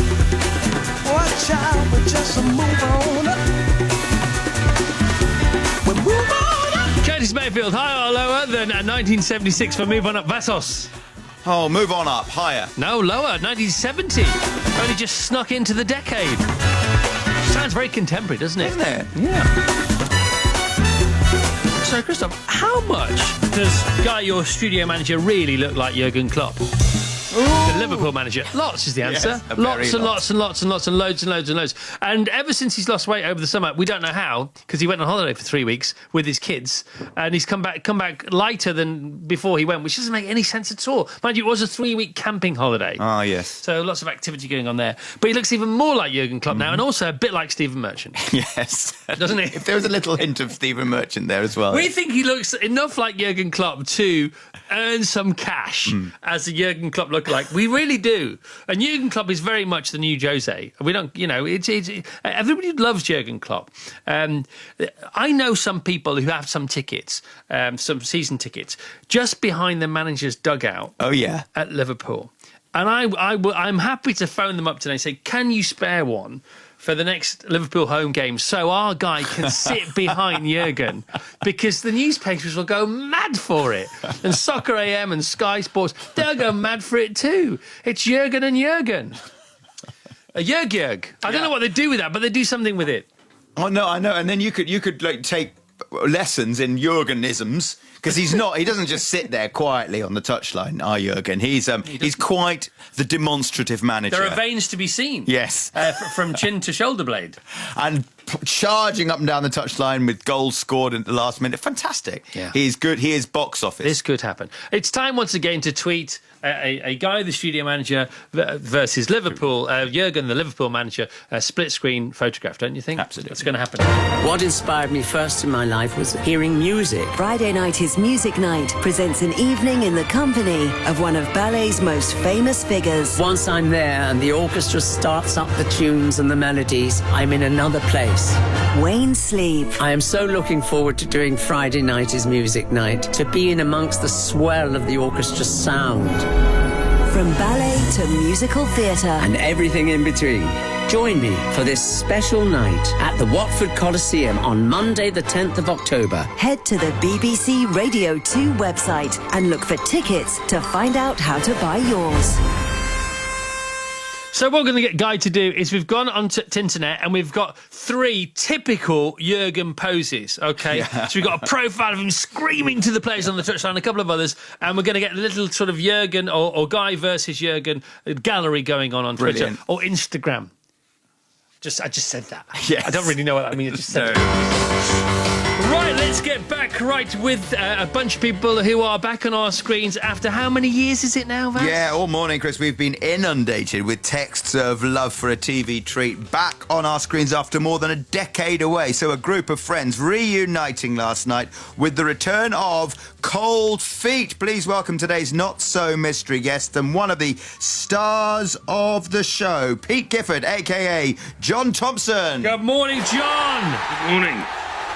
Watch out, but just move on up. But move on up. Curtis Mayfield, higher or lower than 1976 for Move On Up Vassos? Oh, move on up, higher. No, lower, 1970. Only just snuck into the decade. Sounds very contemporary, doesn't it? Isn't it? Yeah. So, Christoph, how much does Guy, your studio manager, really look like Jurgen Klopp? The Liverpool manager. Lots is the answer. Yes, lots and lots and lots and lots and loads and loads and loads. And ever since he's lost weight over the summer, we don't know how, because he went on holiday for 3 weeks with his kids, and he's come back lighter than before he went, which doesn't make any sense at all. Mind you, it was a 3-week camping holiday. Ah, yes. So lots of activity going on there. But he looks even more like Jurgen Klopp now, and also a bit like Stephen Merchant. Yes. Doesn't he? If there was a little hint of Stephen Merchant there as well. We think he looks enough like Jurgen Klopp to earn some cash as a Jurgen Klopp lookalike. We really do. And Jurgen Klopp is very much the new Jose. We don't, it's everybody loves Jurgen Klopp. I know some people who have some tickets, some season tickets, just behind the manager's dugout. Oh, yeah. At Liverpool. And I'm happy to phone them up today and say, can you spare one for the next Liverpool home game so our guy can sit behind Jurgen, because the newspapers will go mad for it. And Soccer AM and Sky Sports, they'll go mad for it too. It's Jurgen and Jurgen. Jurg. I don't know what they do with that, but they do something with it. Oh, no, I know. And then you could like take lessons in Jurgenisms, because he doesn't just sit there quietly on the touchline, Jurgen. He's quite the demonstrative manager. There are veins to be seen. Yes. From chin to shoulder blade. And charging up and down the touchline with goals scored at the last minute. Fantastic. Yeah. He is good. He is box office. This could happen. It's time once again to tweet a Guy, the studio manager, versus Liverpool, Jurgen, the Liverpool manager, a split-screen photograph, don't you think? Absolutely. It's going to happen. What inspired me first in my life was hearing music. Friday Night is Music Night presents an evening in the company of one of ballet's most famous figures. Once I'm there and the orchestra starts up the tunes and the melodies, I'm in another place. Wayne Sleep. I am so looking forward to doing Friday Night is Music Night, to be in amongst the swell of the orchestra sound. From ballet to musical theatre. And everything in between. Join me for this special night at the Watford Coliseum on Monday the 10th of October. Head to the BBC Radio 2 website and look for tickets to find out how to buy yours. So what we're going to get Guy to do is we've gone onto internet and we've got 3 typical Jurgen poses, okay? Yeah. So we've got a profile of him screaming to the players on the touchline, a couple of others, and we're going to get a little sort of Jurgen or Guy versus Jurgen gallery going on Twitter or Instagram. I just said that. Yes. I don't really know what that means. I just said it. Right, let's get back with a bunch of people who are back on our screens after how many years is it now, Vance? Yeah, all morning, Chris, we've been inundated with texts of love for a TV treat back on our screens after more than a decade away. So a group of friends reuniting last night with the return of Cold Feet. Please welcome today's not-so-mystery guest and one of the stars of the show, Pete Gifford, a.k.a. John Thompson. Good morning, John. Good morning.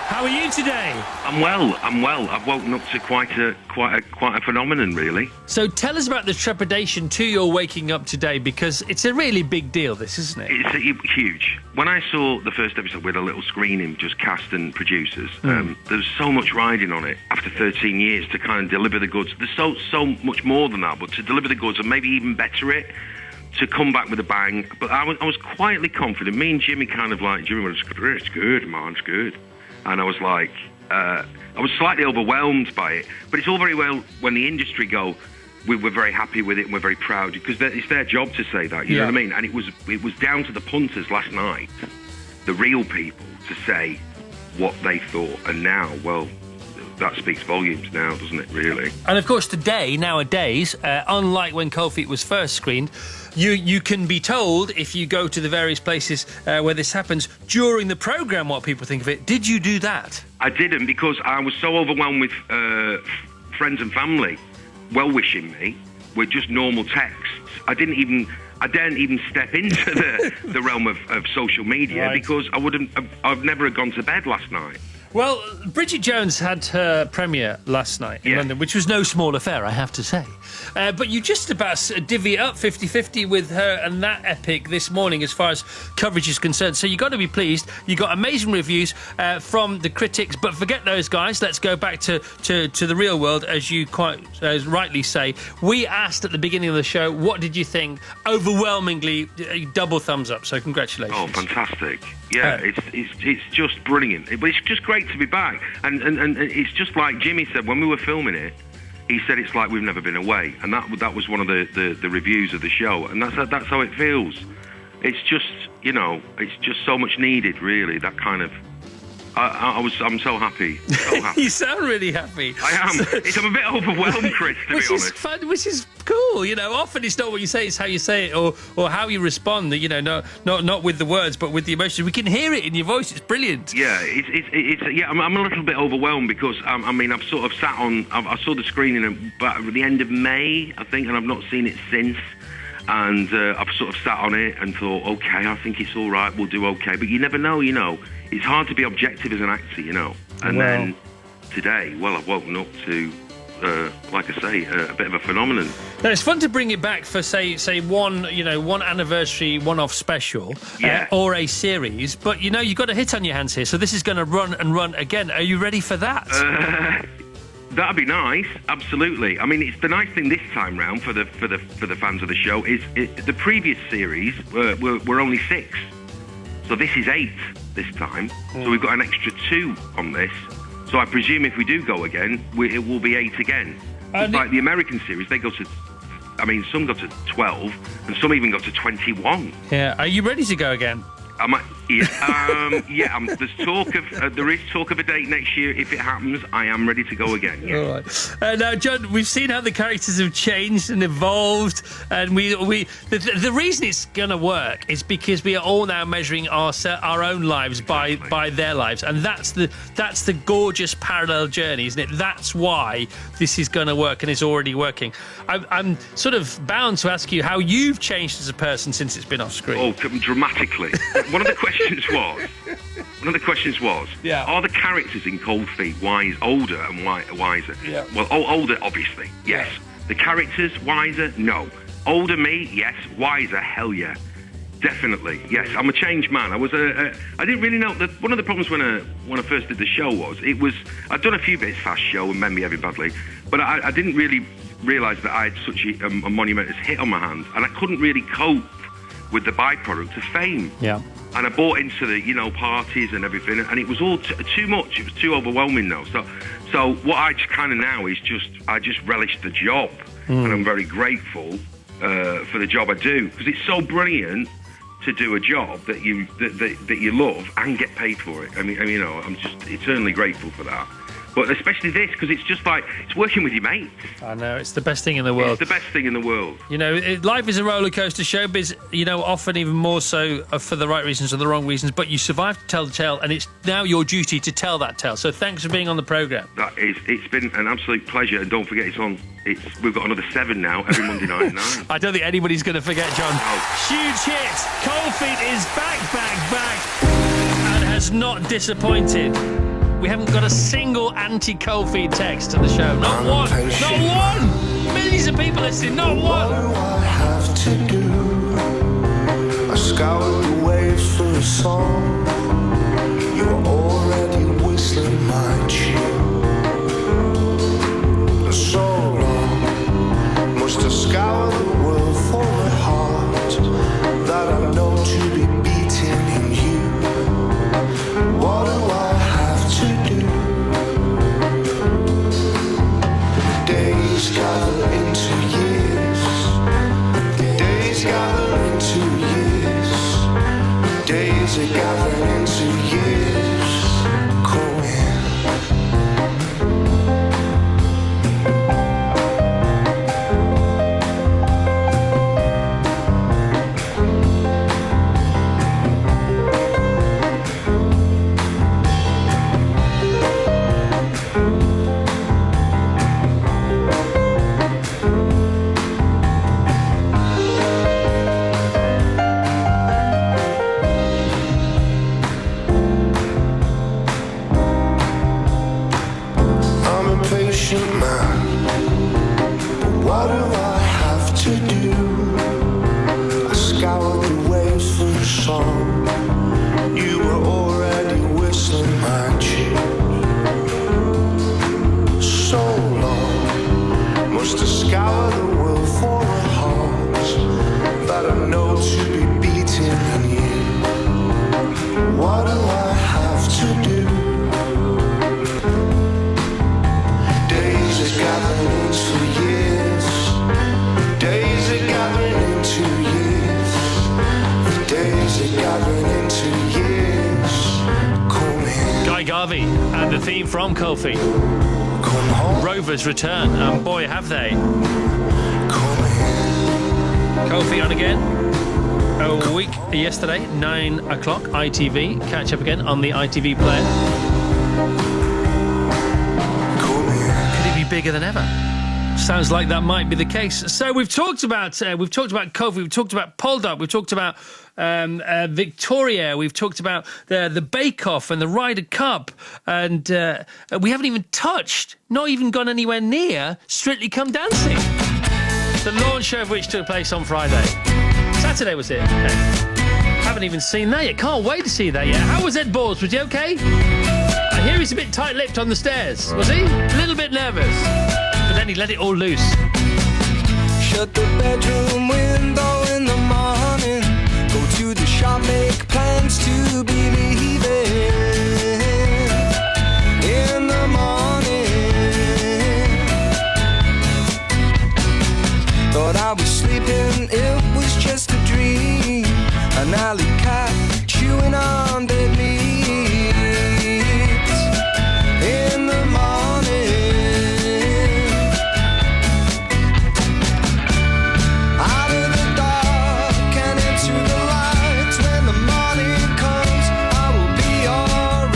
How are you today? I'm well. I've woken up to quite a phenomenon, really. So tell us about the trepidation to your waking up today, because it's a really big deal, this, isn't it? It's huge. When I saw the first episode with a little screening, just cast and producers, there's so much riding on it after 13 years to kind of deliver the goods. There's so much more than that, but to deliver the goods and maybe even better it, to come back with a bang. But I was quietly confident. Me and Jimmy Jimmy was, it's good, man, it's good. And I was like, I was slightly overwhelmed by it. But it's all very well when the industry go, we're very happy with it and we're very proud, because it's their job to say that, you know what I mean? And it was down to the punters last night, the real people, to say what they thought. And now, well, that speaks volumes now, doesn't it, really? And of course, nowadays, unlike when Cold Feet was first screened, you can be told, if you go to the various places where this happens, during the programme what people think of it. Did you do that? I didn't, because I was so overwhelmed with friends and family well-wishing me with just normal texts. I daren't even step into the realm of social media, because I've never gone to bed last night. Well, Bridget Jones had her premiere last night in London, which was no small affair, I have to say. But you just about divvy it up 50-50 with her and that epic this morning as far as coverage is concerned. So you've got to be pleased. You got amazing reviews from the critics, but forget those guys. Let's go back to the real world, as you quite rightly say. We asked at the beginning of the show, what did you think? Overwhelmingly, double thumbs up. So congratulations. Oh, fantastic. Yeah, it's just brilliant. But it's just great to be back. And it's just like Jimmy said when we were filming it. He said it's like we've never been away, and that was one of the reviews of the show, and that's how it feels. It's just, it's just so much needed, really. That kind of. I'm so happy. So happy. You sound really happy. I am. I'm a bit overwhelmed, Chris, to be honest. Which is fun, which is cool. Often it's not what you say, it's how you say it, or how you respond. Not with the words, but with the emotions. We can hear it in your voice. It's brilliant. Yeah, I'm a little bit overwhelmed because I've sort of sat on. I saw the screening at the end of May, I think, and I've not seen it since. And I've sort of sat on it and thought, okay, I think it's all right. We'll do okay, but you never know. It's hard to be objective as an actor, And then today, I've woken up to, like I say, a bit of a phenomenon. Now, it's fun to bring it back for, say one anniversary, one-off special, or a series. But you've got a hit on your hands here, so this is going to run and run again. Are you ready for that? That'd be nice, absolutely. I mean, it's the nice thing this time round for the fans of the show is the previous series were only 6, so this is 8 this time. So we've got an extra 2 on this. So I presume if we do go again, it will be 8 again. Just like the American series, they go to. I mean, some got to 12, and some even got to 21. Yeah. Are you ready to go again? There's talk of there is talk of a date next year. If it happens, I am ready to go again. Yeah. All right. Now, John, we've seen how the characters have changed and evolved, and the reason it's going to work is because we are all now measuring our own lives by their lives, and that's the gorgeous parallel journey, isn't it? That's why this is going to work, and it's already working. I'm sort of bound to ask you how you've changed as a person since it's been off screen. Oh, dramatically. One of the questions was, are the characters in Cold Feet older and wiser? Yeah. Well, older, obviously, yes. The characters, wiser? No. Older me? Yes. Wiser? Hell yeah. Definitely, yes. I'm a changed man. I didn't really know that. One of the problems when I first did the show was I'd done a few bits Fast Show and Men Behaving Badly, but I didn't really realise that I had such a monumentous hit on my hands, and I couldn't really cope with the byproduct of fame. Yeah. And I bought into the, parties and everything, and it was all too much. It was too overwhelming now. So what I just kind of now is I just relish the job, and I'm very grateful for the job I do, because it's so brilliant to do a job that you love and get paid for it. I mean, I'm just eternally grateful for that. But especially this, because it's just like, it's working with your mates. I know, it's the best thing in the world. It's the best thing in the world. Life is a roller coaster. Showbiz, often even more so for the right reasons or the wrong reasons, but you survive to tell the tale, and it's now your duty to tell that tale. So thanks for being on the programme. It's been an absolute pleasure, and don't forget we've got another 7 now, every Monday night at 9. I don't think anybody's going to forget, John. No. Huge hit. Cold Feet is back, and has not disappointed. We haven't got a single anti-Cold Feet text to the show. Not one. Not one. Millions of people listening. Not one. What do I have to do? I scoured the waves for a song. You were already whistling my tune. So long, must have scoured the world for a heart that I know to be beating in you. What do I have to do? Days gather into years. Days gather into years. Days are gathering into years. Come in. Harvey and the theme from Cold Feet. Rovers return, and boy have they. Cold Feet on again. A week yesterday, 9 o'clock, ITV. Catch up again on the ITV player. Could it be bigger than ever? Sounds like that might be the case. So we've talked about Cold Feet, we've talked about Poldark, we've talked about Victoria, we've talked about the Bake Off and the Ryder Cup, and we haven't even touched, not even gone anywhere near Strictly Come Dancing. The launch show of which took place on Friday. Saturday was it? Haven't even seen that yet. Can't wait to see that yet. How was Ed Balls? Was he okay? I hear he's a bit tight-lipped on the stairs. Was he? A little bit nervous. But then he let it all loose. Shut the bedroom window in the morning. Go to the shop, make plans to be leaving in the morning. Thought I was sleeping, it was just a dream. An alley cat chewing on dead leaves in the morning. Out of the dark and into the lights. When the morning comes, I will be alright.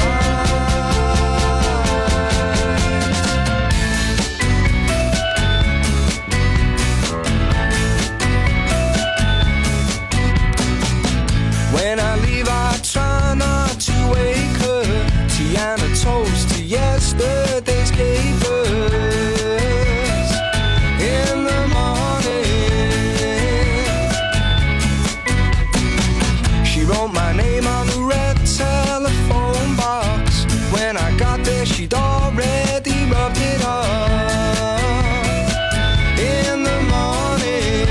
When I leave, I try not to wake her. Tiana toast to yesterday's capers in the morning. She wrote my name on the red telephone box. When I got there, she'd already rubbed it off in the morning.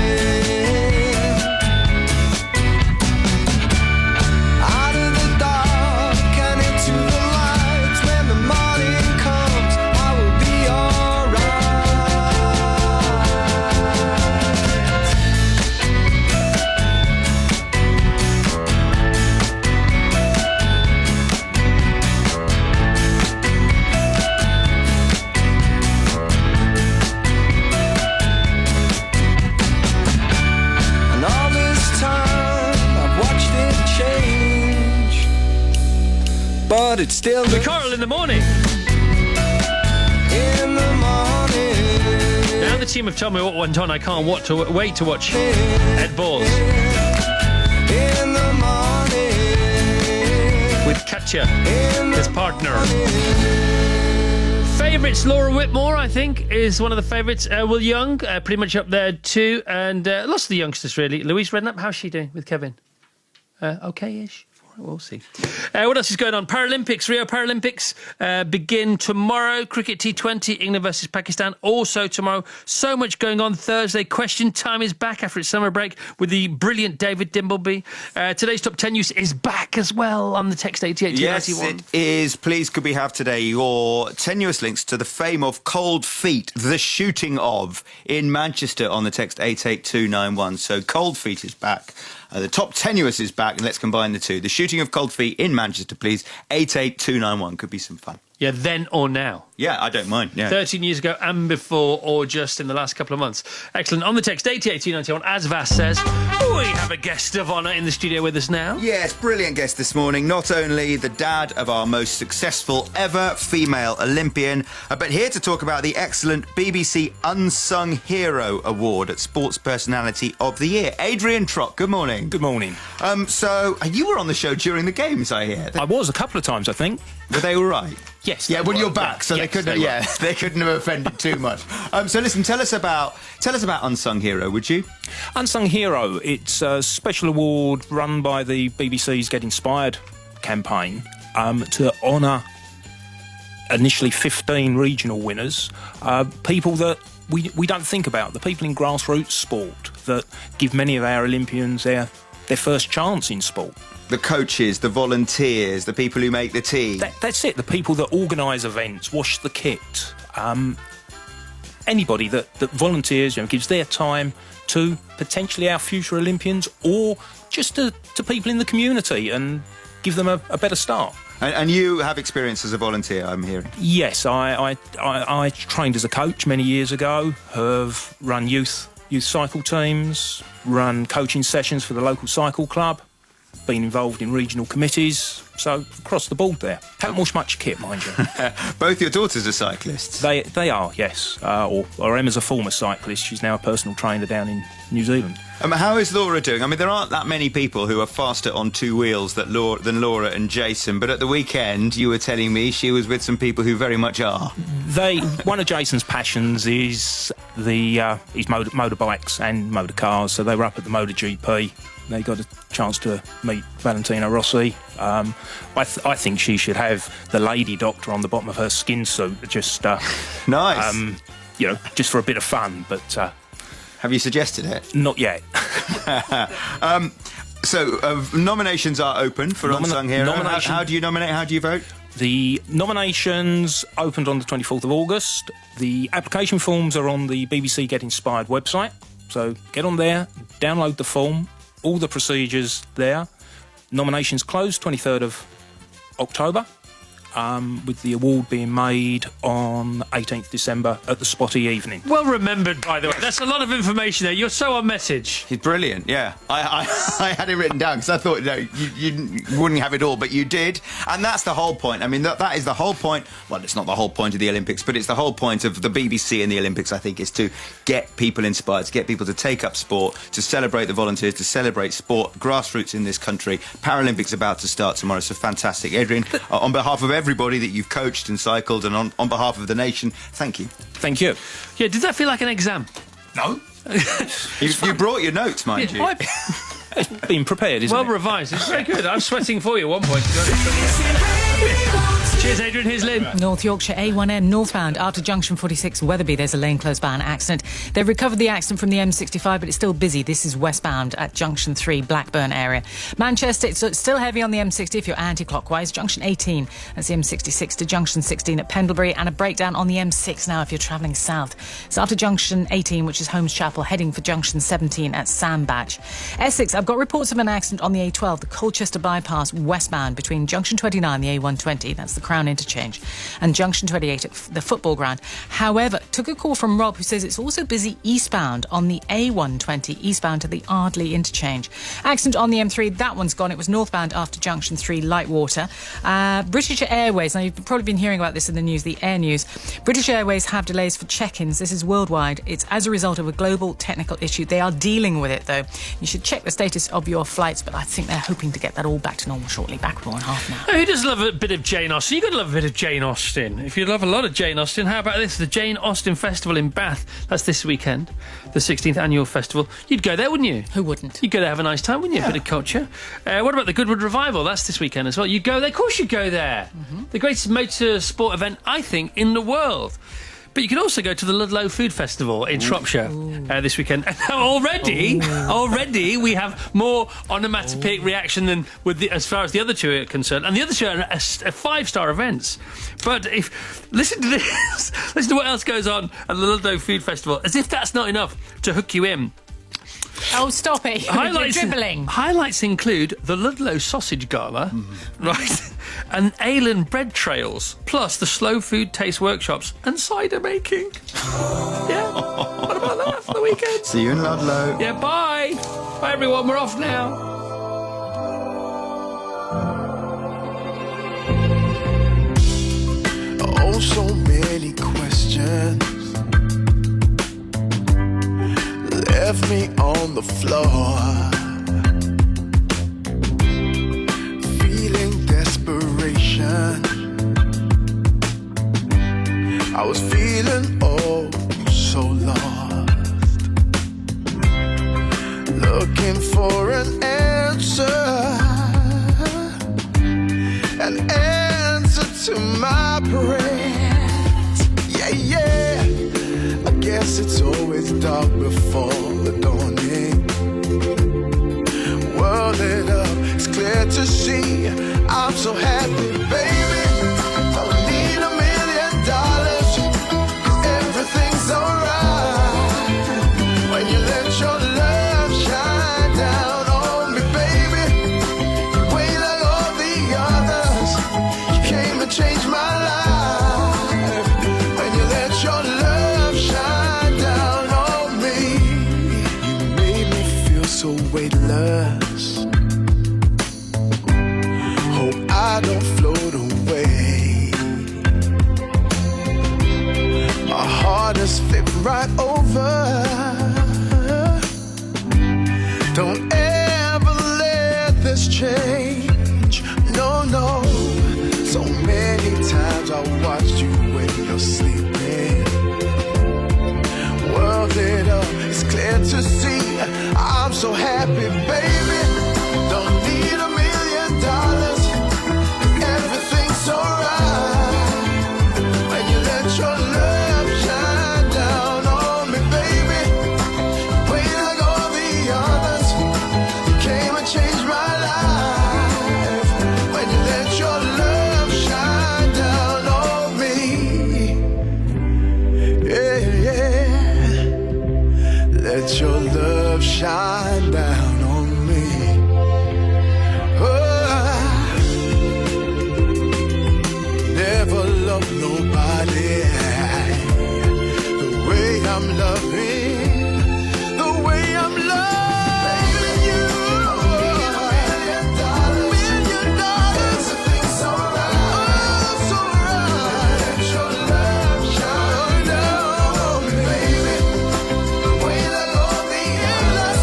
Out of the dark and into the lights. When the morning comes, I will be alright. And all this time I've watched it change, but it's still the Coral in the morning. In the morning. Now the team have told me what went on. I can't wait to watch Ed Balls In the morning. with Katja, his partner. Favourites, Laura Whitmore, I think, is one of the favourites. Will Young, pretty much up there too. And lots of the youngsters, really. Louise Redknapp, how's she doing with Kevin? Okay-ish? We'll see. What else is going on? Paralympics, Rio Paralympics begin tomorrow. Cricket T20, England versus Pakistan, also tomorrow. So much going on. Thursday, Question Time is back after its summer break with the brilliant David Dimbleby. Today's Top 10 News is back as well on the text 88 Yes, it is. Please, could we have today your tenuous links to the fame of Cold Feet, the shooting of, in Manchester on the text 88291. So Cold Feet is back. The Top Tenuous is back, and let's combine the two. The shooting of Cold Feet in Manchester, please. 88291 could be some fun. Yeah, then or now. Yeah, I don't mind. Yeah. 13 years ago and before, or just in the last couple of months. Excellent. On the text 88291, as Vas says, we have a guest of honour in the studio with us now. Yes, brilliant guest this morning. Not only the dad of our most successful ever female Olympian, but here to talk about the excellent BBC Unsung Hero Award at Sports Personality of the Year. Adrian Trott, good morning. Good morning. So you were on the show during the games, I hear. I was a couple of times, I think. Were they all right? Yes. Yeah, well, you're back, so yes, they couldn't. They couldn't have offended too much. So listen, tell us about Unsung Hero, would you? Unsung Hero. It's a special award run by the BBC's Get Inspired campaign to honour initially 15 regional winners, people that we don't think about, the people in grassroots sport that give many of our Olympians their first chance in sport. The coaches, the volunteers, the people who make the tea. That's it, the people that organise events, wash the kit. Anybody that volunteers, gives their time to potentially our future Olympians or just to people in the community and give them a better start. And you have experience as a volunteer, I'm hearing. Yes, I trained as a coach many years ago, have run youth cycle teams, run coaching sessions for the local cycle club, been involved in regional committees, so across the board there. Haven't washed much kit, mind you. Both your daughters are cyclists? They are, yes. Or Emma's a former cyclist. She's now a personal trainer down in New Zealand. How is Laura doing? I mean, there aren't that many people who are faster on two wheels than Laura and Jason, but at the weekend you were telling me she was with some people who very much are. One of Jason's passions is his motorbikes and motor cars, so they were up at the MotoGP. They got a chance to meet Valentino Rossi. I think she should have the lady doctor on the bottom of her skin suit, just nice. Just for a bit of fun. But have you suggested it? Not yet. So nominations are open for Unsung Hero. How do you nominate? How do you vote? The nominations opened on the 24th of August. The application forms are on the BBC Get Inspired website. So get on there, download the form. All the procedures there. Nominations closed 23rd of October, with the award being made on 18th December at the Spotty Evening. Well remembered, by the way. That's a lot of information there. You're so on message. He's brilliant, yeah. I had it written down because I thought you wouldn't have it all, but you did. And that's the whole point. I mean, that is the whole point. Well, it's not the whole point of the Olympics, but it's the whole point of the BBC and the Olympics, I think, is to get people inspired, to get people to take up sport, to celebrate the volunteers, to celebrate sport, grassroots in this country. Paralympics about to start tomorrow, so fantastic. Adrian, on behalf of everybody that you've coached and cycled and on behalf of the nation, thank you. Thank you. Yeah, did that feel like an exam? No. you brought your notes, mind you. It's been prepared, isn't it? Well revised. It's very good. I'm sweating for you at one point. Cheers, Adrian. Here's Lynn. North Yorkshire A1M northbound after junction 46 Wetherby. There's a lane closed by an accident. They've recovered the accident from the M65, but it's still busy. This is westbound at junction 3 Blackburn area. Manchester, it's still heavy on the M60 if you're anti-clockwise. Junction 18, that's the M66 to junction 16 at Pendlebury, and a breakdown on the M6 now if you're travelling south. It's after junction 18, which is Holmes Chapel, heading for junction 17 at Sandbach. Essex, I've got reports of an accident on the A12, the Colchester bypass westbound between junction 29, the A120, that's the Crown interchange, and junction 28 at the football ground. However, took a call from Rob, who says it's also busy eastbound on the A120, eastbound to the Ardley interchange. Accident on the M3, that one's gone. It was northbound after junction 3 Lightwater. British Airways, now you've probably been hearing about this in the news, the Air News. British Airways have delays for check-ins. This is worldwide. It's as a result of a global technical issue. They are dealing with it, though. You should check the status of your flights, but I think they're hoping to get that all back to normal shortly. Back 4.5 now. Who does love a bit of Jane Austen? You've got to love a bit of Jane Austen. If you love a lot of Jane Austen, how about this? The Jane Austen Festival in Bath. That's this weekend, the 16th annual festival. You'd go there, wouldn't you? Who wouldn't? You'd go there, have a nice time, wouldn't you? Yeah. A bit of culture. What about the Goodwood Revival? That's this weekend as well. You'd go there? Of course you'd go there. Mm-hmm. The greatest motor sport event, I think, in the world. But you can also go to the Ludlow Food Festival in Shropshire this weekend. And already we have more onomatopoeic reaction than as far as the other two are concerned. And the other two are a 5-star events. But listen to this. Listen to what else goes on at the Ludlow Food Festival. As if that's not enough to hook you in. Oh, stop it. You're dribbling. Highlights include the Ludlow Sausage Gala, right, and ale and bread trails, plus the slow food taste workshops and cider making. Yeah, what about that for the weekend? See you in Ludlow. Yeah, bye. Bye, everyone. We're off now. Oh, so many questions left me on the floor, feeling desperation. I was feeling oh so lost, looking for an answer to my prayers. Yeah, yeah. I guess it's always dark before the dawning. World lit up, it's clear to see. I'm so happy, baby. Don't need $1 million, 'cause everything's alright when you let your love shine down on me, baby. You ain't like all the others. I don't float away. My heart is flipped right over. Don't ever let this change. No, no. So many times I watched you when you're sleeping. World lit up, it's clear to see. I'm so happy, baby. Don't need $1 million. Everything's alright. When you let your love shine down on me, baby. Way like all the others, you came and changed my life. When you let your love shine down on me. Yeah, yeah. Let your love shine down on me. Oh, never loved nobody the way I'm loving, the way I'm loving you. $1 million. Everything's alright. Oh, it's alright. Let your love shine down on me, baby. Way like all the others,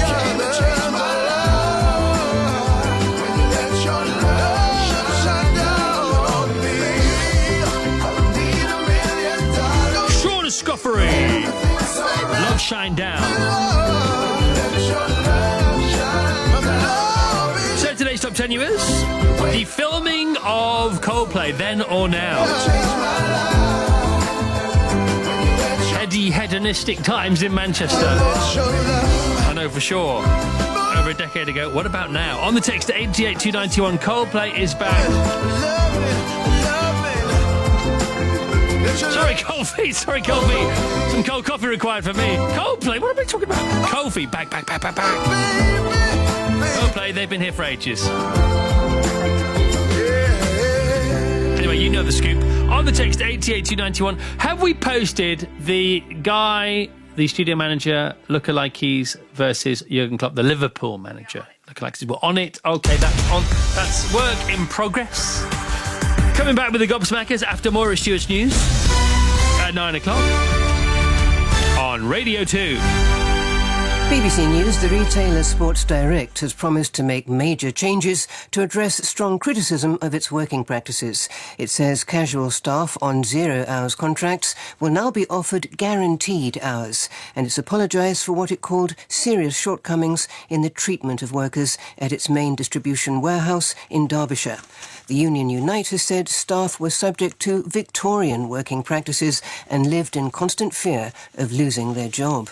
came and changed my life. When you let your love shine down on me, I don't need $1 million. Sean Escoffery. Love Shine Down. So today's top 10 is the filming of Coldplay, Then or Now. Heady, hedonistic times in Manchester. I know for sure. Over a decade ago. What about now? On the text to 88291, Coldplay is back. Sorry, cold feet. Sorry, cold feet. Some cold coffee required for me. Coldplay, what are we talking about? Cold feet, back. Coldplay, they've been here for ages. Anyway, you know the scoop. On the text 88291, have we posted the guy, the studio manager, lookalikes versus Jurgen Klopp, the Liverpool manager? Lookalikes. We're on it. Okay, that's on. That's work in progress. Coming back with the Gobsmackers after Moira Stewart's news at 9 o'clock on Radio 2. BBC News, the retailer Sports Direct has promised to make major changes to address strong criticism of its working practices. It says casual staff on 0 hours contracts will now be offered guaranteed hours, and it's apologised for what it called serious shortcomings in the treatment of workers at its main distribution warehouse in Derbyshire. The union Unite has said staff were subject to Victorian working practices and lived in constant fear of losing their job.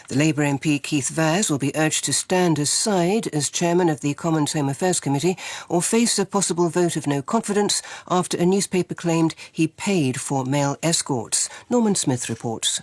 The Labour MP Keith Vaz will be urged to stand aside as chairman of the Commons Home Affairs Committee or face a possible vote of no confidence after a newspaper claimed he paid for male escorts. Norman Smith reports.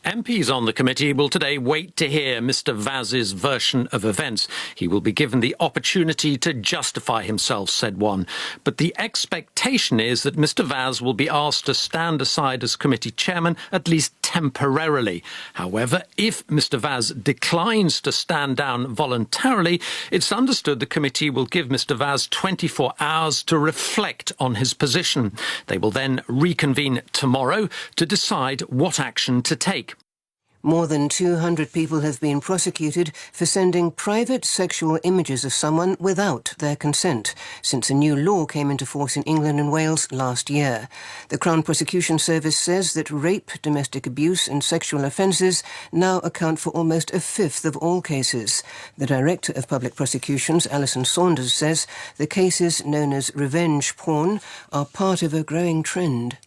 MPs on the committee will today wait to hear Mr Vaz's version of events. He will be given the opportunity to justify himself, said one. But the expectation is that Mr Vaz will be asked to stand aside as committee chairman, at least temporarily. However, if Mr Vaz declines to stand down voluntarily, it's understood the committee will give Mr Vaz 24 hours to reflect on his position. They will then reconvene tomorrow to decide what action to take. More than 200 people have been prosecuted for sending private sexual images of someone without their consent since a new law came into force in England and Wales last year. The Crown Prosecution Service says that rape, domestic abuse and sexual offences now account for almost a fifth of all cases. The Director of Public Prosecutions, Alison Saunders, says the cases known as revenge porn are part of a growing trend.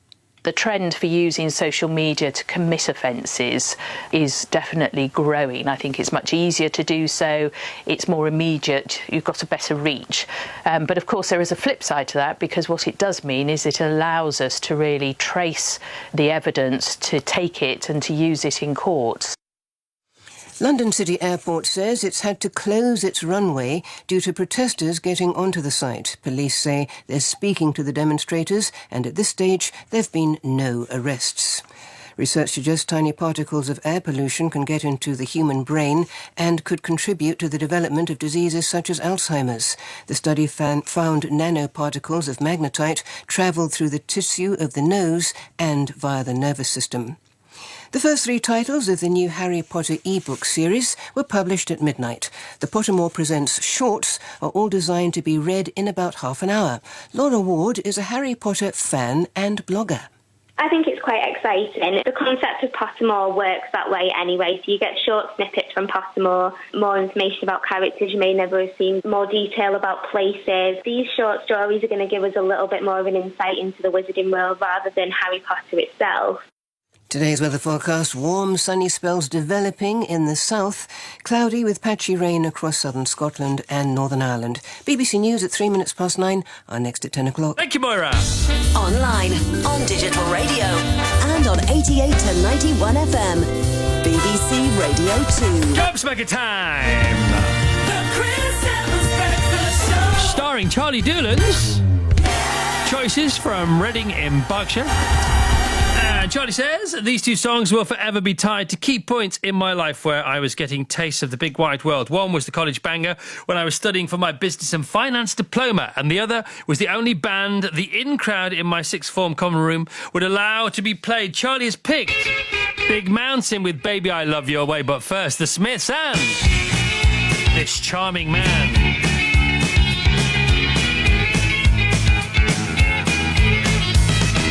The trend for using social media to commit offences is definitely growing. I think it's much easier to do so. It's more immediate. You've got a better reach. But of course, there is a flip side to that, because what it does mean is it allows us to really trace the evidence, to take it and to use it in courts. London City Airport says it's had to close its runway due to protesters getting onto the site. Police say they're speaking to the demonstrators, and at this stage there have been no arrests. Research suggests tiny particles of air pollution can get into the human brain and could contribute to the development of diseases such as Alzheimer's. The study found nanoparticles of magnetite travelled through the tissue of the nose and via the nervous system. The first 3 titles of the new Harry Potter e-book series were published at midnight. The Pottermore Presents shorts are all designed to be read in about half an hour. Laura Ward is a Harry Potter fan and blogger. I think it's quite exciting. The concept of Pottermore works that way anyway, so you get short snippets from Pottermore, more information about characters you may never have seen, more detail about places. These short stories are going to give us a little bit more of an insight into the wizarding world rather than Harry Potter itself. Today's weather forecast: warm, sunny spells developing in the south, cloudy with patchy rain across southern Scotland and Northern Ireland. BBC News at 9:03 are next at 10 o'clock. Thank you, Moira. Online, on digital radio, and on 88 to 91 FM. BBC Radio 2. Gobsmacker time! Starring Charlie Doolan's choices from Reading in Berkshire. And Charlie says, these 2 songs will forever be tied to key points in my life where I was getting tastes of the big wide world. One was the college banger when I was studying for my business and finance diploma, and the other was the only band the in-crowd in my sixth form common room would allow to be played. Charlie has picked Big Mountain with Baby I Love Your Way, but first, the Smiths and this charming man.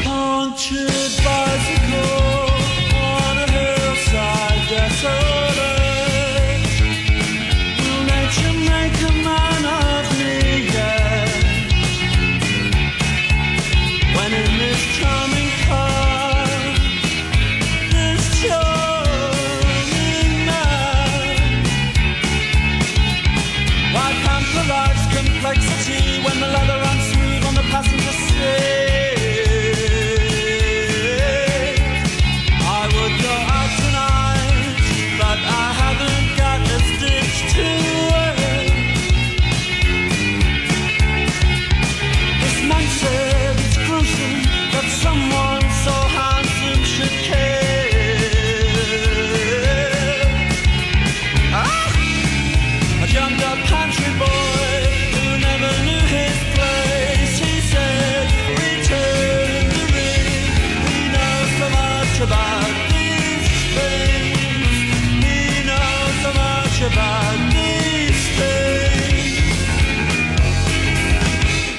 Punctured bicycle on a hillside desolate. Will nature make a man of me yet? When in this charming car, this charming man, why pamper life's complexity when the leather runs smooth on the passenger seat?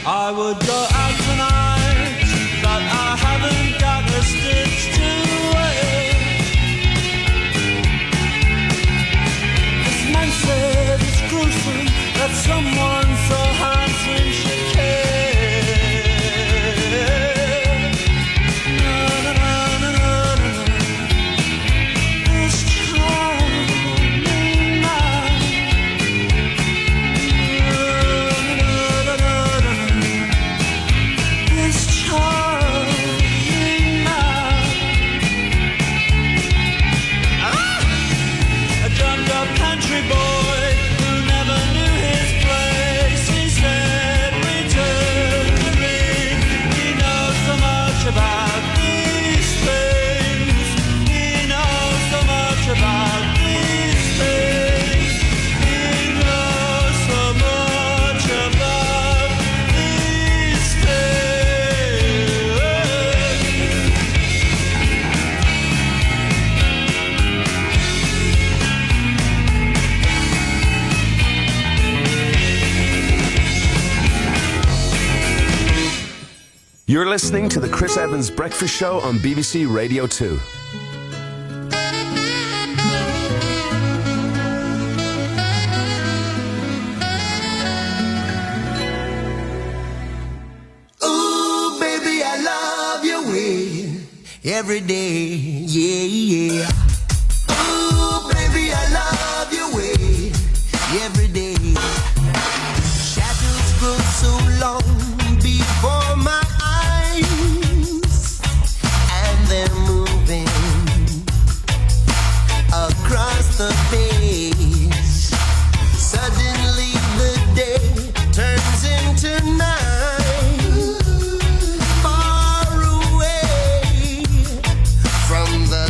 I would go out tonight, but I haven't got a stitch to wear. This man said it's gruesome that someone so handsome should care. Na, na, na, na, na, na. This charming man. Country boy who never knew his place. He said, return to me. He knows so much about these things. He knows so much about these things. He knows so much about these You're listening to the Chris Evans Breakfast Show on BBC Radio 2. Ooh, baby, I love your way every day, yeah, yeah. Ooh, baby, I love your way every day. Shadows grow so long before my eyes, and they're moving across the page. Suddenly the day turns into night, far away from the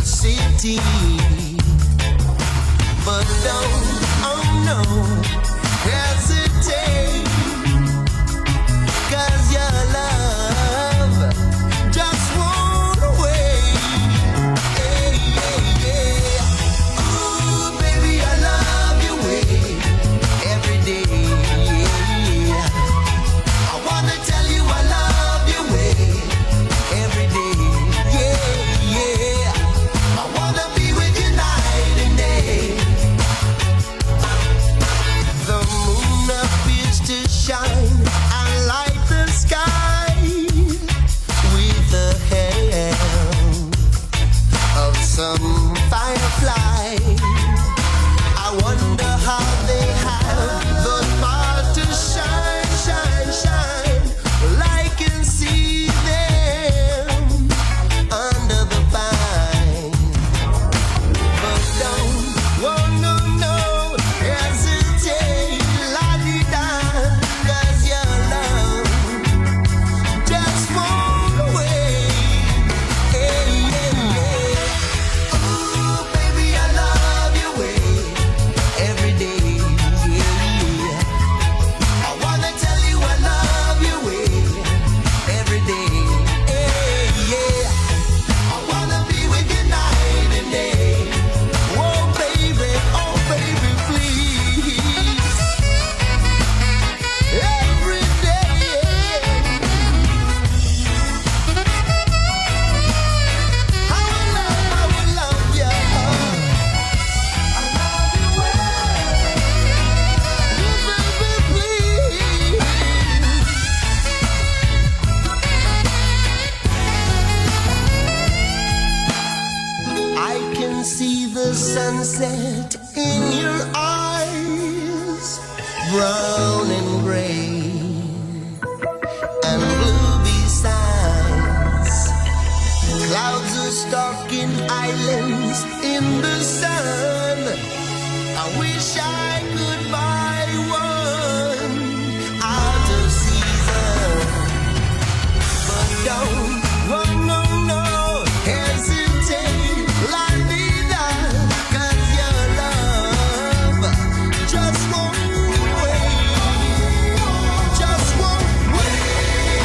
sunset in your eyes, brown and gray and blue besides. Clouds are stalking islands in the sun. I wish I could buy one out of season, but don't, oh no, no, hesitate, la vida, 'cause your love just won't wait, just won't wait.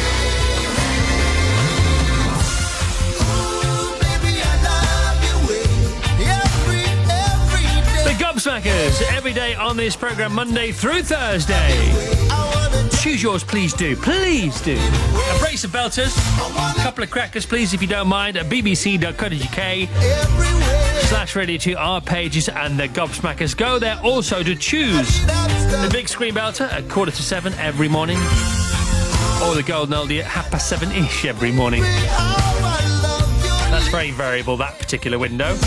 Ooh, baby, I love your way, every day. The Gobsmackers, every day on this programme, Monday through Thursday. Choose yours, please do. Please do. A brace of belters, a couple of crackers, please, if you don't mind, at bbc.co.uk/radio 2, our pages, and the Gobsmackers. Go there also to choose the big screen belter at 7:15 every morning, or the golden oldie at 7:30ish every morning. That's very variable, that particular window.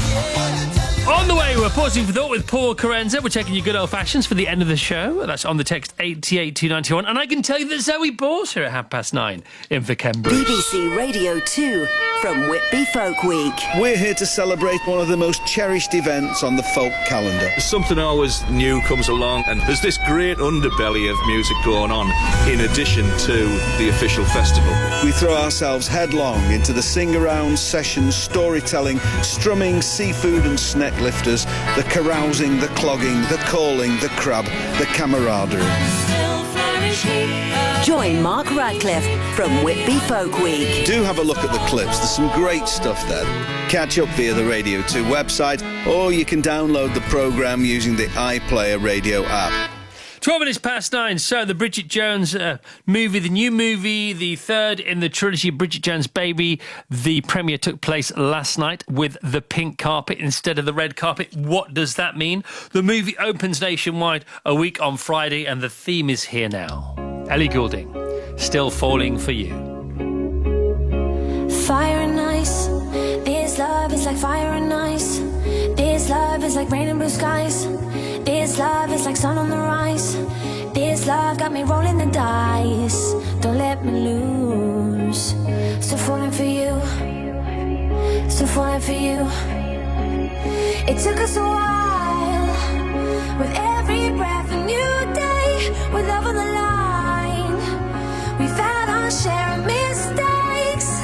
On the way, we're pausing for thought with Paul Carenza. We're taking your good old fashions for the end of the show. That's on the text 88291. And I can tell you that Zoe Ball's here at 9:30 in for Cambridge. BBC Radio 2 from Whitby Folk Week. We're here to celebrate one of the most cherished events on the folk calendar. Something always new comes along, and there's this great underbelly of music going on in addition to the official festival. We throw ourselves headlong into the sing-around, sessions, storytelling, strumming, seafood and snack lifters, the carousing, the clogging, the calling, the crab, the camaraderie. Join Mark Radcliffe from Whitby Folk Week. Do have a look at the clips, there's some great stuff there. Catch up via the Radio 2 website, or you can download the programme using the iPlayer radio app. 12 minutes past 9. So the Bridget Jones movie, the new movie, the third in the trilogy Bridget Jones' Baby. The premiere took place last night with the pink carpet instead of the red carpet. What does that mean? The movie opens nationwide a week on Friday, and the theme is here now. Ellie Goulding, Still Falling for You. Fire and ice, this love is like fire and ice. This love is like rain and blue skies. This love is like sun on the rise. This love got me rolling the dice. Don't let me lose. Still falling for you. Still falling for you. It took us a while. With every breath a new day. With love on the line. We've had our share of mistakes.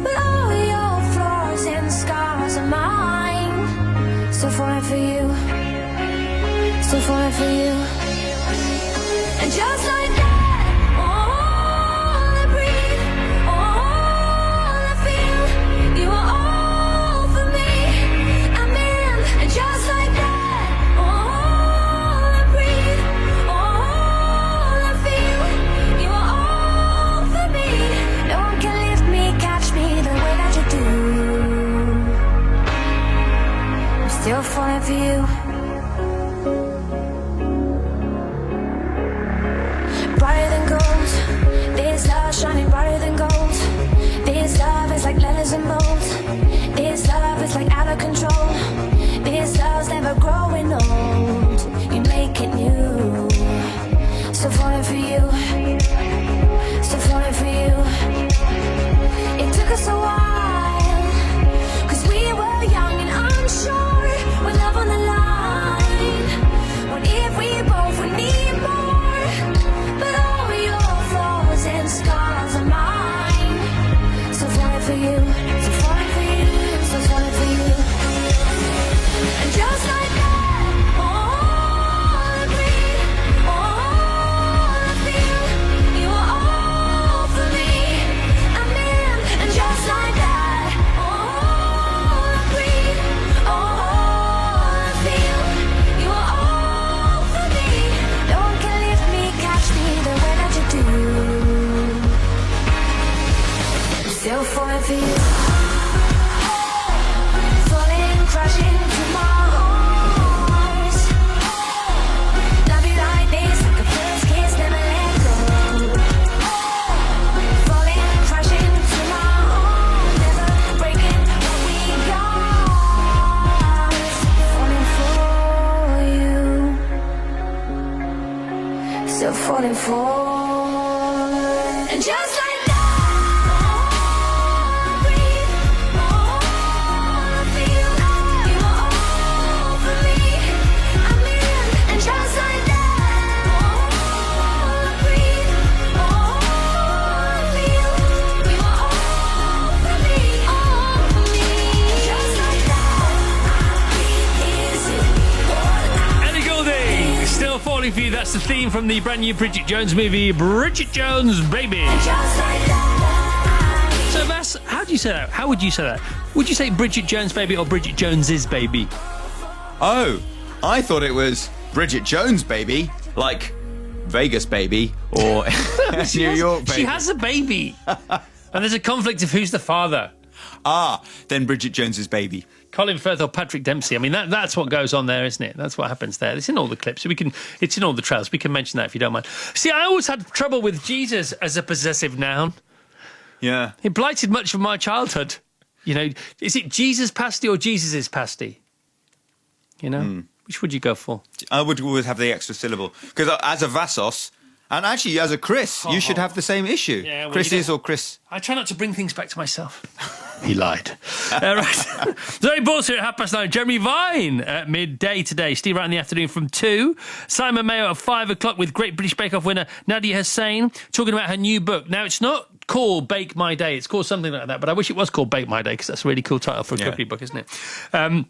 But all your flaws and scars are mine. Still falling for you. Still falling for you. And just like that, all I breathe, all I feel, you are all for me. I'm in. And just like that, all I breathe, all I feel, you are all for me. No one can lift me, catch me the way that you do. I'm still falling for you. Brighter than gold, this love shining brighter than gold. This love is like letters and bold. This love is like out of control. This love's never growing old. You make it new. Still falling for you. Still falling for you. It took us a while, 'cause we were young and unsure. With love on the line. falling for. And just like that, Falling for you. That's the theme from the brand new Bridget Jones movie, Bridget Jones Baby. So Vass, how do you say that? How would you say that? Would you say Bridget Jones Baby or Bridget Jones's Baby? Oh, I thought it was Bridget Jones Baby, like Vegas Baby or New York Baby. She has a baby. And there's a conflict of who's the father. Then Bridget Jones's Baby. Colin Firth or Patrick Dempsey. I mean, that's what goes on there, isn't it? That's what happens there. It's in all the clips. It's in all the trailers. We can mention that if you don't mind. See, I always had trouble with Jesus as a possessive noun. Yeah. It blighted much of my childhood. You know, is it Jesus pasty or Jesus' pasty? You know? Which would you go for? I would always have the extra syllable. Because as a Vassos, and actually as a Chris, you should have the same issue. Yeah, well, Chris's or Chris. I try not to bring things back to myself. He lied. Right. Zoe Balls here at 9:30. Jeremy Vine at midday today. Steve Wright in the afternoon from 2. Simon Mayo at 5 o'clock with Great British Bake Off winner Nadia Hussain talking about her new book. Now, it's not called Bake My Day. It's called something like that, but I wish it was called Bake My Day because that's a really cool title for a cookery book, isn't it?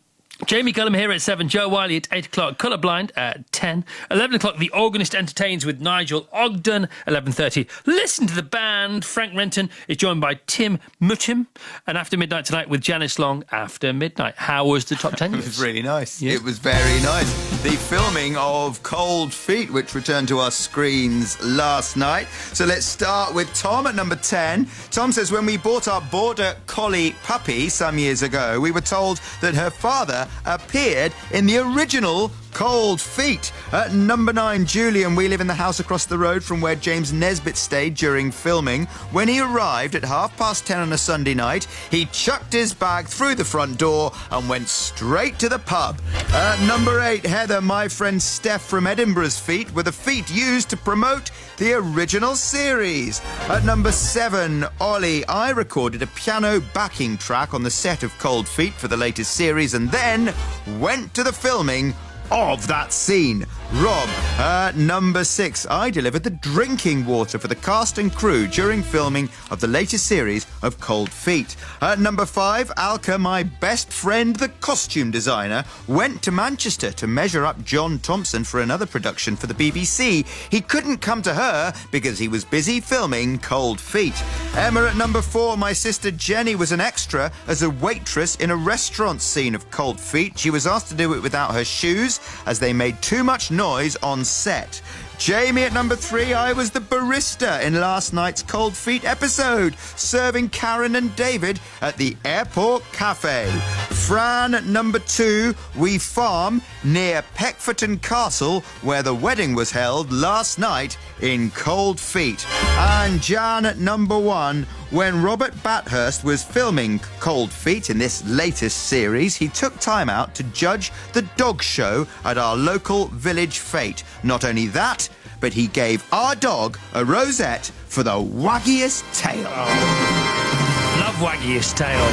Jamie Cullum here at 7, Joe Wiley at 8 o'clock, Colourblind at 10, 11 o'clock, The Organist Entertains with Nigel Ogden, 11:30. Listen to the band. Frank Renton is joined by Tim Mutim, and After Midnight tonight with Janice Long, After Midnight. How was the top 10? It was really nice. Yeah. It was very nice. The filming of Cold Feet, which returned to our screens last night. So let's start with Tom at number 10. Tom says, when we bought our Border Collie puppy some years ago, we were told that her father appeared in the original Cold Feet. At number 9, Julian. We live in the house across the road from where James Nesbitt stayed during filming. When he arrived at 10:30 on a Sunday night, he chucked his bag through the front door and went straight to the pub. At number 8, Heather. My friend Steph from Edinburgh's feet were the feet used to promote the original series. At number 7, Ollie. I recorded a piano backing track on the set of Cold Feet for the latest series and then went to the filming of that scene. Rob. At number 6, I delivered the drinking water for the cast and crew during filming of the latest series of Cold Feet. At number 5, Alka, my best friend, the costume designer, went to Manchester to measure up John Thompson for another production for the BBC. He couldn't come to her because he was busy filming Cold Feet. Emma at number 4, my sister Jenny was an extra as a waitress in a restaurant scene of Cold Feet. She was asked to do it without her shoes as they made too much noise on set. Jamie at number 3, I was the barista in last night's Cold Feet episode, serving Karen and David at the Airport Cafe. Fran at number 2, we farm near Peckforton Castle, where the wedding was held last night in Cold Feet. And Jan at number 1, when Robert Bathurst was filming Cold Feet in this latest series, he took time out to judge the dog show at our local village fete. Not only that, but he gave our dog a rosette for the waggiest tail. Oh, love waggiest tail.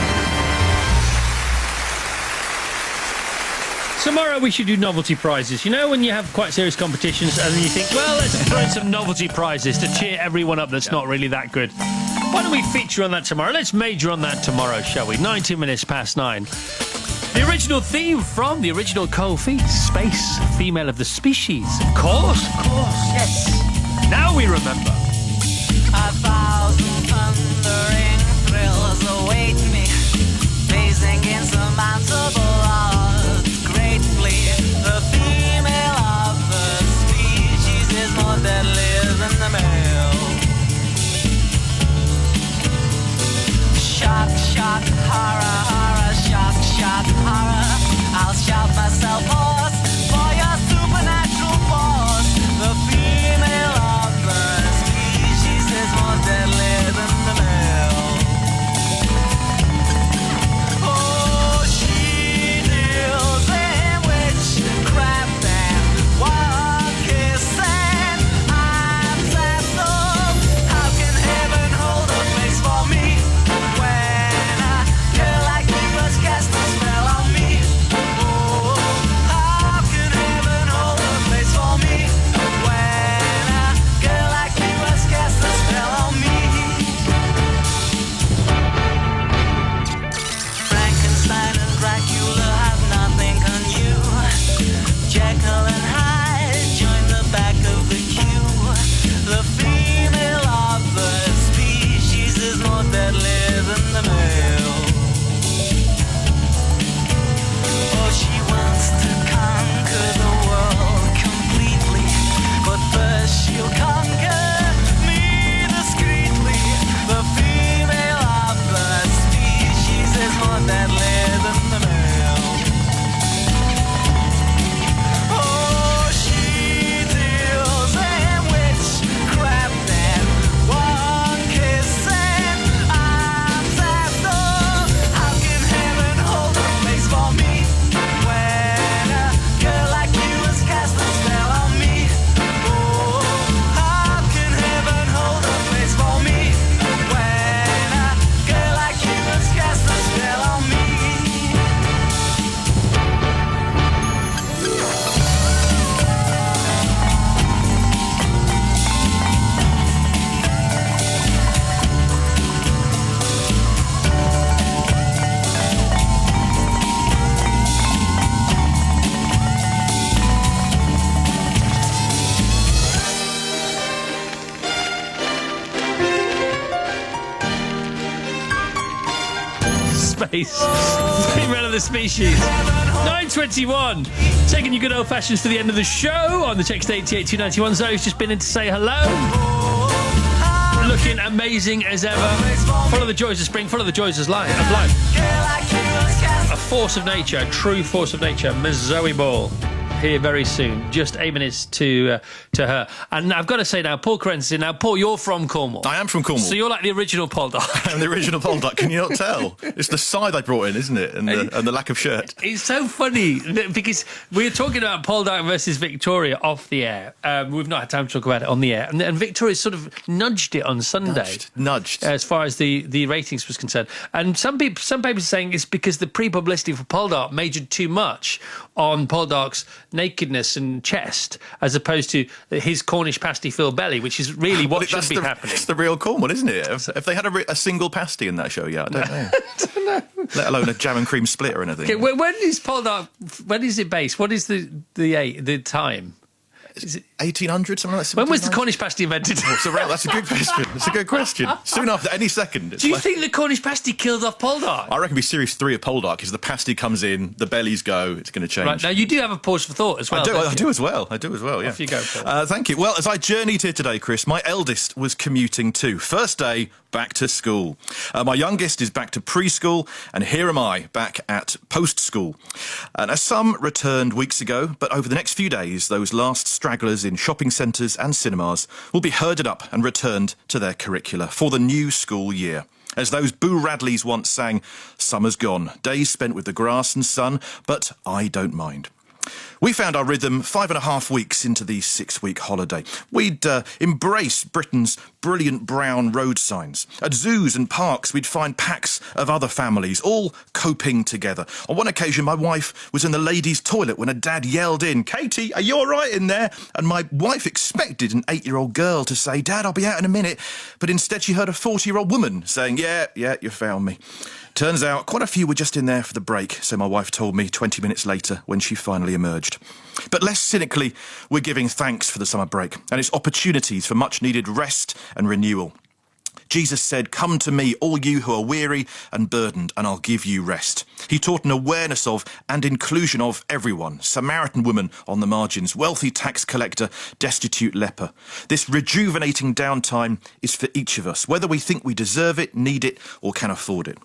Tomorrow we should do novelty prizes. You know when you have quite serious competitions and then you think, well, let's throw in some novelty prizes to cheer everyone up that's not really that good. Why don't we feature on that tomorrow? Let's major on that tomorrow, shall we? 19 minutes past 9. The original theme from the original Cold Feet, Space, Female of the Species. Of course, yes. Now we remember. 1,000 thundering thrills await me, facing insurmountable odds. Gratefully, the female of the species is more deadly than the male. Shock, shock, horror, horror, shock, shock, horror. I'll shout myself hoarse for your supernatural force. The female of the species. space. Female of the species. 9:21. Taking you good old fashions to the end of the show on the text 88291. Zoe's just been in to say hello. Looking amazing as ever. Follow the joys of spring. Follow the joys of life. A force of nature, a true force of nature. Ms. Zoe Ball. Here very soon. Just 8 minutes to her. And I've got to say now, Paul Corentin. Now, Paul, you're from Cornwall. I am from Cornwall. So you're like the original Poldark. I'm the original Poldark. Can you not tell? It's the side I brought in, isn't it? And the lack of shirt. It's so funny because we were talking about Poldark versus Victoria off the air. We've not had time to talk about it on the air. And Victoria sort of nudged it on Sunday. Nudged. As far as the ratings was concerned. And some papers are saying it's because the pre-publicity for Poldark majored too much on Poldark's nakedness and chest as opposed to his Cornish pasty filled belly, which is really what should be happening. It's the real Cornwall, isn't it? If they had a single pasty in that show yet, I don't know. I don't know. Let alone a jam and cream split or anything. Okay, when is Poldark? When is it based? What is the time? Is it 1800, something like that? When was the Cornish pasty invented? That's a good question. It's a good question. Soon after, any second. Do you think the Cornish pasty killed off Poldark? I reckon it'd be series 3 of Poldark. Is the pasty comes in, the bellies go, it's going to change. Right, now you do have a pause for thought as well. I do as well, yeah. Off you go, Paul. Thank you. Well, as I journeyed here today, Chris, my eldest was commuting too. First day back to school. My youngest is back to preschool, and here am I, back at post-school. Now, some returned weeks ago, but over the next few days, those last stragglers in shopping centres and cinemas will be herded up and returned to their curricula for the new school year. As those Boo Radleys once sang, summer's gone, days spent with the grass and sun, but I don't mind. We found our rhythm 5.5 weeks into the 6-week holiday. We'd embrace Britain's brilliant brown road signs. At zoos and parks, we'd find packs of other families, all coping together. On one occasion, my wife was in the ladies' toilet when her dad yelled in, "Katie, are you all right in there?" And my wife expected an 8-year-old girl to say, "Dad, I'll be out in a minute." But instead, she heard a 40-year-old woman saying, yeah, you found me. Turns out quite a few were just in there for the break, so my wife told me 20 minutes later when she finally emerged. But less cynically, we're giving thanks for the summer break and its opportunities for much-needed rest and renewal. Jesus said, "Come to me, all you who are weary and burdened, and I'll give you rest." He taught an awareness of and inclusion of everyone. Samaritan woman on the margins, wealthy tax collector, destitute leper. This rejuvenating downtime is for each of us, whether we think we deserve it, need it, or can afford it.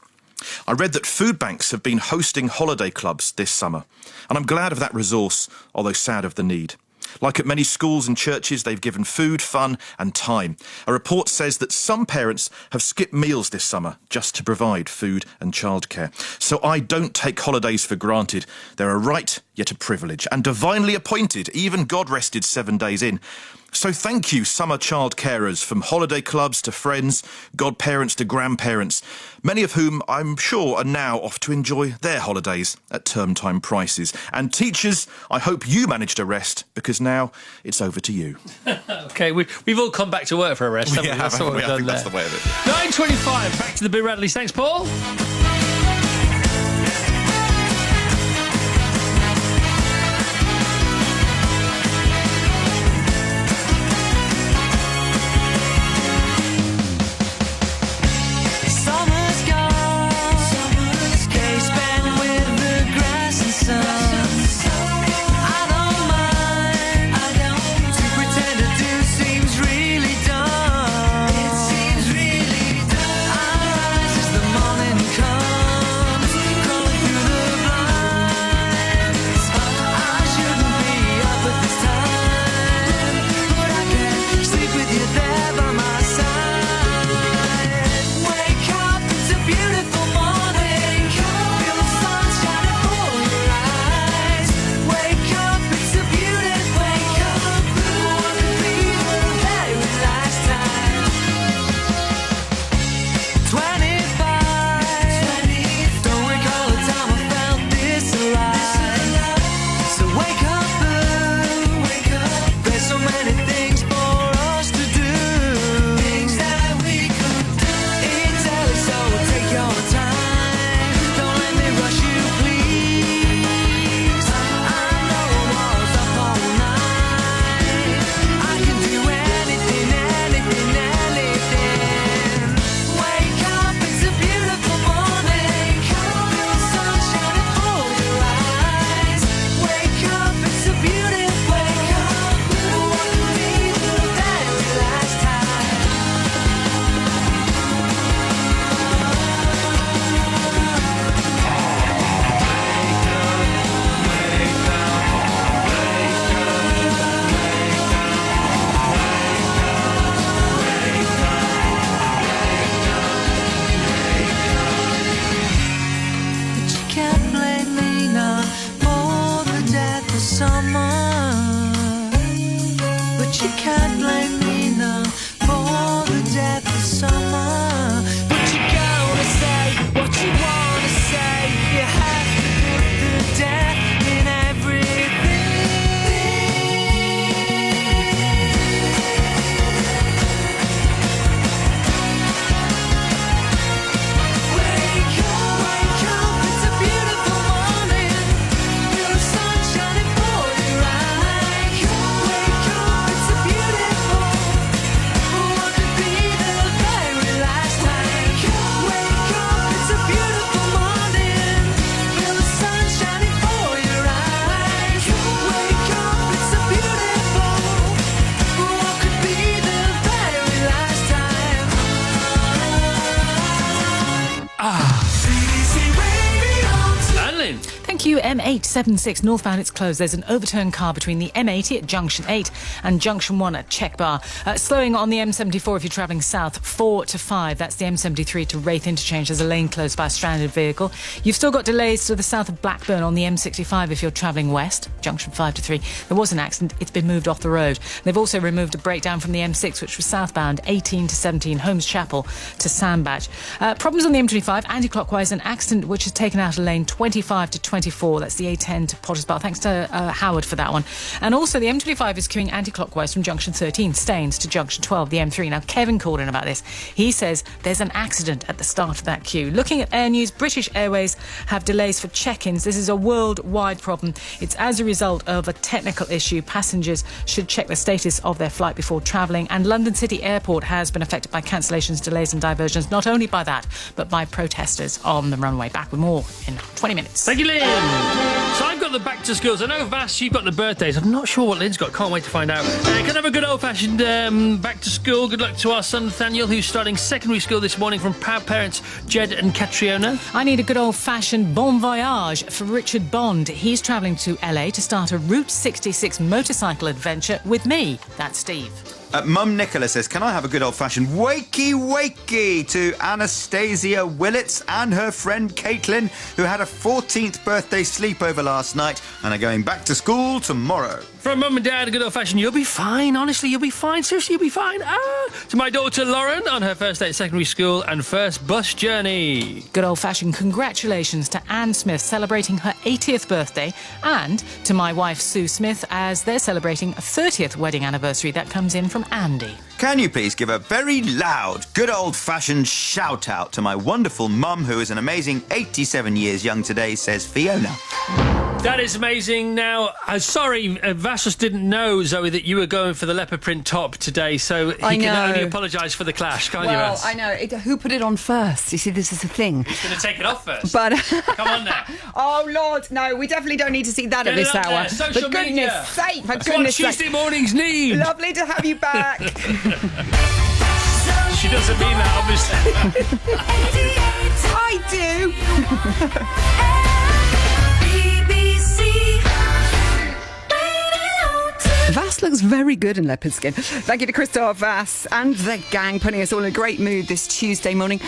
I read that food banks have been hosting holiday clubs this summer, and I'm glad of that resource, although sad of the need. Like at many schools and churches, they've given food, fun and time. A report says that some parents have skipped meals this summer just to provide food and childcare. So I don't take holidays for granted. They're a right, yet a privilege, and divinely appointed. Even God rested 7 days in. So thank you, summer child carers, from holiday clubs to friends, godparents to grandparents, many of whom I'm sure are now off to enjoy their holidays at term time prices. And teachers, I hope you managed a rest, because now it's over to you. Okay, we've all come back to work for a rest, haven't we? That's what we've done there. That's the way of it. 9:25, back to the Boo Radleys. Thanks, Paul. Summer's gone, days spent with the grass and sun. I don't mind, to pretend to do seems really dumb. It seems really dumb. I rise as the morning comes. queue M876 northbound, it's closed. There's an overturned car between the M80 at Junction 8 and Junction 1 at Check Bar. Slowing on the M74 if you're travelling south, 4 to 5. That's the M73 to Wraith Interchange. There's a lane closed by a stranded vehicle. You've still got delays to the south of Blackburn on the M65 if you're travelling west, Junction 5 to 3. There was an accident. It's been moved off the road. They've also removed a breakdown from the M6, which was southbound, 18 to 17, Holmes Chapel to Sandbach. Problems on the M25, anti-clockwise, an accident which has taken out a lane 25 to 24. That's the A10 to Potters Bar. Thanks to Howard for that one. And also the M25 is queuing anti-clockwise from Junction 13, Staines to Junction 12, the M3. Now, Kevin called in about this. He says there's an accident at the start of that queue. Looking at Air News, British Airways have delays for check-ins. This is a worldwide problem. It's as a result of a technical issue. Passengers should check the status of their flight before travelling. And London City Airport has been affected by cancellations, delays and diversions, not only by that, but by protesters on the runway. Back with more in 20 minutes. Thank you, Lynn. So I've got the back to schools. I know, Vass, you've got the birthdays. I'm not sure what Lynn's got. Can't wait to find out. Can I have a good old-fashioned back to school? Good luck to our son Nathaniel, who's starting secondary school this morning, from proud parents Jed and Catriona. I need a good old-fashioned bon voyage for Richard Bond. He's travelling to LA to start a Route 66 motorcycle adventure with me. That's Steve. Mum Nicola says, can I have a good old-fashioned wakey to Anastasia Willits and her friend Caitlin, who had a 14th birthday sleepover last night and are going back to school tomorrow. From Mum and Dad, a good old-fashioned, you'll be fine. Honestly, you'll be fine. Seriously, you'll be fine. To my daughter Lauren on her first day at secondary school and first bus journey. Good old-fashioned congratulations to Anne Smith celebrating her 80th birthday, and to my wife Sue Smith as they're celebrating a 30th wedding anniversary. That comes in from Andy. Can you please give a very loud, good old-fashioned shout-out to my wonderful mum, who is an amazing 87 years young today, says Fiona. That is amazing. Now, sorry, Vassos didn't know, Zoe, that you were going for the leopard print top today, so he can only apologise for the clash, can't you, Vass? I know. Who put it on first? You see, this is the thing. Who's going to take it off first? But come on now. Oh, Lord, no, we definitely don't need to see that Get at this hour. There. Social For goodness media. sake, for That's goodness what sake. Tuesday mornings need. Lovely to have you back. She doesn't mean that, obviously. I do. Vass looks very good in leopard skin. Thank you to Christoph Vass and the gang, putting us all in a great mood this Tuesday morning.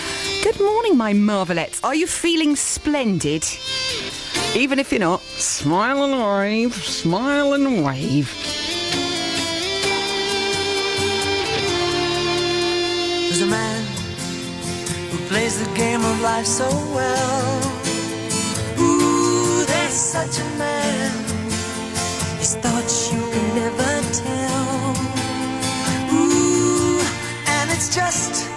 Good morning, my marvelettes. Are you feeling splendid? Even if you're not, smile and wave, smile and wave. There's a man who plays the game of life so well. Ooh, there's such a man. His thoughts you can never tell. Ooh, and it's just